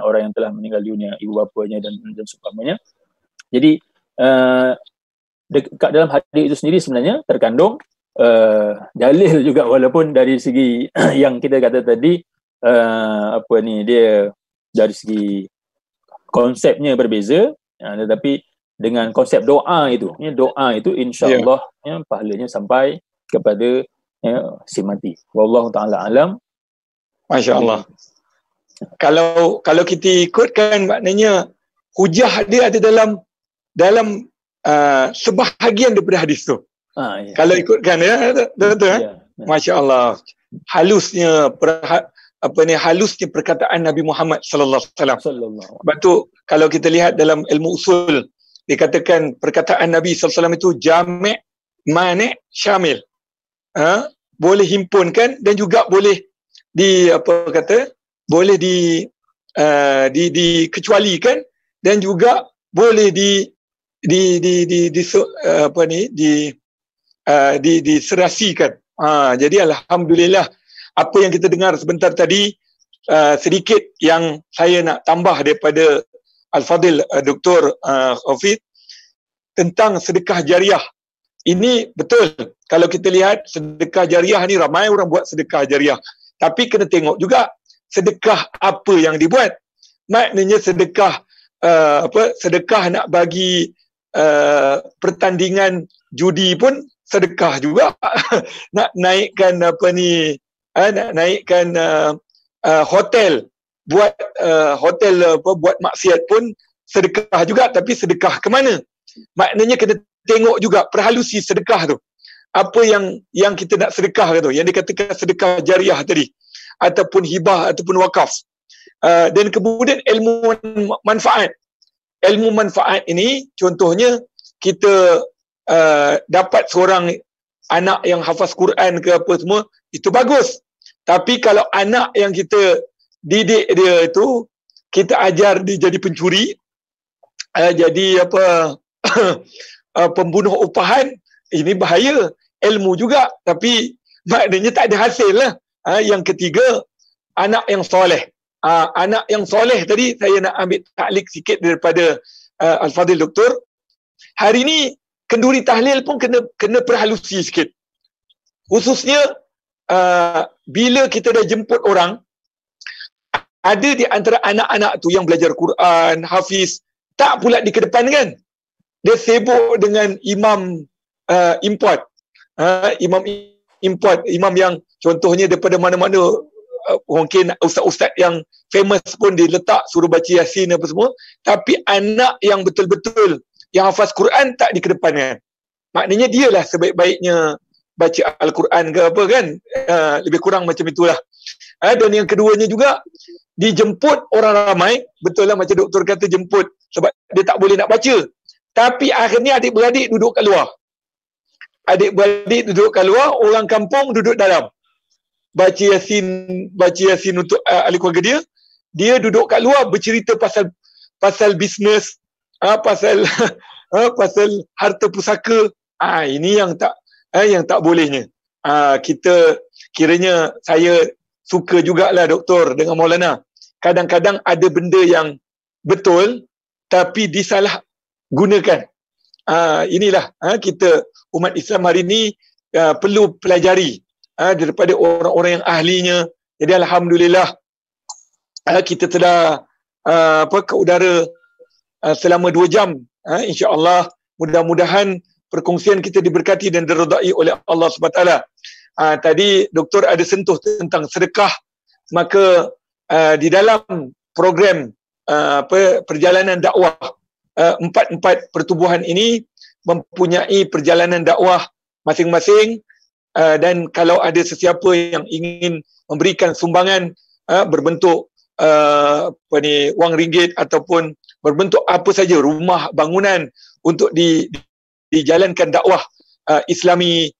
orang yang telah meninggal dunia, ibu bapanya dan seumpamanya. Jadi dekat dalam hadis itu sendiri sebenarnya terkandung dalil juga, walaupun dari segi yang kita kata tadi dia dari segi konsepnya berbeza, tetapi dengan konsep doa itu insya-Allah pahalanya sampai kepada si mati. Wallahu taala alam. Masya-Allah. Kalau kita ikutkan, maknanya hujah dia ada dalam sebahagian daripada hadis tu. Ya. Kalau ikutkan, betul. Ya. Masya-Allah. Halusnya halusnya perkataan Nabi Muhammad sallallahu alaihi wasallam. Sebab tu kalau kita lihat dalam ilmu usul, dikatakan perkataan Nabi sallallahu alaihi wasallam itu jami', mani', syamil. Boleh himpunkan dan juga boleh dikecualikan, dan juga boleh diserasikan. Jadi alhamdulillah, apa yang kita dengar sebentar tadi, sedikit yang saya nak tambah daripada Al-Fadil Dr. Hafid tentang sedekah jariah. Ini betul, kalau kita lihat sedekah jariah ni, ramai orang buat sedekah jariah, tapi kena tengok juga sedekah apa yang dibuat. Maknanya sedekah sedekah nak bagi pertandingan judi pun sedekah juga. Nak naikkan hotel, buat buat maksiat pun sedekah juga, tapi sedekah ke mana? Maknanya kena tengok juga perhalusi sedekah tu. Apa yang kita nak sedekah tu, yang dikatakan sedekah jariah tadi, ataupun hibah ataupun wakaf. Dan kemudian ilmu manfaat. Ilmu manfaat ini contohnya kita dapat seorang anak yang hafaz Quran ke apa semua, itu bagus. Tapi kalau anak yang kita didik dia itu, kita ajar dia jadi pencuri, jadi pembunuh upahan, ini bahaya. Ilmu juga, tapi maknanya tak ada hasil lah. Yang ketiga, anak yang soleh. Anak yang soleh tadi, saya nak ambil taklik sikit daripada Al-Fadil Doktor. Hari ni kenduri tahlil pun kena perhalusi sikit. Khususnya bila kita dah jemput orang, ada di antara anak-anak tu yang belajar Quran, hafiz, tak pula dikedepankan. Dia sibuk dengan imam import. Imam import, imam yang contohnya daripada mana-mana, mungkin ustaz-ustaz yang famous pun diletak suruh baca Yasin apa semua, tapi anak yang betul-betul yang hafaz Quran tak dikedepankan. Maknanya dialah sebaik-baiknya baca Al-Quran ke apa kan, lebih kurang macam itulah. Dan yang keduanya juga, dijemput orang ramai, betul lah macam doktor kata, jemput sebab dia tak boleh nak baca, tapi akhirnya adik-beradik duduk kat luar. Adik-beradik duduk kat luar, orang kampung duduk dalam. Baca Yasin untuk ahli keluarga dia duduk kat luar bercerita pasal bisnes, pasal harta pusaka. Ini yang tak bolehnya. Kita kiranya, saya suka jugalah doktor dengan Maulana. Kadang-kadang ada benda yang betul tapi disalah gunakan. Inilah kita umat Islam hari ini perlu pelajari daripada orang-orang yang ahlinya. Jadi alhamdulillah kita telah ke udara selama 2 jam. InsyaAllah mudah-mudahan perkongsian kita diberkati dan diredai oleh Allah SWT. Tadi doktor ada sentuh tentang sedekah, maka di dalam program perjalanan dakwah, 4 pertubuhan ini mempunyai perjalanan dakwah masing-masing. dan kalau ada sesiapa yang ingin memberikan sumbangan berbentuk wang ringgit ataupun berbentuk apa saja, rumah, bangunan untuk dijalankan dakwah Islami,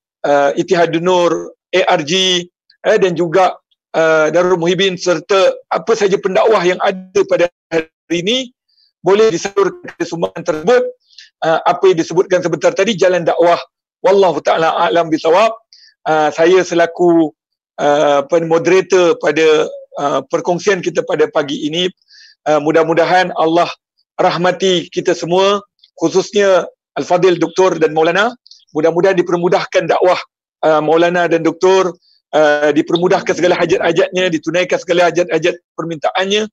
Ittihadun Nur, ARG, dan juga Darul Muhibin serta apa saja pendakwah yang ada pada hari ini, boleh disalurkan sumbangan tersebut. Apa yang disebutkan sebentar tadi, jalan dakwah. Wallahu ta'ala a'lam bisawab. Saya selaku moderator pada perkongsian kita pada pagi ini, mudah-mudahan Allah rahmati kita semua, khususnya Al-Fadil Doktor dan Maulana. Mudah-mudahan dipermudahkan dakwah Maulana dan Doktor, dipermudahkan segala hajat-hajatnya, ditunaikan segala hajat-hajat permintaannya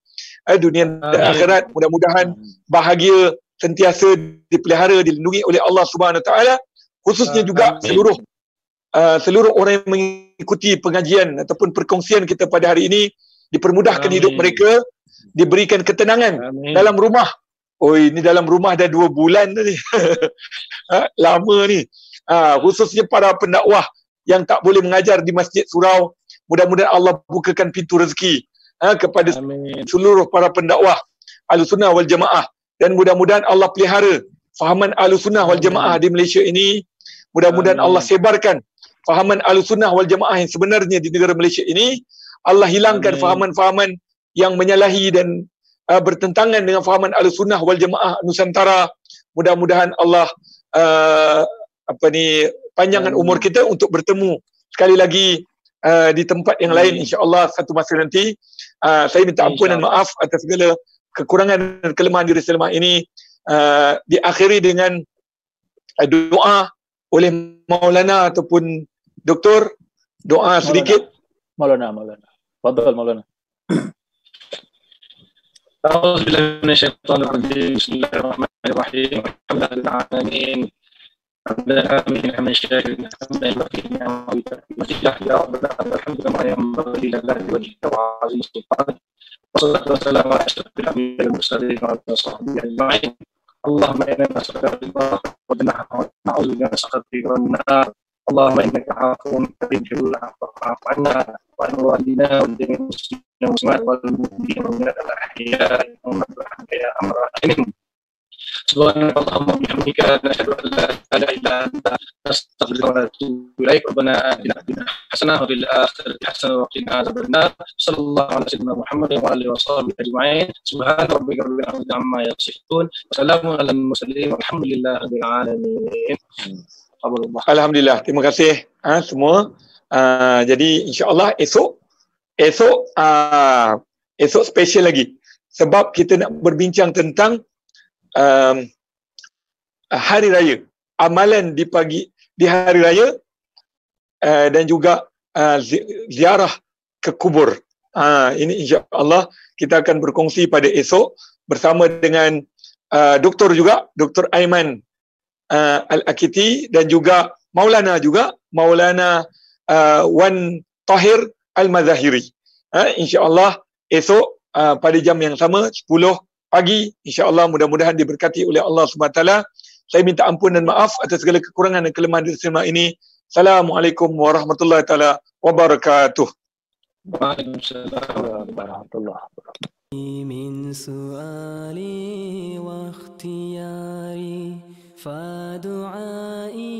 dunia dan akhirat. Mudah-mudahan bahagia sentiasa dipelihara, dilindungi oleh Allah Subhanahu Wa Taala, khususnya juga seluruh orang yang mengikuti pengajian ataupun perkongsian kita pada hari ini, dipermudahkan hidup mereka, diberikan ketenangan dalam rumah. Oh, ini dalam rumah dah 2 bulan tadi. Lama ni. Khususnya para pendakwah yang tak boleh mengajar di Masjid Surau, mudah-mudahan Allah bukakan pintu rezeki kepada seluruh para pendakwah Ahlussunnah wal Jamaah, dan mudah-mudahan Allah pelihara fahaman Ahlussunnah wal Jamaah di Malaysia ini. Mudah-mudahan Allah sebarkan fahaman Ahlussunnah wal Jamaah yang sebenarnya di negara Malaysia ini. Allah hilangkan fahaman-fahaman yang menyalahi dan bertentangan dengan fahaman Ahlussunnah wal Jamaah Nusantara. Mudah-mudahan Allah panjangkan umur kita untuk bertemu sekali lagi di tempat yang lain, insya-Allah satu masa nanti. Saya minta ampun dan maaf atas segala kekurangan dan kelemahan diri saya lemah ini. Diakhiri dengan doa oleh Maulana ataupun Doktor, doa sedikit. Maulana. Fadhal Maulana. أعوذ بالله من الشيطان الرجيم. بسم الله الرحمن الرحيم. الحمد لله العالمين. آمين من الشاكر الحمد لله يا ربنا الحمد لله ينبغي لله وجهه وعظيم سلطانه، والصلاة والسلام على أشرف الأنبياء والمرسلين وعلى صحبه أجمعين. اللهم إنا نسألك الرضا ونعوذ بك من سخطك والنار. اللهم إنك عفو كريم تحب العفو فاعف عنا وعن والدينا وجميع المسلمين والمسلمات والمؤمنين والمؤمنات الأحياء والأموات يا أمر الراحمين. سبحانك اللهم وبحمدك نشهد ان لا اله الا انت نستغفرك ونتوب اليك. ربنا اتنا في الدنيا حسنه وفي الاخره حسنه وقنا عذاب النار. صلى الله على سيدنا محمد وعلى اله وصحبه اجمعين. سبحان ربك رب العزه عما يصفون وسلام على المرسلين والحمد لله رب العالمين. Alhamdulillah, terima kasih semua. Jadi insya-Allah esok special lagi, sebab kita nak berbincang tentang hari raya, amalan di hari raya, dan juga ziarah ke kubur. Ini insya-Allah kita akan berkongsi pada esok bersama dengan doktor juga, Dr. Aiman Al-Akiti, dan juga Maulana Wan Tahir Al-Mazahiri. Insya-Allah esok pada jam yang sama 10 pagi, insya-Allah, mudah-mudahan diberkati oleh Allah SWT. Saya minta ampun dan maaf atas segala kekurangan dan kelemahan di selama ini. Assalamualaikum warahmatullahi taala wabarakatuh. Waalaikumsalam warahmatullahi wabarakatuh. من سؤالي واختياري فدعائي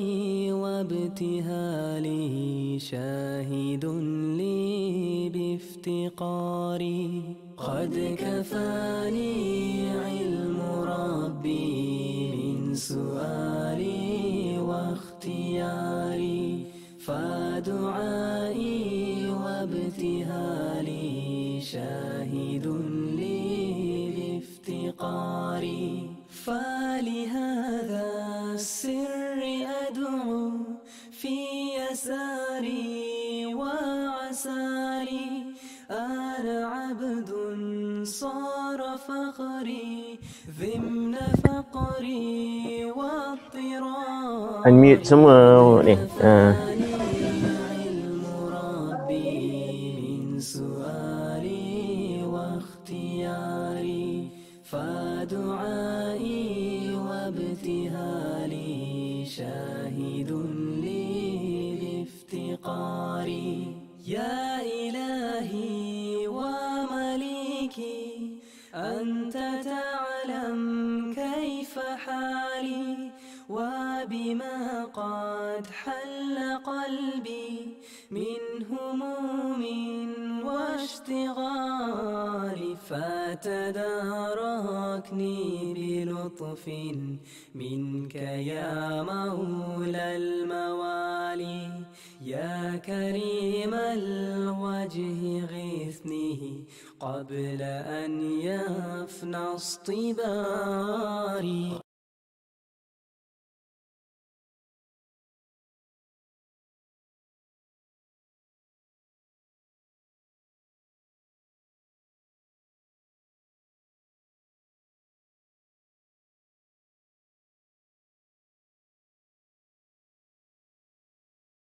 وابتهالي شاهد لي بافتقاري قد كفاني علم ربي من سؤالي واختياري فدعائي وابتهالي شاهد لي بافتقاري فلهذا السر أدعو في يساري وعساري أنا عبد صار فخري ضمن فقري واضطراري Unmute semua ni. علم ربي من سؤالي واختياري فدعائي وابتهالي شاهد لي بافتقاري وقاري يا إلهي ومليكي أنت تعلم كيف حالي وبما قد حل قلبي من هموم واشتغال فتداركني بلطف منك يا مولى الموالي يا كريم الوجه غثني قبل أن يفنى اصطباري